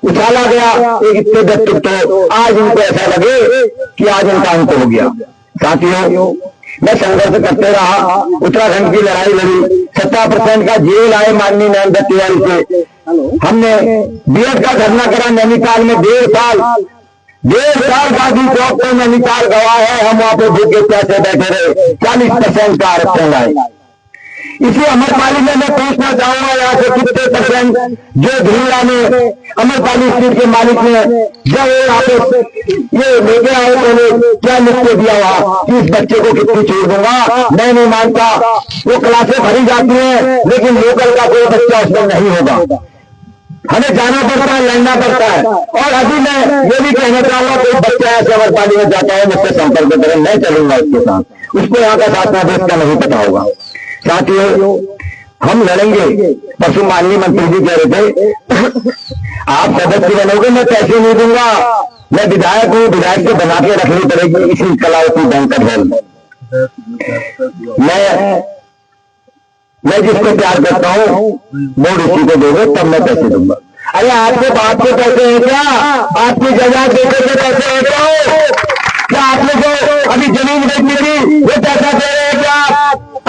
उछाला गया। एक इतने दत्तुक तो आज इनको ऐसा लगे कि आज इनका अंत हो गया। साथियों, मैं संघर्ष करते रहा, उत्तराखंड की लड़ाई लड़ी, 70% का जेल आए माननीय नैनदत्त तिवारी से। हमने बीएड का धरना करा नैनीताल में 1.5 साल गांधी चौक में नैनीताल गवाह है, हम वहां पे भूखे प्यासे बैठे रहे, 40% का आरक्षण लाए। इसी अमरपाली में मैं पूछना चाहूंगा यहाँ से कितने परसेंट जो धीरा ने अमरपाली स्ट्रीट के मालिक ने जब यहाँ पे ये लेके आए तो क्या लिख के दिया हुआ कि इस बच्चे को कितनी छूट दूंगा। मैं नहीं मानता, वो क्लासें भरी जाती हैं लेकिन लोकल का कोई बच्चा उसमें नहीं होगा। हमें जाना पड़ता है, लड़ना पड़ता है। और अभी मैं ये भी कहना चाहूंगा कोई बच्चा ऐसे अमरपाली में जाता है मुझसे संपर्क करें, मैं चलूंगा उसके साथ, उसको यहाँ का शासनादेश का नहीं पता होगा। साथियों, हम लड़ेंगे। परसों माननीय मंत्री जी कह रहे थे आप सदस्य बनोगे, मैं पैसे नहीं दूंगा, मैं विधायक हूँ, विधायक को बना के रखनी पड़ेगी इसी कलावती बैंकट हॉल में। मैं जिसको प्यार करता हूँ वोट उसी को दोगे तब मैं पैसे दूंगा। अरे आपके बाप के पैसे हैं क्या? आपकी जगह बेटे के पैसे हैं क्या आपने जो अभी जमीन बेचनी थी वो पैसा दे रहे हैं क्या?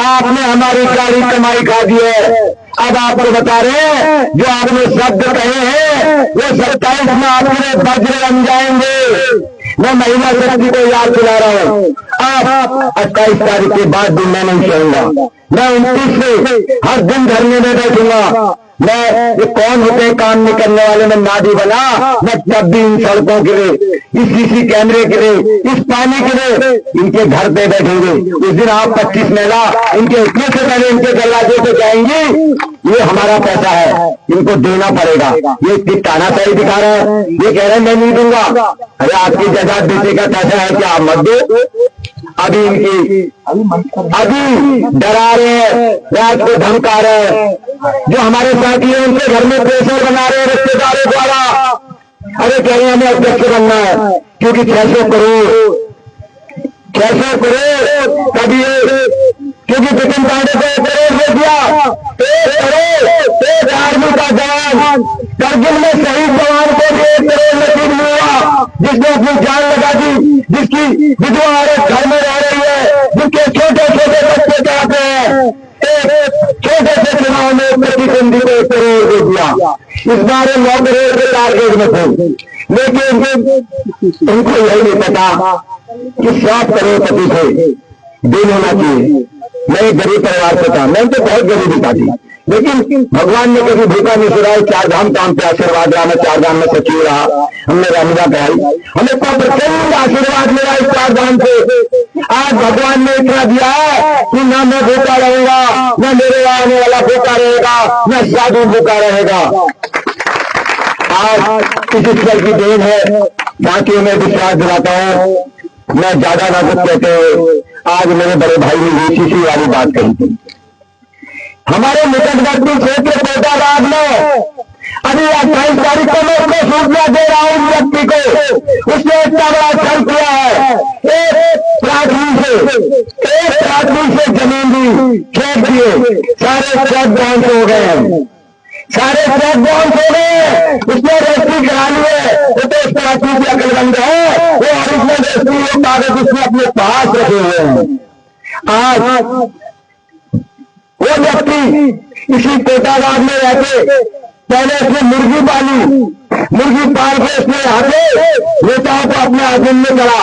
आपने हमारी सारी कमाई खा दी है। अब आपको बता रहे हैं जो आपने शब्द कहे हैं वो 27 में आपने वज्र बन जाएंगे। मैं महिला शक्ति को याद दिला रहा हूँ, आप 28 तारीख के बाद दिन में नहीं सोऊंगा, मैं 29 से हर दिन धरने में बैठूंगा। मैं ये कौन होते हैं काम नहीं करने वाले, मैं नादी बना, मैं तब भी इन सड़कों के लिए, इस सीसी कैमरे के लिए, इस पानी के लिए इनके घर पे बैठेंगे। उस दिन आप 25 महिला इनके उठने से पहले इनके दरवाजे पे जाएंगी, ये हमारा पैसा है, इनको देना पड़ेगा। ये तानाशाही दिखा रहे हैं, ये कह रहे हैं मैं नहीं दूंगा। अरे आपकी जायदाद बेटे का पैसा है क्या? आप मत दो। अभी इनकी अभी डरा रहे हैं, रात को धमका रहे हैं। जो हमारे साथी हैं उनके घर में प्रेशर बना रहे हैं रिश्तेदारों द्वारा। अरे कह रहे हैं हमें अध्यक्ष बनना है क्योंकि 600 करोड़ कभी क्योंकि विपिन पांडे को 1 करोड़ दे दिया। 1 करोड़ एक आर्मी का जवान, करगिल में शहीद जवान को भी 1 करोड़ नसीब नहीं हुआ, जिसने अपनी जान लगा दी, जिसकी विधवा औरत घर में रह रही है, जिनके छोटे छोटे बच्चे जाते हैं। एक छोटे से चुनाव में प्रतिद्वंदी को 1 करोड़ दे दिया। इस बार 9 करोड़ के टारगेट में थे, लेकिन उनको यही नहीं पता कि 7 करोड़पति थे, दिन होना चाहिए। मैं एक गरीब परिवार से था, मैं तो बहुत गरीबी था थी, लेकिन भगवान ने कभी भूखा नहीं सुनाई। 4 धाम काम पे आशीर्वाद रहा, मैं 4 धाम में सचिव रहा, हमने रामलीला कराई, हमें प्रचंड आशीर्वाद मिला इस 4 धाम से। आज भगवान ने इतना दिया है कि ना मैं भूखा रहूंगा, न मेरे आने वाला भूखा रहेगा, न साधु भूखा रहेगा। आज इस ईश्वर की देन है। बाकी मैं विश्वास दिलाता हूँ, मैं ज्यादा ना कुछ कहते हुए आज मेरे बड़े भाई ने यूसीसी वाली बात कही थी। हमारे निकटवर्ती क्षेत्र कोटाबाग में
अभी 28 तारीख को मैं उसको सूचना दे रहा हूं व्यक्ति को, उसने इतना बड़ा छल किया है। एक प्राथमिक से जमीन भी खेत दिए, सारे चेक बाउंस हो गए हैं, सारे चेक बाउंस हो गए। उसने रजिस्ट्री करा ली है, वो तो उस प्राथमिक की अकलमंद है, वो ओरिजिनल रजिस्ट्री वो कागज उसने अपने पास रखे हुए हैं। आज वो व्यक्ति इसी कोटाबाग में रहते, पहले उसने मुर्गी पाली, मुर्गी पाल के उसने यहाँ पे नेताओं को अपने आधीन में करा।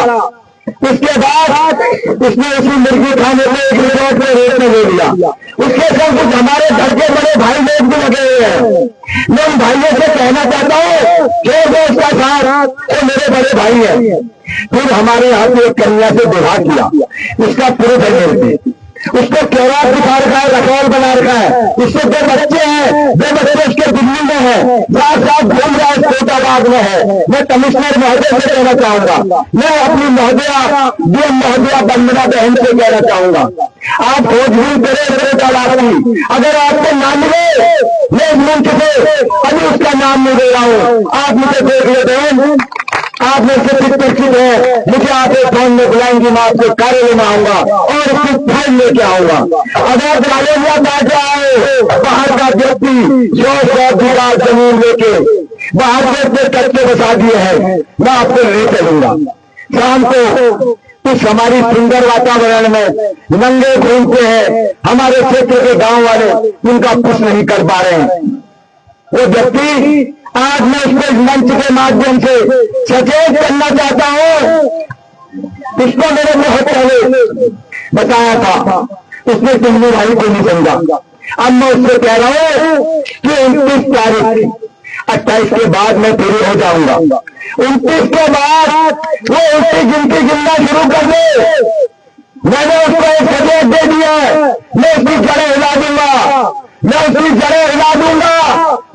उसके बाद उसने उसी मुर्गी खाने को एक रिजॉर्ट में रेट में ले लिया। उसके सब कुछ हमारे घर के बड़े भाई लोग भी लगे हुए हैं। मैं उन भाइयों से कहना चाहता हूँ जो उसका साथ, वो मेरे बड़े भाई हैं। फिर हमारे यहाँ पे एक कन्या से विवाह किया, उसका प्रूफ है मेरे पे, उसको केवड़ा दिखा रखा है, रखवाल बना रखा है, उससे 2 बच्चे हैं, 2 बच्चे उसके दिल्ली में है, साथ साथ घूम रहा है, कोटाबाग में है। मैं कमिश्नर महोदय से कहना चाहूंगा, मैं अपनी महोदया डीएम महोदया वंदना बहन से कहना चाहूंगा, आप खोजबीन करें कोटाबाग की। अगर आपको नाम मिले, मैं इस मंच से अभी उसका नाम नहीं दे रहा हूँ, आप मुझे देख लेते हैं, आप मेरे से परिचित है, मुझे आप एक फोन में बुलाएंगे, मैं आपके कार्यालय में आऊंगा और उसकी फाइल लेके आऊंगा। अगर कॉलेजिया बैठ आए बाहर का व्यक्ति 100 बीघा जमीन लेके बाहर से अपने कच्चे बसा दिए हैं, मैं आपको ले चलूंगा। शाम को इस हमारी सुंदर वातावरण में नंगे घूमते हैं, हमारे क्षेत्र के गांव वाले उनका कुछ नहीं कर पा रहे हैं। वो व्यक्ति आज मैं उसको मंच के माध्यम से सचेत करना चाहता हूं। उसको मैंने बहुत पहले बताया था, उसने तुमने भाई को नहीं समझा। अब मैं उससे कह रहा हूं कि 29 तारीख 28 के बाद मैं फ्री हो जाऊंगा। 29 के बाद वो उसकी गिनती गिनना शुरू कर दे। मैंने उसको एक सचेत दे दिया है, मैं उसकी जड़ें हिला दूंगा, मैं उसकी जड़ें हिला दूंगा।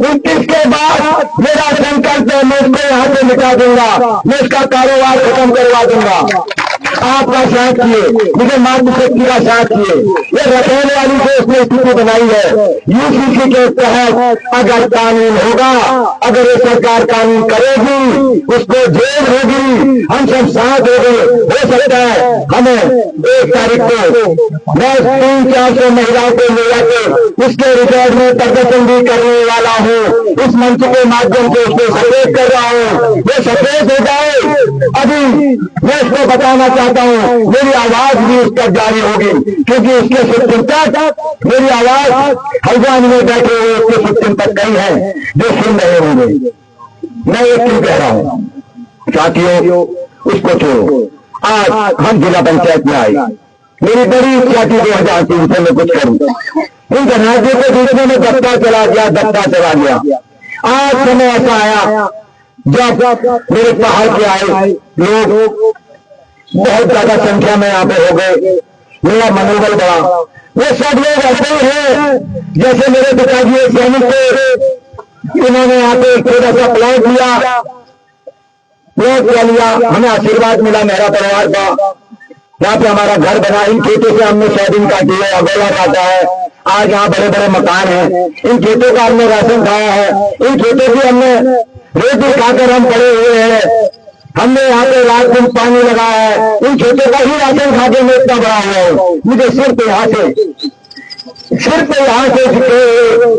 29 के बाद मेरा संकल्प है, मैं उसको यहाँ से मिटा दूंगा, मैं उसका कारोबार खत्म करवा दूंगा। आपका साथ किए, मुझे मातृशक्ति का साथ किए। ये रखेल वाली जो उसने स्थिति बनाई है, यूसीसी के तहत अगर कानून होगा, अगर ये सरकार कानून करेगी, उसको जेल होगी, हम सब साथ हो गए। हो सकता है हमें 1 तारीख को मैं 300-400 महिलाओं को मिला के उसके रिकॉर्ड में प्रदर्शन भी करने वाला हूँ। इस मंच के माध्यम से उसको सचेत कर रहा हूँ, ये सचेत हो जाए। अभी मैं इसको बताना चाहता हूँ, मेरी आवाज भी उस तक जारी होगी, क्योंकि उसके सुचिंतक मेरी आवाज हल्द्वानी में बैठे हुए उसके सुचिंतक कई हैं जो सुन रहे होंगे। मैं एक क्यों कह रहा हूँ साथियों, उसको छोड़ो। आज हम जिला पंचायत में आए, मेरी बड़ी इच्छा थी 2003 से मैं कुछ करूं। इन राज्यों के बीच में दफ्ता चला गया। आज समय ऐसा आया जब मेरे पहाड़ के आए लोग बहुत ज्यादा संख्या में यहाँ पे हो गए, मेरा मनोबल बढ़ा। वो सब लोग ऐसे ही हैं जैसे मेरे पिताजी एक सैनिक थे, इन्होंने यहाँ पे एक छोटा सा प्लॉट लिया, हमें आशीर्वाद मिला मेरा परिवार का, यहाँ पे हमारा घर बना। इन खेतों से हमने सोयाबीन काटी है, अगोला काटा है, आज यहाँ बड़े बड़े मकान हैं। इन खेतों का हमने राशन खाया है, इन खेतों की हमने रोटी खाकर हम बड़े हुए हैं। हमने यहाँ पे रात दिन पानी लगाया है, इन खेतों का ही राशन खा के मैं इतना बड़ा हुआ हूँ। मुझे सिर्फ यहाँ से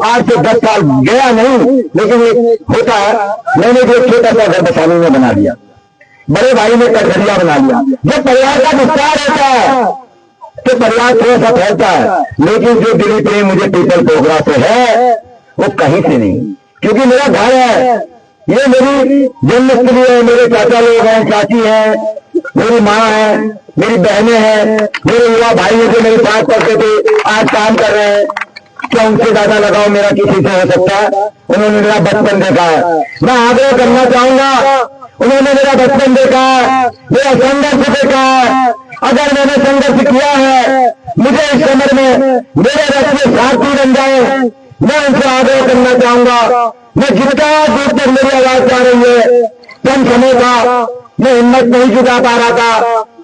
आज से 10 साल गया नहीं, लेकिन एक होता है, मैंने जो छोटा सा घर बसाने में बना लिया, बड़े भाई ने कटघरिया बना लिया। जब परिवार का विस्तार होता है तो परिवार थोड़ा सा फैलता है, लेकिन जो दिली प्रेम मुझे पीपल पोखरा से है वो कहीं से नहीं, क्योंकि मेरा घर है, ये मेरी जन्मस्थली है, मेरे चाचा लोग हैं, चाची हैं, मेरी माँ है, मेरी बहनें हैं, मेरे युवा भाई हैं जो मेरे साथ पढ़ते थे, आज काम कर रहे हैं। क्या उनसे ज्यादा लगाव मेरा किसी से हो सकता है? उन्होंने मेरा बचपन देखा है। मैं आग्रह करना चाहूंगा, उन्होंने मेरा बचपन देखा है, मेरा संघर्ष देखा है। अगर मैंने संघर्ष किया है, मुझे इस उम्र में मेरे बच्चे साथी बन जाए, मैं उनसे आग्रह करना चाहूंगा। मैं जितना दूर तक मेरी आवाज जा रही है, कम समय का मैं हिम्मत नहीं जुटा पा रहा था,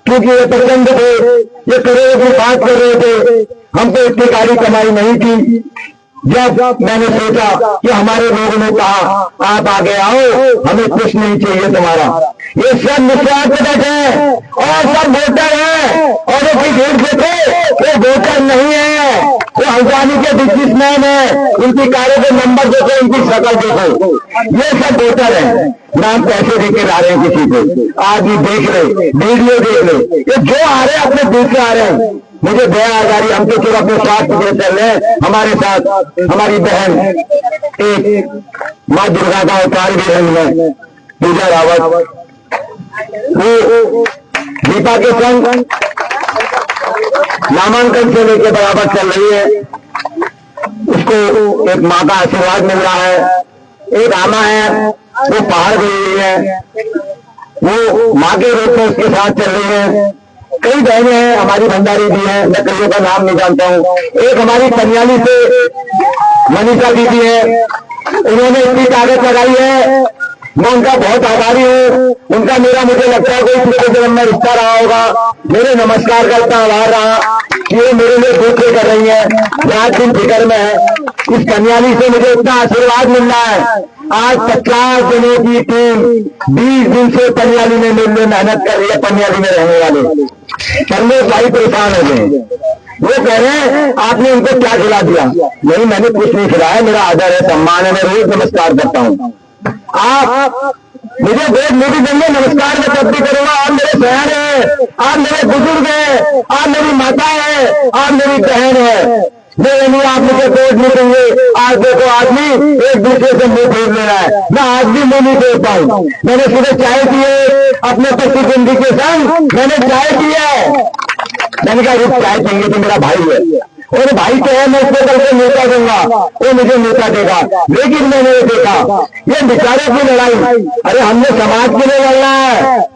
क्योंकि ये प्रचंड थे, ये करोड़ों की बात कर रहे थे, हमको इतनी गाड़ी कमाई नहीं थी।
जब मैंने सोचा कि हमारे लोगों ने कहा आप आगे आओ, हमें कुछ नहीं चाहिए तुम्हारा, ये सब निस्वार्थ बैठे हैं और सब वोटर हैं, और वो भीड़ देखो वो वोटर नहीं है, वो हल्द्वानी के बिजनेसमैन है, उनकी कारों के नंबर देखो, उनकी शक्ल देखो, ये सब वोटर है। नाम पैसे देके ला रहे हैं किसी को, आदमी देख रहे, वीडियो देख रहे, ये जो आ रहे हैं अपने दिल से आ रहे हैं। मुझे दया आ रही, हम तो सिर्फ अपने साथ पकड़े चल रहे हैं। हमारे साथ हमारी बहन एक माँ दुर्गा का अवतार भी है, पूजा रावत, वो दीपा के संग नामांकन से लेके बराबर चल रही है। उसको एक माँ का आशीर्वाद मिल रहा है। एक आमा है, वो पहाड़ गई हुई है, वो माँ के रूप में उसके साथ चल रही है। कई बहनें हैं, हमारी भंडारी भी हैं, मैं कईयों का नाम नहीं जानता हूँ। एक हमारी कन्याली से मनीषा दीदी है, उन्होंने इतनी ताकत लगाई है, मैं उनका बहुत आभारी हूँ। उनका मेरा मुझे लगता है कोई पिछले जन्म में रिश्ता रहा होगा। मेरे नमस्कार करता आभार रहा कि ये मेरे लिए दूसरे कर रही है, रात दिन फिक्र में है। इस कन्याली से मुझे इतना आशीर्वाद मिल रहा है। आज 50 दिनों की टीम 20 दिन से पनियाली में मिलने मेहनत कर रही है। पनियाली में रहने वाले करने भाई परेशान हो गए, वो कह रहे हैं आपने उनको क्या खिला दिया? नहीं, मैंने कुछ नहीं खिलाया, मेरा आदर है, सम्मान है, मैं रोज नमस्कार करता हूँ। आप मुझे वोट नहीं भी देंगे, नमस्कार मैं तब भी करूंगा। आप मेरे शहर है, आप मेरे बुजुर्ग है, आप मेरी माता है, आप मेरी बहन है। नहीं, आप मुझे वोट नहीं देंगे। आज देखो आदमी एक दूसरे से मुंह फेर ले रहा है, मैं आज भी मुंह नहीं फेर पाऊँ। मैंने सुबह चाय पिए अपने पति जिंदगी के संग, मैंने चाय पी है। मैंने कहा रुक, चाय पियेंगे तो मेरा भाई है, और भाई तो है, मैं उसको कल से नेता दूंगा, वो मुझे नेता देगा। लेकिन मैंने ये देखा, ये बेचारों की लड़ाई, अरे हमने समाज के लिए लड़ना है,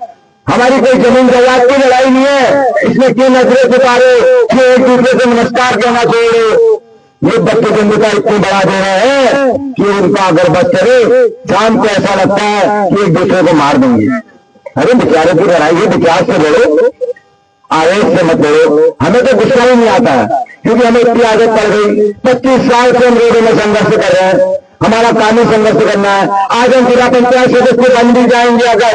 हमारी कोई जमीन जायदाद की लड़ाई नहीं है। इसमें क्यों नजरें छुपा रहे, क्यों एक दूसरे से नमस्कार कहना छोड़ रहे? ये बच्चे का इतनी बढ़ा दे रहे हैं कि उनका अगर बस करे, शाम को ऐसा लगता है कि एक दूसरे को मार देंगे। अरे बेचारों की लड़ाई है, विचार से लड़ो, आवेश से मत लड़ो। हमें तो गुस्सा ही नहीं आता है, क्योंकि हमें इतनी आदत पड़ गई। 25 साल से हम रोडों में संघर्ष कर रहे हैं, हमारा कानूनी संघर्ष करना है। आज हम जिला पंचायत सदस्य बन भी जाएंगे, अगर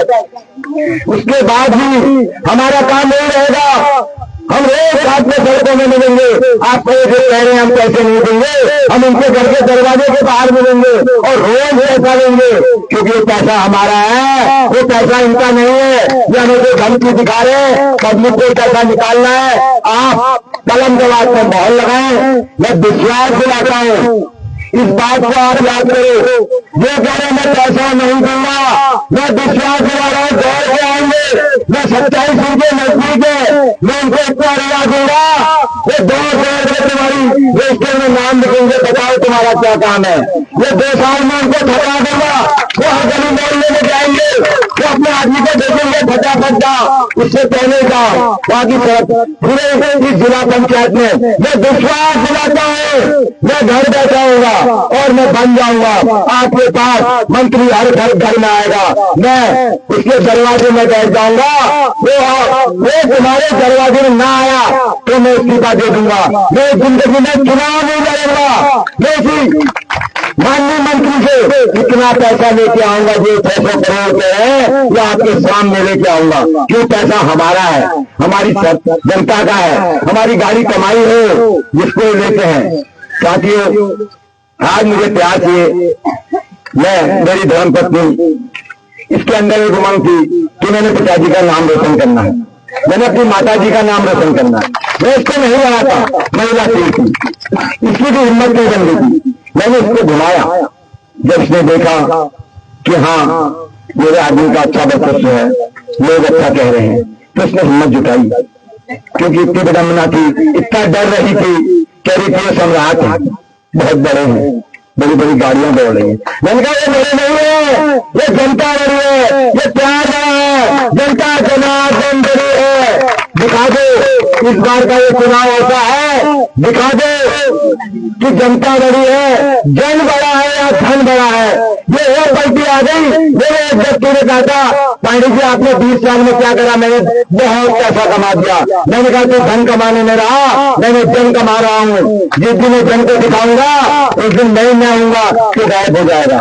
उसके बाद भी हमारा काम नहीं रहेगा। हम रोज रात में सड़कों में मिलेंगे, आपको जो कह रहे हैं हम पैसे नहीं देंगे, हम उनके घर के दरवाजे के बाहर मिलेंगे और रोज पैसा देंगे, क्योंकि वो पैसा हमारा है, वो पैसा इनका नहीं है। ये हमें जो धमकी दिखा रहे हैं, पब्लिक को पैसा निकालना है। आप कलम के बाद में मोहर लगाएं, मैं विश्वास दिलाता हूँ। इस बात को आप याद करो, जो कह रहे मैं पैसा नहीं दूंगा, मैं विश्वास दिला रहा हूँ, दौड़ के आएंगे, मैं 27 दिन के नजदीक है, मैं उनको इतना रिया दूंगा, वो 2 साल में तुम्हारी रजिस्टर में नाम लिखेंगे, बताओ तुम्हारा क्या काम है। ये 2 साल में उनको थका दूंगा, वो हर गली मोहल्ले में जाएंगे, वो अपने आदमी को देखेंगे, फटाफट जाओ, उससे पहले जाओ, बाकी पूरे इस जिला पंचायत में मैं विश्वास दिलाता हूँ, मैं घर बैठा हूँगा और मैं बन जाऊंगा। आपके पास मंत्री हर घर में आएगा, मैं उसके दरवाजे में बैठ जाऊंगा। वो तुम्हारे दरवाजे में ना आया तो मैं इस्तीफा दे दूंगा। मैं जिंदगी में चुनाव नहीं लड़ूंगा, मैं इसी माननीय मंत्री से इतना पैसा लेके आऊंगा, जो 600 करोड़ के है, वो आपके सामने लेके आऊंगा। क्यों? पैसा हमारा है, हमारी जनता का है, हमारी गाड़ी कमाई हो जिसको लेते हैं। साथियों, आज मुझे प्यार किए, मैं मेरी धर्म पत्नी, इसके अंदर एक उमंग थी कि मैंने पिताजी का नाम रोशन करना है, मैंने अपनी माता जी का नाम रोशन करना है। मैं इसको नहीं बनाता, महिला थी, इसकी भी हिम्मत नहीं बन रही थी। मैंने इसको घुमाया, जब इसने देखा कि हाँ मेरे आदमी का अच्छा वर्चस्व है, लोग अच्छा कह रहे हैं, तो इसने हिम्मत जुटाई। क्योंकि इतनी विडम्बना थी, इतना डर रही थी, कह रही थी सम्राट बहुत बड़े हैं, बड़ी बड़ी गाड़ियां दौड़ रही हैं। मैंने कहा ये मेरे नहीं है, ये जनता बड़ी है, ये प्यार है, जनता जनार्दन बड़ी है। दिखा दो इस बार का ये चुनाव ऐसा है, दिखा दो कि जनता बड़ी है, जन बड़ा है या धन बड़ा है। ये एक पलटी आ गई, मेरे एक व्यक्ति ने कहा था पांडे जी आपने 20 साल में क्या करा? मैंने बहुत पैसा कमा दिया। मैंने कहा तू धन कमाने में रहा, मैंने जन कमा रहा हूँ। जिस दिन जन को दिखाऊंगा उस
दिन नहीं मैं आऊंगा तो गायब हो जाएगा।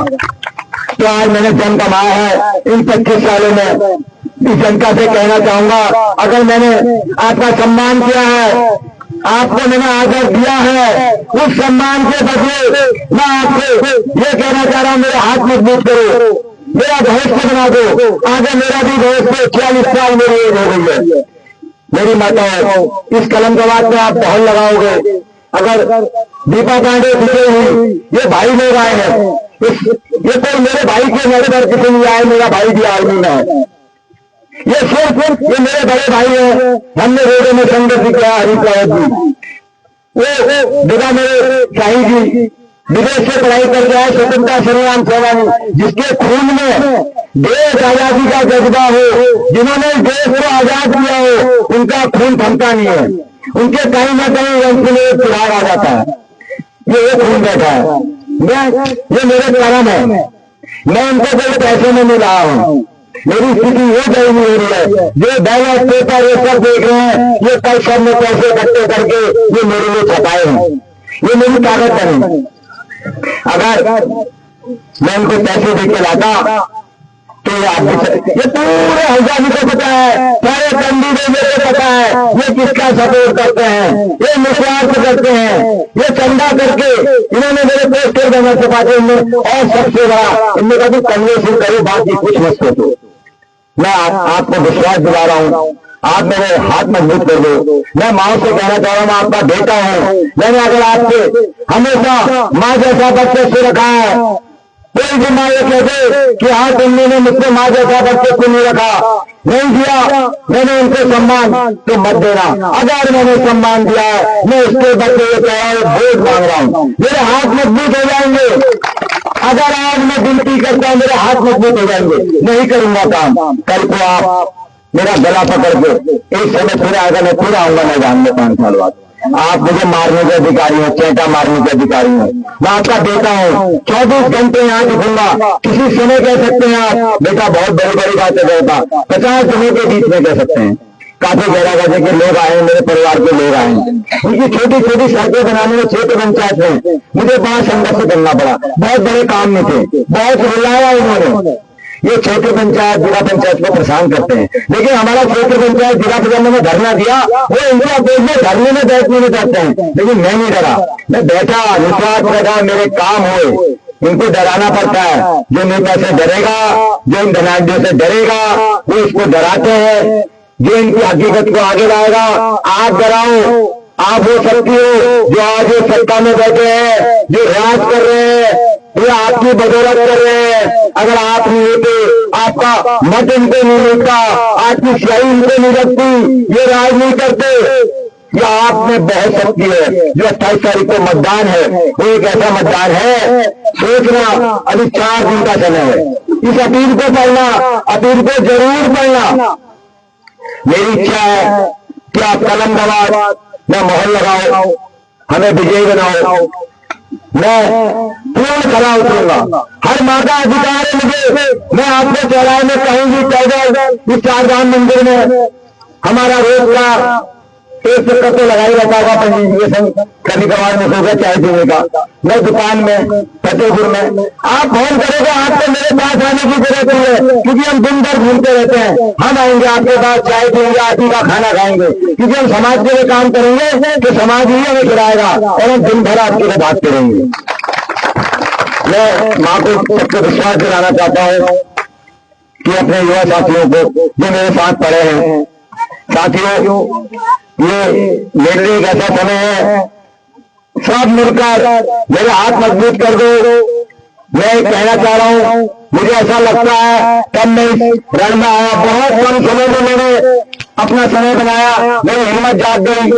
तो आज मैंने जन कमाया है इन 25 सालों में, इस जनता से कहना चाहूंगा, अगर मैंने आपका सम्मान किया है, आपको मैंने आदर दिया है, उस सम्मान के बदले मैं आपसे ये कहना चाह रहा हूं, मेरे हाथ मजबूत करो, मेरा भविष्य बना दो। आगे मेरा भी भविष्य 46 साल मेरी एज हो गई है। मेरी माता है, इस कलम के बाद में आप बहुत लगाओगे। अगर दीपा पांडे दिखे हुई ये भाई लोग आए हैं, ये कोई मेरे भाई के मेरे घर किसी नहीं आए, मेरा भाई भी आर्मी में है। ये सिर्फ ये मेरे बड़े भाई है, हमने रोडों में संघर्ष किया। हरिप्रसाद जी वो बेटा मेरे शाही जी विदेश से पढ़ाई कर गया है, स्वतंत्रता संग्राम सेनानी, जिसके खून में देश आजादी का जज्बा हो, जिन्होंने देश को आजाद किया हो, उनका खून थमता नहीं है। उनके कहीं ना कहीं उनके लिए तिहार आ जाता है। ये खून बैठा है, ये मेरे कर्म है। मैं उनको कोई पैसे में नहीं रहा हूँ, मेरी स्थिति ये सही नहीं हो रही है। जो बैलेंस पेपर ये सब देख रहे हैं, ये कल सब में पैसे इकट्ठे करके ये मेरे लिए छपाए हैं, ये मेरी ताकत नहीं। अगर मैं उनको पैसे देके लाता तो ये पूरे हजारी को पता है, सारे कैंडिडेट को पता है ये किसका सपोर्ट करते हैं, ये निस्वार्थ करते हैं, ये चंदा करके इन्होंने मेरे पोस्टर देना छपाते इनमें। और सबसे बड़ा इनमें कभी कन्वेंशन करो, बाकी कुछ मत सोचो। मैं आपको विश्वास दिला रहा हूँ, आप मेरे हाथ मजबूत कर दो। मैं माँ से कहना चाह रहा हूँ, मैं आपका बेटा हूँ। मैंने अगर आपसे हमेशा माँ जैसा बच्चे से रखा है, कोई भी माँ ये कहते कि हाँ तुमने मुझसे माँ जैसा बच्चे को नहीं रखा, नहीं दिया मैंने उनको सम्मान, तो मत देना। अगर मैंने सम्मान दिया है, मैं उसके बच्चे ये कह रहा हूँ, वोट मांग रहा हूँ, मेरे हाथ मजबूत हो जाएंगे। अगर आज मैं गिनती करता हूँ, मेरे हाथ मजबूत हो जाएंगे। नहीं करूंगा काम, कल को आप मेरा गला पकड़ के एक समय पूरा आएगा, मैं पूरा आऊंगा मैदान में 5 साल बाद। आप मुझे मारने के अधिकारी हो, चेटा मारने के अधिकारी हो। मैं आपका बेटा हूँ, 24 घंटे यहाँ दिखूंगा। किसी समय कह सकते हैं आप बेटा बहुत बड़ी बड़ी बातें कहता, 50 दिनों के बीच में कह सकते हैं। काफी गहरा गजे के लोग आए, मेरे परिवार के लोग आए, उनकी छोटी छोटी सड़कें बनाने में क्षेत्र पंचायत में मुझे बड़ा संघर्ष करना पड़ा। बहुत बड़े काम में थे, बहुत रुलाया उन्होंने। ये क्षेत्र पंचायत जिला पंचायत को परेशान करते हैं, लेकिन हमारा क्षेत्र पंचायत जिला पंचायत में धरना दिया, वो इनके अपोज में धरने में बैठने में चाहते हैं, लेकिन मैं नहीं डरा। मैं बैठा, निस्वार्थ बैठा, मेरे काम हुए। इनको डराना पड़ता है, जो नेता से डरेगा, जो इन धनाढ़ियों से डरेगा, वो इसको डराते हैं। जो इनकी हकीकत को आगे लाएगा, आप डराओ, आप हो सकती हो जो आज ये सत्ता में बैठे हैं, जो राज कर रहे हैं, ये आपकी बदौलत कर रहे हैं। अगर आप नहीं होते, आपका मत इनको नहीं मिलता, आपकी स्याही इनको नहीं लगती, ये राज नहीं करते। ये आप में बहुत शक्ति है। जो 28 तारीख को मतदान है, वो एक ऐसा मतदान है, सोचना अभी 4 दिन का समय है। इस अपील को पढ़ना, अपील को जरूर पढ़ना। मेरी इच्छा है कि आप कलम दबाओ, मैं मोहर लगाओ, हमें विजयी बनाओ। मैं पूर्ण खरा उतरूंगा, हर माँ का अधिकार है मुझे। मैं आपको चौराहे में कहीं भी पैदल इस 4 धाम मंदिर में हमारा रोज का 1 चक्कर तो लगाई रहता होगा, पंजीकरण कभी कभार में होगा चाय पीने का। मैं दुकान में फतेहपुर में, आप फोन करोगे, आपको मेरे पास आने की जरूरत नहीं है, क्योंकि हम दिन भर घूमते रहते हैं। हम आएंगे आपके पास, चाय पिएंगे, आदमी का खाना खाएंगे, क्योंकि हम समाज के लिए काम करेंगे तो समाज ही हमें खिलाएगा, और हम दिन भर आपके लिए भागते रहेंगे। मैं माँ को सबको विश्वास दिलाना चाहता हूँ कि अपने युवा साथियों को जो मेरे साथ पढ़े हैं, साथियों ये मेरे लिए एक ऐसा समय है, सब मिलकर मेरे हाथ मजबूत कर दो। मैं कहना चाह रहा हूँ, मुझे ऐसा लगता है तब मैं इस रण में आया, बहुत कम समय में मैंने अपना समय बनाया, मेरी हिम्मत जाग गई।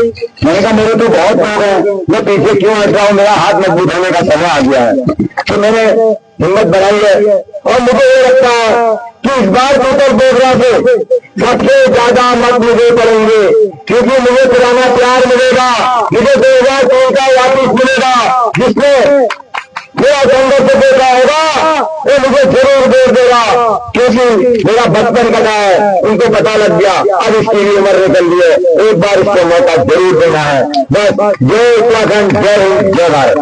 मैंने कहा मेरे तो बहुत लोग हैं, मैं पीछे क्यों हट रहा हूँ, मेरा हाथ मजबूत होने का समय आ गया है। तो मैंने हिम्मत बनाई है, और मुझे ये लगता है कि इस बार टोटल बोगरा से सबसे ज्यादा मत मुझे पड़ेंगे, क्योंकि मुझे पुराना प्यार मिलेगा, मुझे 2003 का वापिस मिलेगा, जिसमें मेरा संघर्ष देखा होगा वो मुझे जरूर वोट देगा, क्योंकि मेरा बचपन कटा है, उनको पता लग गया, अब इसके लिए उम्र निकल दी है, एक बार इसको मौका जरूर देना है। बस जय उत्तराखंड, जय हिंद, जय भारत।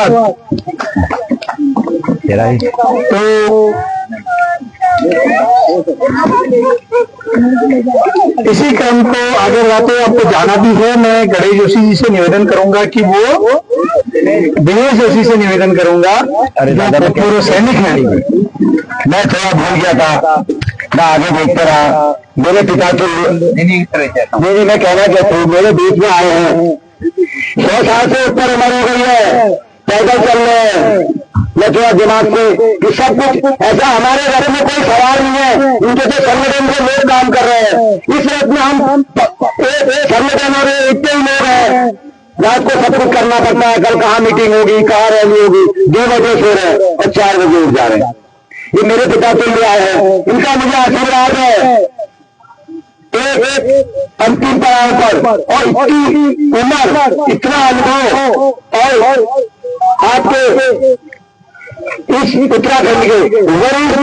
धन्यवाद। तो इसी क्रम को आगे बढ़ाते हुए आपको जाना भी है। मैं गणेश जोशी जी से निवेदन करूंगा कि वो दिनेश जोशी से निवेदन करूंगा, जो पूर्व सैनिक हैं। मैं थोड़ा भूल गया था, मैं आगे देखते रहा। मेरे पिता तो नहीं, मैं कहना चाहता हूँ, मेरे बीच में आए हैं, 100 साल से ऊपर उम्र हो गई है, पैदल चल रहे हैं। मैं थोड़ा दिमाग से कि सब कुछ ऐसा हमारे घर में कोई सवाल नहीं है, उनके तो संगठन के लोग काम कर रहे हैं। इस वक्त में हम संगठन और इतने ही लोग हैं, रात को सब कुछ करना पड़ता है। कल कहाँ मीटिंग होगी, कहाँ रैली होगी, 2 बजे सो रहे हैं और 4 बजे उठ जा रहे हैं। ये मेरे पिता के लिए आए हैं, इनका मुझे आशीर्वाद है एक अंतिम पड़ाव पर, और इतनी उम्र, इतना अनुभव, और आपके इस उत्तराखंड के वरिष्ठ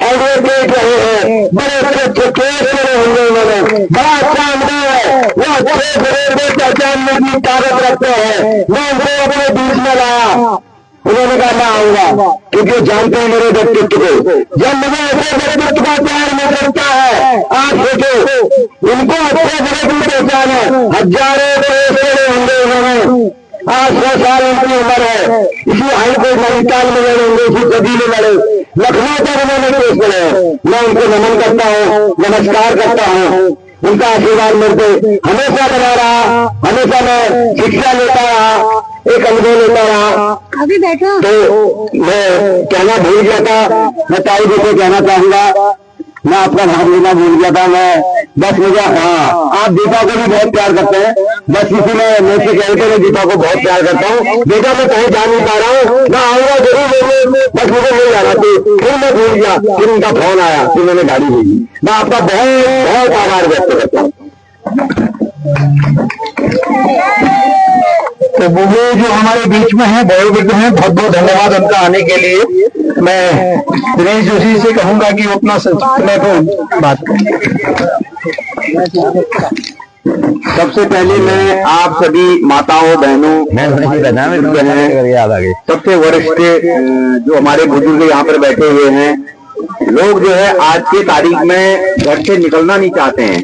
एडवोकेट रहे हैं, बड़े अच्छे केस करे होंगे उन्होंने, बड़ा अच्छा अनुभव है, वो अच्छे बड़े पहचानने की ताकत रखते हैं। मैं उनको अपने बीच में लाया, उन्होंने कहा मैं आऊंगा, क्योंकि वो जानते हैं मेरे व्यक्तित्व को। जब मुझे ऐसे व्यक्तित्व का प्यार मिल सकता है, आप सोचो इनको अच्छे बड़े की पहचान है, हजारों केस करे होंगे उन्होंने। आज 100 साल उनकी उम्र है, इसी हाईकोर्ट नैनीताल में लड़े होंगे, इसी सदी में लड़े, लखनऊ तक उन्होंने केस लड़े। मैं उनको नमन करता हूँ, नमस्कार करता हूँ, उनका आशीर्वाद मेरे हमेशा बना रहा, हमेशा मैं शिक्षा लेता रहा, एक अनुभव लेता रहा।
अभी बैठो।
तो मैं कहना भूल गया था, मैं ताई जी को कहना चाहूंगा, मैं आपका नाम लेना भूल गया था। मैं बस मुझे, हाँ, आप दीपा को भी बहुत प्यार करते हैं, बस इसी में मुझसे कहते हैं, दीपा को बहुत प्यार करता हूँ। बेटा मैं कहीं जा नहीं पा रहा हूँ, मैं आऊंगा जरूर, बस मुझे मिल जाना थी। फिर मैं भूल गया, फिर उनका फोन आया, फिर मैंने गाड़ी भेजी। मैं आपका बहुत बहुत आभार व्यक्त करता हूँ। तो वो जो हमारे बीच में है, वयोवृद्ध हैं, बहुत बहुत धन्यवाद उनका आने के लिए। मैं दिनेश जोशी से कहूंगा कि वो अपना संक्षिप्त में बात करें।
सबसे पहले मैं आप सभी माताओं बहनों, सबसे वरिष्ठ जो हमारे बुजुर्ग यहाँ पर बैठे हुए हैं, लोग जो है आज की तारीख में घर से निकलना नहीं चाहते हैं,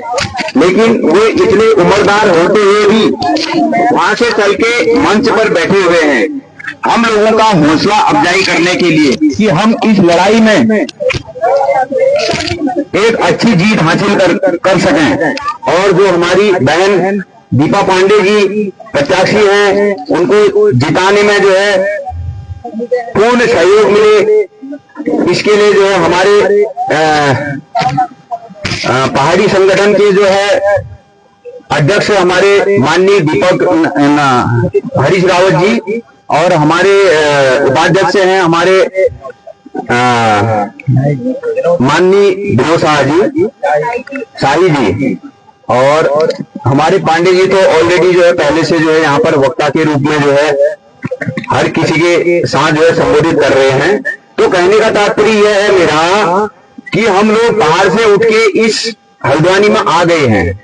लेकिन वे इतने उम्रदार होते हुए भी वहां से चल के मंच पर बैठे हुए हैं, हम लोगों का हौसला अफजाई करने के लिए कि हम इस लड़ाई में एक अच्छी जीत हासिल कर सकें। और जो हमारी बहन दीपा पांडे जी प्रत्याशी हैं, उनको जिताने में जो है पूर्ण सहयोग मिले, इसके लिए जो है हमारे पहाड़ी संगठन के जो है अध्यक्ष हमारे माननीय दीपक हरीश रावत जी, और हमारे उपाध्यक्ष हैं हमारे माननीय विनोद शाही जी, और हमारे पांडे जी तो ऑलरेडी जो है पहले से जो है यहाँ पर वक्ता के रूप में जो है हर किसी के साथ जो है संबोधित कर रहे हैं। तो कहने का तात्पर्य यह है मेरा कि हम लोग बाहर से उठ के इस हल्द्वानी में आ गए हैं,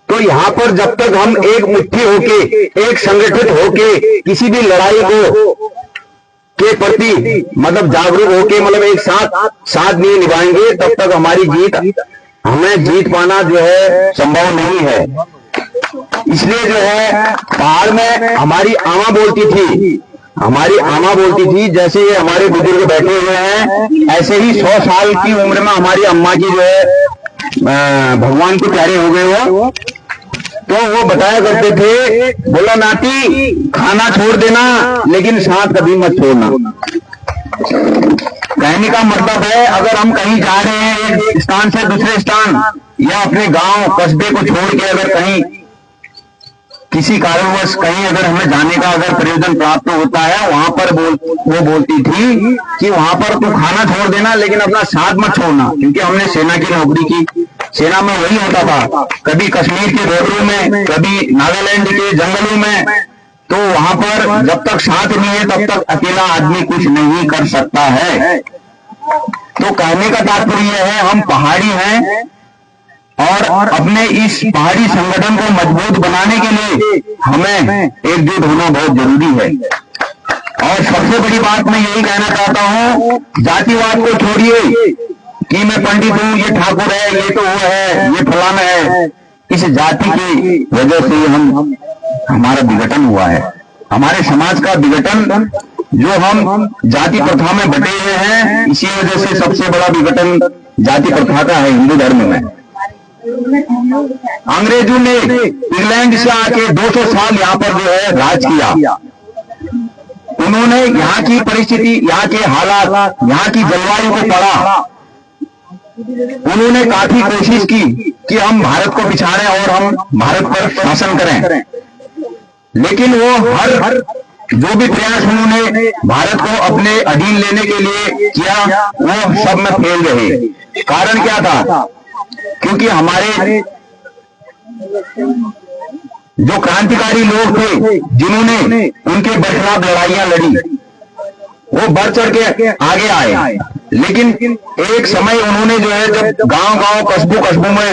तो यहाँ पर जब तक हम एक मुट्ठी होके, एक संगठित होके किसी भी लड़ाई को के प्रति मतलब जागरूक होके, मतलब एक साथ नहीं निभाएंगे, तब तक हमारी हमें जीत पाना जो है संभव नहीं है। इसलिए जो है पहाड़ में हमारी आमा बोलती थी, जैसे ये हमारे बुजुर्ग बैठे हुए हैं, ऐसे ही 100 साल की उम्र में हमारी अम्मा जी जो है भगवान को प्यारे हो गए हो, तो वो बताया करते थे, बोला नाती खाना छोड़ देना लेकिन साथ कभी मत छोड़ना। कहने का मतलब है अगर हम कहीं जा रहे हैं एक स्थान से दूसरे स्थान, या अपने गांव कस्बे को छोड़ के अगर कहीं किसी कारणवश कहीं अगर हमें जाने का अगर प्रयोजन प्राप्त होता है, वहां पर वो बोलती थी कि वहां पर तू खाना छोड़ देना लेकिन अपना साथ मत छोड़ना, क्योंकि हमने सेना की नौकरी की। सेना में वही होता था, कभी कश्मीर के बॉर्डरों में, कभी नागालैंड के जंगलों में, तो वहां पर जब तक साथ नहीं है तब तक अकेला आदमी कुछ नहीं कर सकता है। तो कहने का तात्पर्य है हम पहाड़ी हैं, और अपने इस पहाड़ी संगठन को मजबूत बनाने के लिए हमें एकजुट होना बहुत जरूरी है।
और सबसे बड़ी बात मैं यही कहना चाहता हूं, जातिवाद को छोड़िए कि मैं पंडित हूं, ये ठाकुर है, ये तो वो है, ये फलाना है। इस जाति की वजह से हम हमारा विघटन हुआ है, हमारे समाज का विघटन, जो हम जाति प्रथा में बटे हुए हैं, इसी वजह से सबसे बड़ा विघटन जाति प्रथा का है हिंदू धर्म में। अंग्रेजों ने इंग्लैंड से आके 200 साल यहाँ पर जो है राज किया। उन्होंने यहाँ की परिस्थिति, यहाँ के हालात, यहाँ की जलवायु को पढ़ा। उन्होंने काफी कोशिश की कि हम भारत को बिछाड़ें और हम भारत पर शासन करें, लेकिन वो हर जो भी प्रयास उन्होंने भारत को अपने अधीन लेने के लिए किया, वो सब में फेल रहे। कारण क्या था? क्योंकि हमारे जो क्रांतिकारी लोग थे, जिन्होंने उनके बरखिलाफ लड़ाइयां लड़ी, वो बढ़ चढ़ के आगे आए। लेकिन एक समय उन्होंने जो है, जब गांव-गांव, कस्बों में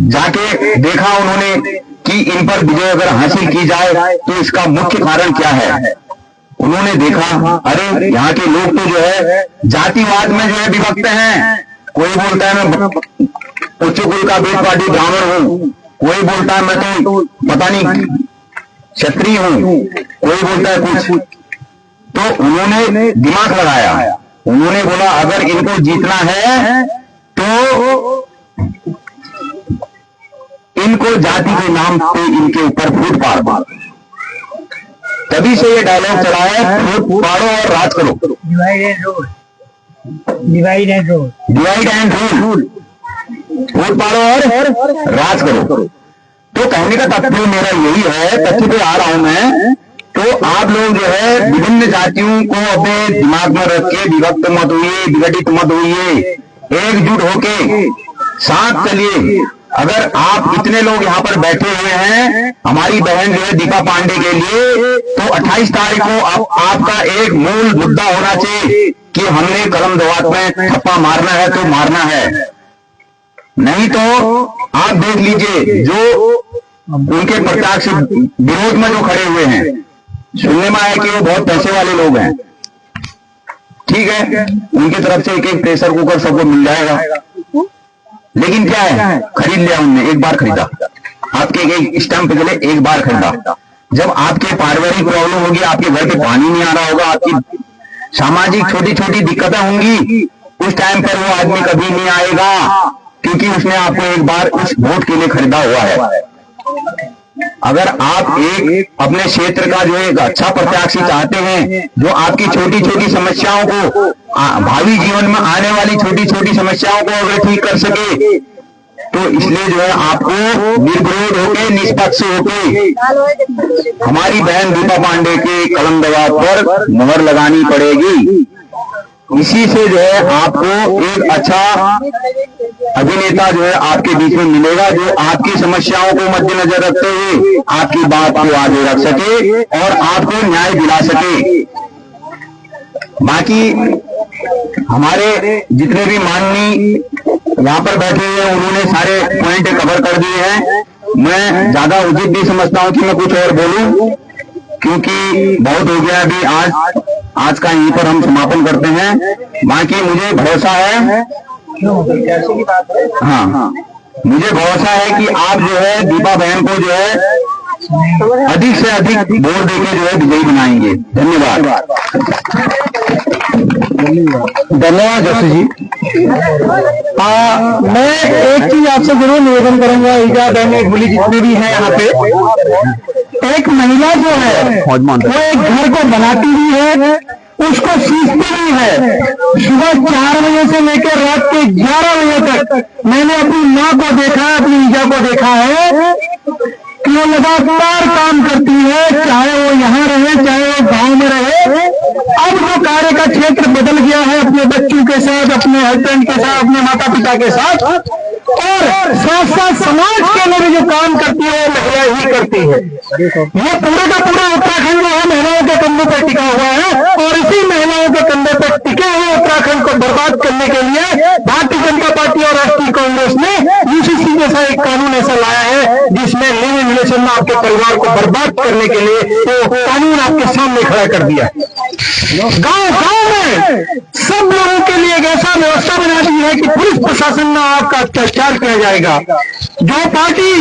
जाके देखा उन्होंने कि इन पर विजय अगर हासिल की जाए तो इसका मुख्य कारण क्या है। उन्होंने देखा, अरे यहाँ के लोग तो जो है जातिवाद में जो है विभक्त हैं। कोई बोलता है मैं उच्च कुल का बेट पार्टी ब्राह्मण हूं, कोई बोलता है मैं तो पता नहीं क्षत्रिय हूं, कोई बोलता है कुछ। तो उन्होंने दिमाग लगाया, उन्होंने बोला अगर इनको जीतना है तो इनको जाति के नाम पे इनके ऊपर फूट पाड़। तभी से ये डायलॉग चला है, फूट पाड़ो और राज करो, डिवाइड एंड रूल, फूट पाड़ो और राज करो। तो कहने का तात्पर्य मेरा यही है, तथ्य पे आ रहा हूं मैं। तो आप लोग जो है विभिन्न जातियों को अपने दिमाग में रख के विभक्त मत होइए, विघटित मत होइए, एकजुट होके साथ चलिए। अगर आप इतने लोग यहाँ पर बैठे हुए हैं हमारी बहन जो है दीपा पांडे के लिए, तो 28 तारीख को आपका एक मूल मुद्दा होना चाहिए कि हमने कलम दवात में ठप्पा मारना है तो मारना है। नहीं तो आप देख लीजिए, जो उनके प्रत्यक्ष विरोध में जो खड़े हुए हैं, सुनने में आया कि वो बहुत पैसे वाले लोग हैं। ठीक है, उनकी तरफ से एक प्रेशर कुकर सबको मिल जाएगा, लेकिन क्या है, खरीद लिया उनने, एक बार खरीदा, आपके एक स्टैंप के लिए एक बार खरीदा। जब आपके पारिवारिक प्रॉब्लम होगी, आपके घर पे पानी नहीं आ रहा होगा, आपकी सामाजिक छोटी छोटी दिक्कतें होंगी, उस टाइम पर वो आदमी कभी नहीं आएगा, क्योंकि उसने आपको एक बार उस वोट के लिए खरीदा हुआ है। अगर आप एक अपने क्षेत्र का जो एक अच्छा प्रत्याशी चाहते हैं, जो आपकी छोटी छोटी समस्याओं को, भावी जीवन में आने वाली छोटी छोटी समस्याओं को अगर ठीक कर सके, तो इसलिए जो है आपको निर्विरोध होके, निष्पक्ष होके हमारी बहन दीपा पांडे के कलम दवात पर मुहर लगानी पड़ेगी। इसी से जो है आपको एक अच्छा अभिनेता जो है आपके बीच में मिलेगा, जो आपकी समस्याओं को मद्देनजर रखते हुए आपकी बात को आगे रख सके और आपको न्याय दिला सके। बाकी हमारे जितने भी माननीय यहाँ पर बैठे हुए हैं, उन्होंने सारे पॉइंट कवर कर दिए हैं। मैं ज्यादा उचित भी समझता हूँ कि मैं कुछ और बोलूं, क्योंकि बहुत हो गया। अभी आज का यहीं पर हम समापन करते हैं। बाकी मुझे भरोसा है, हाँ, मुझे भरोसा है कि आप जो है दीपा बहन को जो है अधिक से अधिक वोट देके जो है विजयी बनाएंगे। धन्यवाद।
धन्यवाद जोशी जी। मैं एक चीज आपसे जरूर निवेदन करूंगा, ईजा बहने भूली जितने भी हैं यहाँ पे, एक महिला जो है वो एक घर को बनाती भी है, उसको सीखती भी है। सुबह 4 बजे से लेकर रात के 11 बजे तक मैंने अपनी माँ को देखा है, अपनी ईजा को देखा है कि वो लगातार काम करती है, चाहे वो यहाँ रहे चाहे वो गांव में रहे। अब जो कार्य का क्षेत्र बदल गया है, अपने बच्चों के साथ, अपने हस्बैंड के साथ, अपने माता पिता के साथ, और साथ साथ समाज के लिए भी जो काम करती है वो महिला ही करती है। ये पूरे का पूरा उत्तराखंड जो है महिलाओं के कंधे पर टिका हुआ है, और इसी महिलाओं के कंधे पर टिके हुए उत्तराखंड को बर्बाद करने के लिए भारतीय जनता पार्टी और राष्ट्रीय कांग्रेस ने यूसीसी जैसा एक कानून ऐसा लाया है, जिसमें अपने लिव इन रिलेशन में आपके परिवार को बर्बाद करने के लिए वो कानून आपके सामने खड़ा कर दिया। गांव गांव में सब लोगों के लिए एक ऐसा व्यवस्था बना दी है कि पुलिस प्रशासन में आपका अत्याचार किया जाएगा। जो पार्टी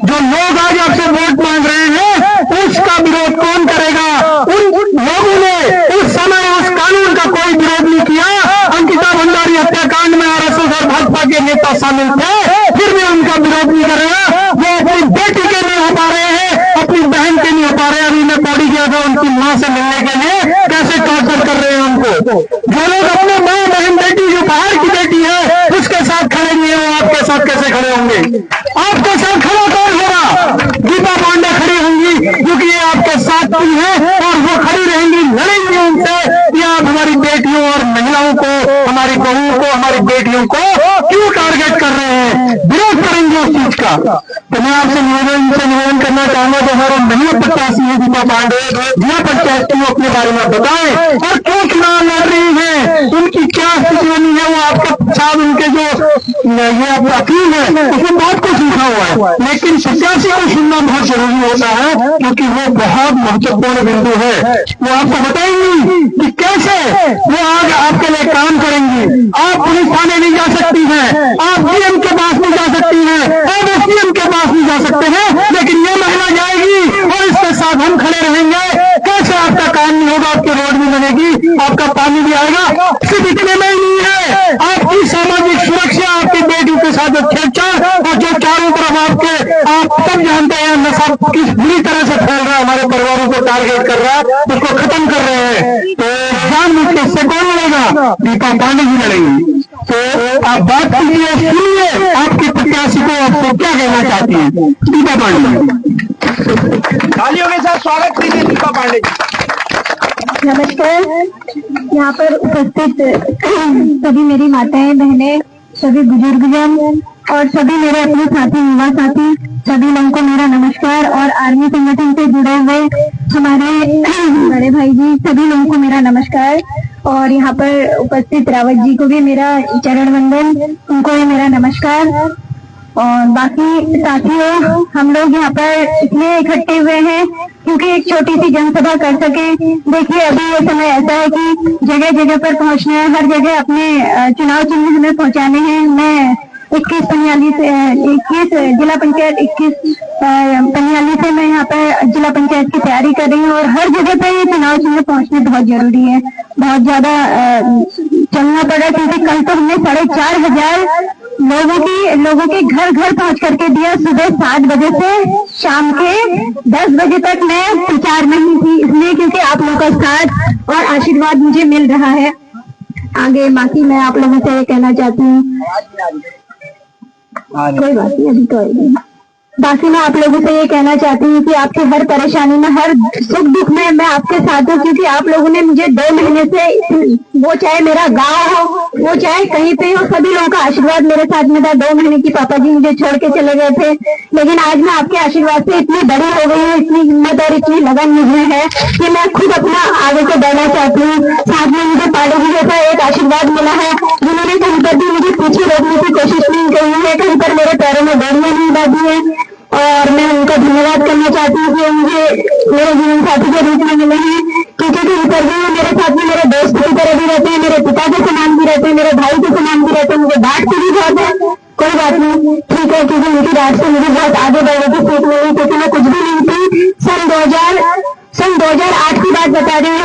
जो लोग आज आपसे वोट मांग रहे हैं उसका विरोध कौन करेगा? उन लोगों ने उस समय उस कानून का कोई विरोध नहीं किया। अंकिता भंडारी हत्याकांड में आरएसएस और भाजपा के नेता शामिल थे, फिर भी उनका विरोध नहीं करेगा। वो अपनी बेटी के नहीं हो पा रहे हैं, अपनी बहन के नहीं हो पा रहे हैं। अभी मैं पौड़ी गया था उनकी मां से मिलने के लिए, कैसे टॉर्चर कर रहे हैं उनको। जो लोग अपने माँ बहन बेटी जो बाहर की बेटी है उसके साथ खड़े नहीं है, वो आपके साथ कैसे खड़े होंगे? आपके साथ खड़ा कौन होगा? दीपा पांडे खड़ी होंगी क्योंकि ये आपके साथ भी है और वो खड़ी रहेंगी, लड़ेंगी उनसे कि आप हमारी बेटियों और महिलाओं को, हमारी बहुओं को, हमारी बेटियों को क्यों टारगेट कर रहे हैं? विरोध करेंगे उस चीज का। तो मैं आपसे निवेदन करना चाहूंगा जो हमारे महिला प्रत्याशी है दीपा पांडे, जिला पंचायत की, वो अपने बारे में बताएं और क्यों चुनाव लड़ रही है, उनकी क्या स्थिति बनी है। वो आपका साथ उनके जो ये आपका अपील है उसमें बहुत कुछ लिखा हुआ है, लेकिन प्रत्याशी को सुनना बहुत जरूरी होता है क्योंकि वो बहुत महत्वपूर्ण बिंदु है। वो आपको बताएंगी कि कैसे वो आगे आपके लिए काम करेंगी। आप पुलिस थाने नहीं जा सकती हैं, आप डीएम के पास नहीं जा सकती हैं, आप एसडीएम के पास नहीं जा सकते हैं, लेकिन ये महिला जाएगी और इसके साथ हम खड़े रहेंगे। कैसे आपका काम नहीं होगा? आपकी रोड भी बनेगी, आपका पानी भी आएगा। सिर्फ इतने में ही नहीं है, आपकी सामाजिक सुरक्षा, आपकी बेटियों के साथ छेड़छाड़ और जो चारों तरफ आपके, आप सब जानते हैं नशा किस बुरी तरह से फैल रहा है, हमारे परिवारों को टारगेट कर रहा है, उसको खत्म कर रहे हैं। तो जानबूझ के इससे कौन लड़ेगा? दीपा पांडे जी लड़ेंगी। तो आप बात कीजिए, सुनिए आपके प्रत्याशी को आपको क्या कहना चाहती है दीपा पांडे।
तालियों के साथ स्वागत कीजिए दीपा पांडे जी।
नमस्कार। यहाँ पर उपस्थित सभी मेरी माताएं, बहनें, सभी बुजुर्गजन और सभी मेरे अपने साथी, युवा साथी, सभी लोगों को मेरा नमस्कार। और आर्मी संगठन से जुड़े हुए हमारे बड़े भाई जी, सभी लोगों को मेरा नमस्कार। और यहाँ पर उपस्थित रावत जी को भी मेरा चरण वंदन, उनको भी मेरा नमस्कार। और बाकी साथियों, हम लोग यहाँ पर इसलिए इकट्ठे हुए हैं क्योंकि एक छोटी सी जनसभा कर सके। देखिए अभी ये समय ऐसा है कि जगह जगह पर पहुंचना है, हर जगह अपने चुनाव चिन्ह हमें पहुंचाने हैं। मैं 21 जिला पंचायत 21 पनियाली से मैं यहाँ पर जिला पंचायत की तैयारी कर रही हूँ और हर जगह पे ये चुनाव चिन्ह पहुँचने बहुत जरूरी है। बहुत ज्यादा चलना पड़ा क्योंकि कल तो हमने 4,500 लोगों के घर घर पहुंच करके दिया। सुबह 7 बजे से शाम के 10 बजे तक मैं प्रचार में ही थी, इसलिए क्योंकि आप लोगों का साथ और आशीर्वाद मुझे मिल रहा है। आगे बाकी मैं आप लोगों से ये कहना चाहती हूँ, कोई बात नहीं अभी तो बाकी मैं आप लोगों से ये कहना चाहती हूँ कि आपके हर परेशानी में, हर सुख दुख में मैं आपके साथ हूँ क्योंकि आप लोगों ने मुझे 2 महीने से, वो चाहे मेरा गांव हो, वो चाहे कहीं पे हो, सभी लोगों का आशीर्वाद मेरे साथ में था। 2 महीने की पापा जी मुझे छोड़ के चले गए थे, लेकिन आज मैं आपके आशीर्वाद से इतनी बड़ी हो गई हूँ, इतनी हिम्मत और इतनी लगन मुझे है कि मैं खुद अपना आगे से बढ़ना चाहती हूँ। साथ में मुझे पाड़े जी जैसा एक आशीर्वाद मिला है, जिन्होंने कहीं पर भी मुझे पीछे रोकने की कोशिश नहीं करी है, कहीं पर मेरे पैरों में बेड़ियां नहीं बांधी है। और मैं उनका धन्यवाद करना चाहती हूँ कि मुझे मेरे जीवन साथी के रूप में मिले हैं, क्योंकि कहीं पर भी मेरे साथ में मेरे दोस्त की तरह भी रहते हैं, मेरे पिता के समान भी रहते हैं, मेरे भाई के समान भी रहते हैं। मुझे डांटती भी बहुत है, कोई बात नहीं, ठीक है, क्योंकि उनकी डांट से मुझे बहुत आगे बढ़ने की सीख मिली, क्योंकि मैं कुछ भी नहीं थी। सन 2008 की बात बता रही हूँ।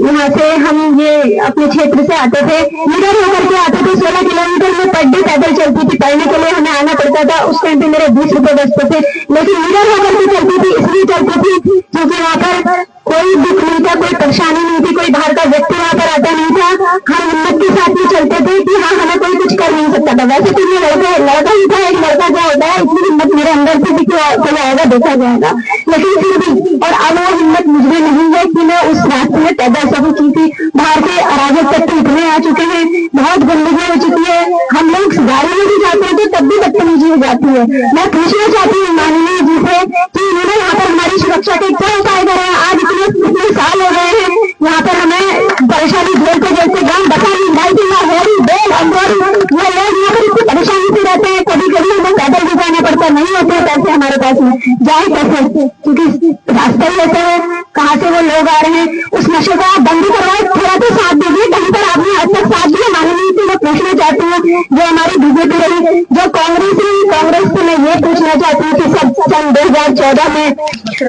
यहाँ से हम ये अपने क्षेत्र से आते थे, निडर होकर के आते थे। 16 किलोमीटर में पर डे पैदल चलती थी, पढ़ने के लिए हमें आना पड़ता था। उस टाइम पे मेरे 20 रुपए बचते थे, लेकिन निडर होकर के चलती थी, इसलिए चलती थी क्योंकि वहाँ पर कोई दुख नहीं था, कोई परेशानी नहीं थी, कोई बाहर का व्यक्ति वहाँ पर आता नहीं था। हम हिम्मत के साथ में चलते थे कि हाँ, हमें कोई कुछ कर नहीं सकता था। वैसे तो ये लड़का ही था, एक लड़का क्या होता है, इतनी हिम्मत मेरे अंदर से भी चला आएगा, देखा जाएगा, लेकिन फिर भी। और अब वो हिम्मत मुझे नहीं है कि मैं उस रास्ते में पैदल सकूं, क्योंकि बाहर के अराजक तत्व इतने आ चुके हैं, बहुत गंदगी हो चुकी है। हम लोग गाड़ी में भी जाते हैं तो तब भी बदतमीजी हो जाती है। मैं पूछना चाहती हूँ माननीय जी से कि इन्होंने यहाँ पर हमारी सुरक्षा के क्या उपाय करे हैं। आज इतने साल हो गए हैं, यहाँ पर हमें परेशानी झेल को, जैसे गाँव बसानी, हेरी, बेल, अंदर, वो लोग यहाँ पर इतनी परेशानी से रहते हैं, कभी कभी हमें पैदल भी जाना पड़ता पैसा नहीं होते पैसे हमारे पास में जाए कैसे, क्योंकि रास्ता ही ऐसा है, कहाँ से वो लोग आ रहे हैं। उस नशे को आप बंद करवाए, थोड़ा तो साथ दीजिए, कहीं पर आपने आज तक साथ दिया माननीय से मैं पूछना चाहती हूँ। जो हमारी बीजेपी रही, जो कांग्रेस रही, कांग्रेस से मैं ये पूछना चाहती हूँ कि सब सन 2014 में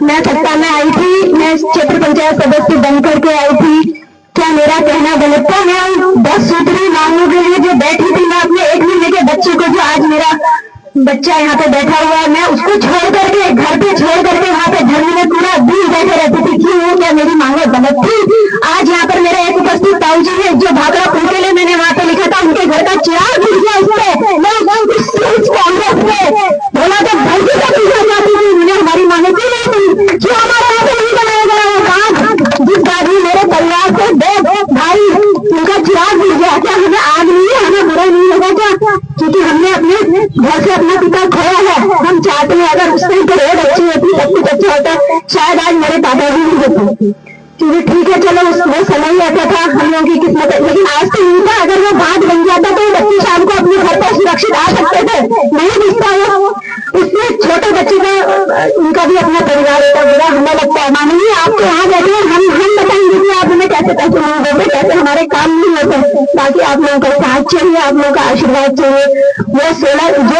मैं सत्ता में आई थी, मैं क्षेत्र पंचायत सदस्य बन करके आई थी, क्या मेरा कहना गलत था? मैं 10 सूत्री मांगों के लिए जो बैठी थी, मैं अपने 1 महीने के बच्चे को, जो आज मेरा बच्चा यहाँ पे बैठा हुआ है, मैं उसको छोड़ करके घर पे छोड़ करके वहाँ पे धर्म में पूरा दिन बैठे रहती थी। क्यों? क्या मेरी मांगे गलत थी? आज यहाँ पर मेरे एक उपस्थित ताऊ जी है, जो भागरा पुल के लिए मैंने वहाँ पे लिखा था, उनके घर का चिराग गिर गया उससे, मैं कांग्रेस पे बोला तो भर्ती का पूछना चाहती थी, उन्होंने हमारी मांगे क्यों नहीं थी? क्यों हमारे यहाँ पे नहीं बनाया गया वो काम? जिस आदमी मेरे परिवार को 2 भाई उनका चिराग गिर गया, क्या हमें आग नहीं है, हमें बुरा नहीं लगा क्या? क्योंकि हमने अपने घर से अपना पिता खोया है। हम चाहते हैं अगर उस टाइम पर रोड अच्छी होती, सब कुछ अच्छा होता, शायद आज मेरे पापा भी नहीं होते। क्योंकि ठीक है चलो वो समय ही ऐसा था, हम लोगों की किस्मत है, लेकिन आज तो नहीं था। अगर वो बात बन जाता तो बच्चे शाम को अपने घर पर सुरक्षित आ सकते थे, नहीं दिखता है वो। उसमें छोटे बच्चे का उनका भी अपना परिवार होता, बुरा हमें लगता है। मानिए आपको यहाँ बैठे हम बताएंगे कि आप हमें कैसे पैसे नहीं देते, कैसे हमारे काम नहीं होते। बाकी आप लोगों का साथ चाहिए, आप लोगों का आशीर्वाद चाहिए। वो 16 जो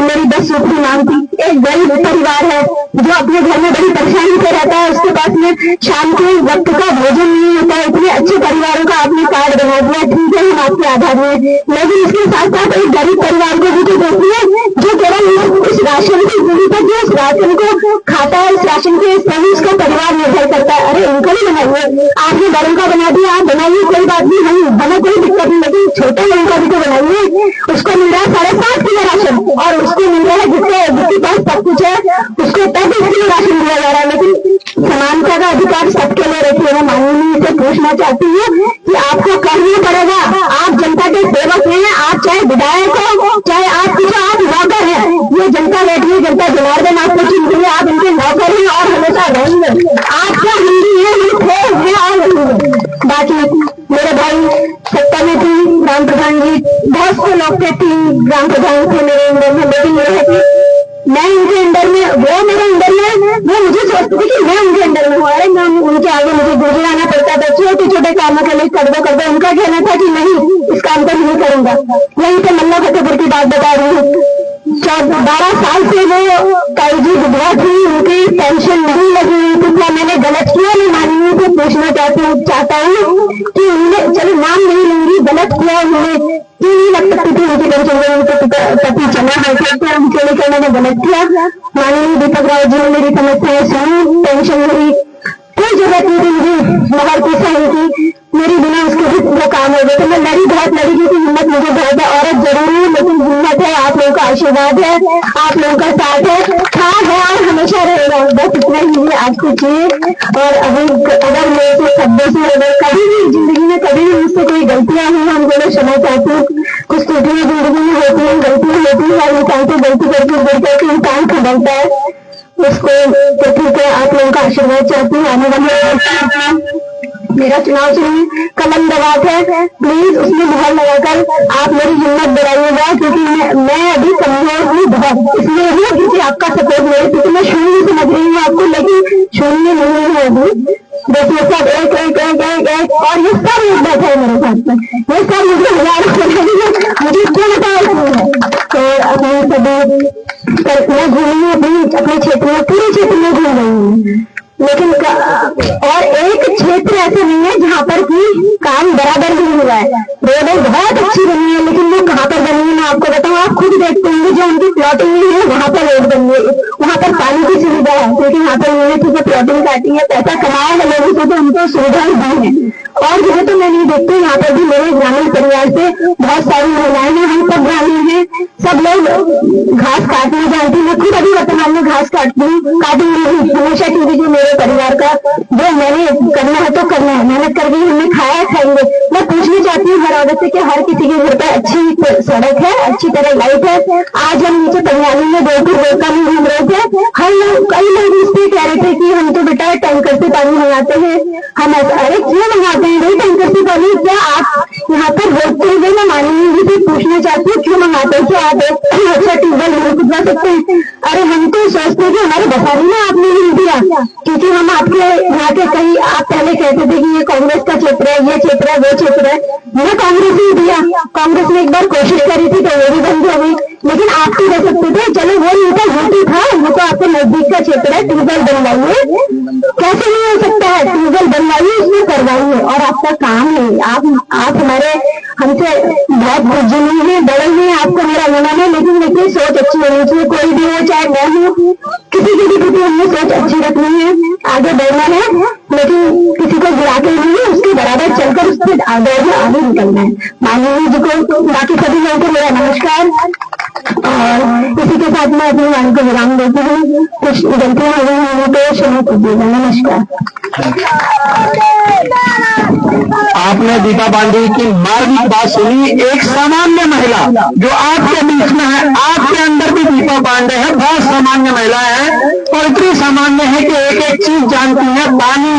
मेरी 10 सूत्री मांग थी, एक गरीब परिवार है जो अपने घर में बड़ी परेशानी से रहता है, उसके पास में शाम के वक्त का भोजन नहीं होता है। इतने अच्छे परिवारों का आपने कार्ड बना दिया, ठीक है हम आपके आधार में, लेकिन इसके साथ साथ एक गरीब परिवार को भी तो देखिए जो केवल इस राशन की दूरी पर जो इस राशन को खाता है, इस राशन के सही उसका परिवार निर्भर करता है। अरे उनको नहीं बनाइए, आपने बड़ों का बना दिया, आप बनाइए, कोई बात नहीं, हमें कोई दिक्कत नहीं, लेकिन छोटे लोगों का भी तो बनाइए। उसको मिल रहा है 7.5 किलो राशन, और उसको मिल रहा है जिसके पास सब कुछ है उसको 35 किलो राशन दिया जा रहा है। लेकिन समानता का अधिकार सबके लिए रखिए। मैं माननीय से पूछना चाहती हूँ कि आपको करना पड़ेगा, आप जनता के सेवक हैं, आप चाहे विधायक हो, चाहे आप कुछ आप नौकर हैं, ये जनता बैठी है, जनता जनार्दन आपको चुनती है, आप इनके नौकर हैं और हमेशा रहेंगे। आपका हिंदी है, हम थे और बाकी मेरे भाई सत्ता में थी, ग्राम प्रधान जी बहुत से लोग थे, 3 ग्राम प्रधान थे मेरे अंदर में, लेकिन ये है कि मैं उनके अंदर में, वो मेरे अंदर में, वो मुझे सोचती थी कि मैं उनके अंदर में हूँ। अरे मैं उनके आगे मुझे गुजराना पड़ता था, छोटे छोटे कामों के लिए कर दो। उनका कहना था कि नहीं इस काम को नहीं करूंगा। यही तो मल्ला फतेहपुर की बात बता रही हूँ, 12 साल से वो ताई जी विधवा थी, उनकी पेंशन नहीं लगी हुई थी। क्या मैंने गलत किया? नहीं माननीय से पूछना चाहता हूँ कि उन्हें, चलो नाम नहीं लूंगी, गलत किया उन्होंने, क्यों नहीं लग सकती थी उनकी पेंशन? उनके पति चला है, उनके लेकर मैंने गलत किया। माननीय दीपक रावत जी ने मेरी समस्याएं सुनी, पेंशन मेरी कोई जरूरत नहीं थी, मुझे बाहर की सही थी, मेरी बिना उसके भी वो काम हो गए थे। मैं लड़ी क्योंकि हिम्मत मुझे बहुत है, औरत जरूरी है लेकिन हिम्मत है, आप लोगों का आशीर्वाद है, आप लोगों का साथ है, था है और हमेशा रहेगा। बस इतना ही मुझे आपको चाहिए। और अभी अगर मेरे से शब्दों से अगर कभी भी जिंदगी में कभी भी मुझसे कोई गलतियां हुई, हम दोनों क्षमा चाहती हूँ। कुछ त्रुटियां जिंदगी में होती है, गलतियां होती है, और इंसान से गलती करके इंसान खबरता है उसको। तो ठीक है, आप लोगों का आशीर्वाद चाहती हूँ। आने वाले मेरा चुनाव चिन्ह कलम दबाव है, प्लीज उसमें मुहर लगाकर आप मेरी हिम्मत बढ़ाइएगा, क्योंकि मैं अभी कमजोर हूँ बहुत, इसलिए हूँ क्योंकि आपका सपोर्ट मेरे, क्योंकि मैं शून्य समझ रही हूँ आपको, लेकिन शून्य नहीं है अभी। देखिए सब एक एक एक एक एक और ये सब लोग बैठे हैं मेरे साथ में, ये सब मुझे मुझे क्यों बताया। तो अपने सभी मैं घूमी अपने क्षेत्र में, पूरे क्षेत्र में घूम रही हूँ, लेकिन और एक क्षेत्र ऐसे नहीं है जहाँ पर भी काम बराबर नहीं हुआ है। रोडें बहुत अच्छी बनी है, लेकिन वो कहाँ पर बनी है मैं आपको बताऊँ, आप खुद देखते होंगे, जो उनकी प्लॉटिंग नहीं है वहाँ पर रोड बनी है, वहाँ पर पानी की सुविधा है, क्योंकि वहाँ पर उन्होंने ठीक प्लॉटिंग काटी है, पैसा कमाया है लोगों से, तो उनको सुविधाएं दी है। और जगह तो मैं नहीं देखती, यहाँ पर भी मेरे ग्रामीण परिवार से बहुत सारी महिलाएं हैं, हम सब ग्रामीण हैं, सब लोग घास काटना जानती, मैं खुद अभी वर्तमान में घास काटूंगी हमेशा, क्योंकि जो मेरे परिवार का जो मैंने करना है तो करना है, मेहनत करके हमने खाया खाएंगे। मैं पूछना चाहती हूँ हर औरत से कि हर किसी के घर पर अच्छी सड़क है, अच्छी तरह लाइट है। आज हम नीचे पंजाबी में गोलका में घूम रहे थे, कई लोग इससे कह रहे थे कि हम तो बेटा टैंकर से पानी मंगाते हैं, हम अरे क्यों मंगाते हैं भाई टैंकर से पानी? क्या आप यहाँ पर होते हुए मैं माननीय जी से पूछना चाहती हूँ, क्यों मंगाते हो? क्या आप एक अच्छा ट्यूबवेल नहीं खुदवा सकते हैं? अरे हम तो सोचते हैं कि हमारे बसारी ना आपने नहीं दिया, क्योंकि हम आपके यहाँ के कहीं आप पहले कहते थे कि ये कांग्रेस का क्षेत्र है, ये क्षेत्र है, वो क्षेत्र है। मैंने कांग्रेस ही दिया, कांग्रेस ने एक बार कोशिश करी थी तो वो भी बंद हो गई, लेकिन आप तो दे सकते थे। चलो वो उनका ड्यूटी था, वो तो आपके नजदीक का क्षेत्र है, ट्यूबवेल बनवाइए। कैसे नहीं हो सकता है? ट्यूबवेल बनवाइए, उसमें करवाइए, और आपका काम है। आप हमारे हमसे बहुत बुजुर्ग हैं, बड़े हैं, आपको मेरा गुना है, लेकिन देखिए सोच अच्छी होनी चाहिए। कोई भी हो, चाहे मैं हूँ, किसी की भी प्रति हमने सोच अच्छी रखनी है, आगे बढ़ना है, लेकिन किसी को गिरा के नहीं है, उसके बराबर चलकर उससे आगे निकलना है। माननीय जी को, बाकी सभी लोगों को मेरा नमस्कार, और इसी के साथ मैं अपनी वाणी को विराम देती हूँ। कुछ गलतियां हो गई हैं तो क्षमा कीजिएगा। नमस्कार।
आपने दीपा पांडे की मार्मिक बात सुनी। एक सामान्य महिला जो आपके बीच में है, आपके अंदर भी दीपा पांडे है, बहुत सामान्य महिला है, और इतनी सामान्य है कि एक एक चीज जानती है। पानी,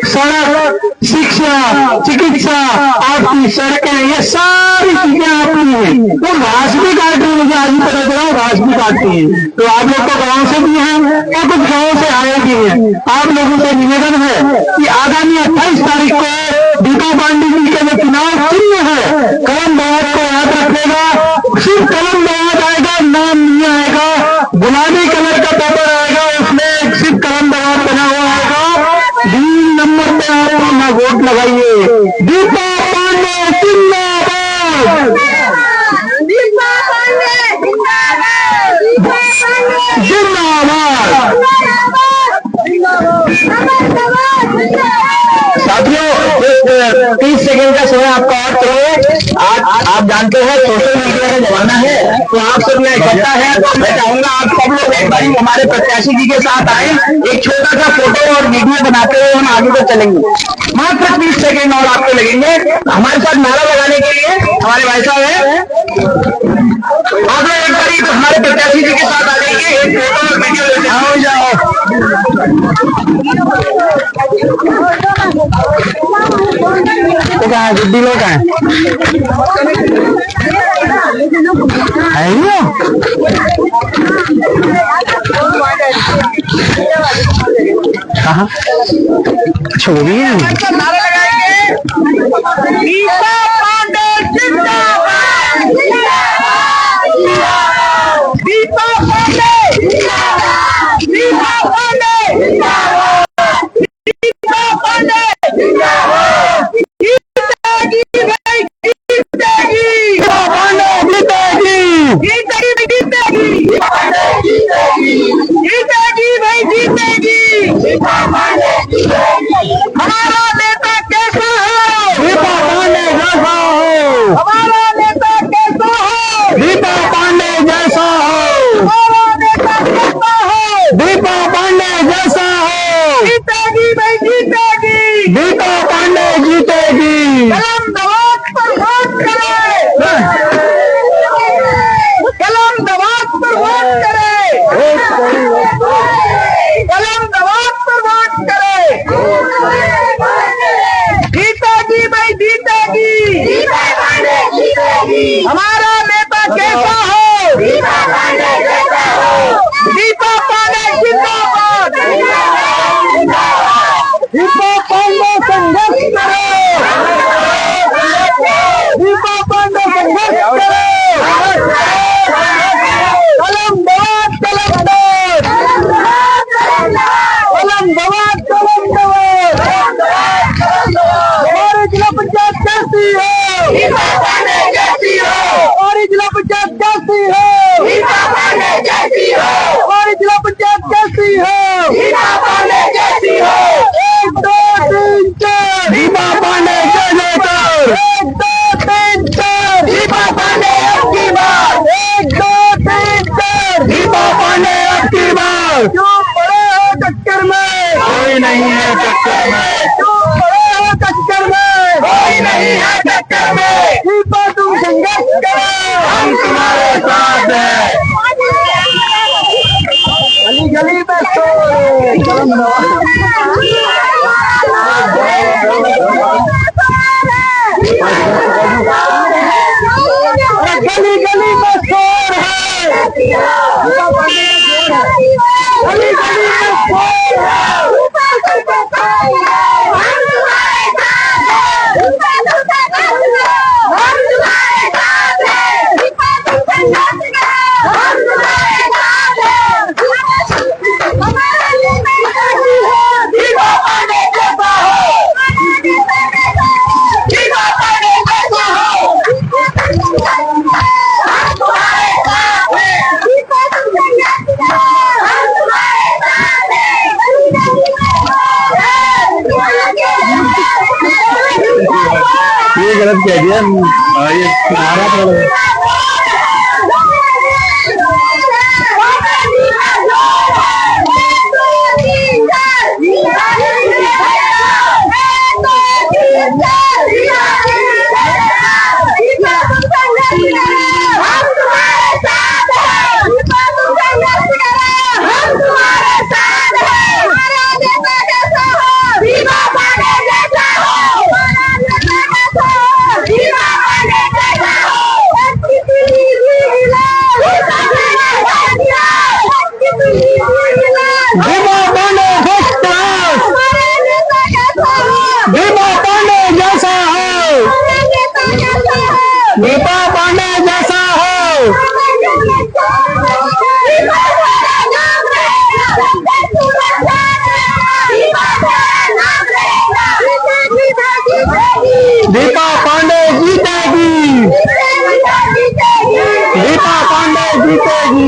सड़क, शिक्षा, चिकित्सा, आपकी सड़कें, ये सारी चीजें आपकी हैं। वो घास भी काटती है, मुझे आज ही पता चला घास भी काटती है। तो आप लोग को गाँव से भी हैं और कुछ गाँव से आए भी हैं। आप लोगों से निवेदन है कि आगामी 28 तारीख को दीपा पांडे जी का जो चुनाव चिन्ह है, कलम बवाद को याद रखेगा। सिर्फ कलम बवाद आएगा, नाम नहीं आएगा। गुलाबी कलर का पेपर आएगा, उसमें सिर्फ कलम बवाद बना हुआ आएगा। 3 नंबर पे आप अपना वोट लगाइए। दीपा पांडे जिंदाबाद,
दीपा पांडे
साथियों, 30 सेकंड का समय आपका और चाहिए। आज आप जानते हैं सोशल मीडिया का जमाना है, तो आप सब यहाँ इकट्ठा है। मैं चाहूंगा आप सब लोग एक बार हमारे प्रत्याशी जी के साथ आए, एक छोटा सा फोटो और वीडियो बनाते हुए हम आगे तक चलेंगे। मात्र 30 सेकंड और आपको लगेंगे। हमारे साथ नारा लगाने के लिए हमारे भाई साहब है, आप लोग एक बार हमारे प्रत्याशी जी के साथ आ जाइए, एक फोटो और वीडियो लेते आओ जाओ।
कहाँ गुड्डी लोग हैं? कहाँ छोड़ी है?
नारा लगाएंगे, दीपा पांडे जिंदाबाद, दीपा पांडे, दीपा पांडे, दीपा पांडे, जीतेगी भाई, जीतेगी, दीपा पांडे जीतेगी, जीतेगी, जीतेगी भाई, जीतेगी, दीपा पांडे जीतेगी। हमारा नेता कैसा है?
दीपा पांडे जैसा हो,
हमारा नेता कैसा है?
दीपा पांडे जैसा हो,
हमारा नेता कैसा है?
दीपा पांडे जैसा हो,
जीतेगी भाई, जीतेगी,
दीपा पांडे जीतेगी।
कलम दवात पर वोट करें, कलम दवात पर वोट करें, कलम दवात पर वोट करें, जीतेगी भाई, जीतेगी, दीपा पांडे जीतेगी। हमारा नेता कैसा हो? दीपा पांडे जैसा हो, दीपा पांडे जिंदाबाद, दीपा पांडे संघर्ष करो, दीपा पांडे संघर्ष करो, कलम दवात, कलम दवात, कलम दवात, कलम दवात। हमारी जिला पंचायत कैसी हो? दीपा पांडे जैसी हो। हमारी जिला पंचायत कैसी हो? दीपा पांडे जैसी हो। हमारी जिला पंचायत कैसी हो? दीपा पांडे जैसी हो। 1 2 3 4
दीपा पांडे जय जयकार।
1 2 3 4 दीपा पांडे अब की बार। 1 2 3 4
दीपा पांडे अब की बार।
क्यों पड़े हो टक्कर में?
कोई नहीं है टक्कर में,
क्यों पड़े हो टक्कर में?
कोई नहीं है टक्कर में।
दीपा तुम संघर्ष करो,
हम तुम्हारे साथ हैं।
गली गली में शोर, कलम दवात।
ये गलत कह दिया, ये नारा पड़ दीपा पांडे जैसा हो। दीपा पांडे जीतेगी, दीपा पांडे जीतेगी।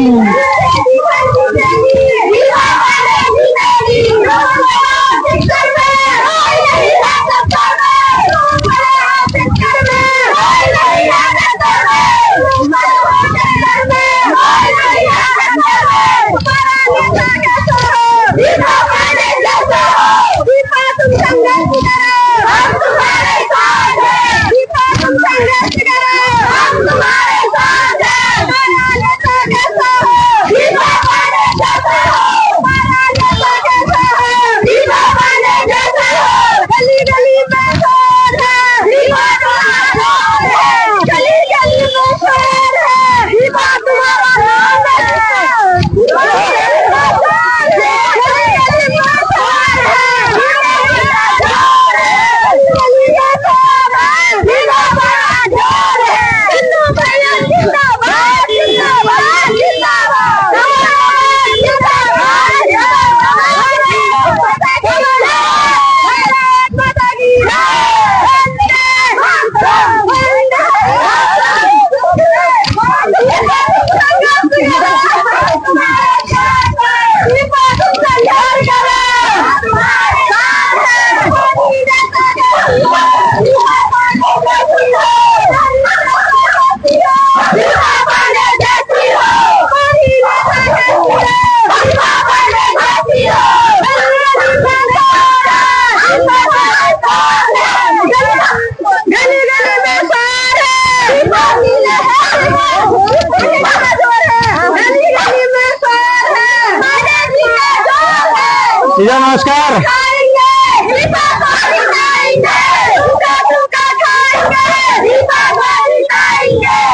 नमस्कार।
खाएंगे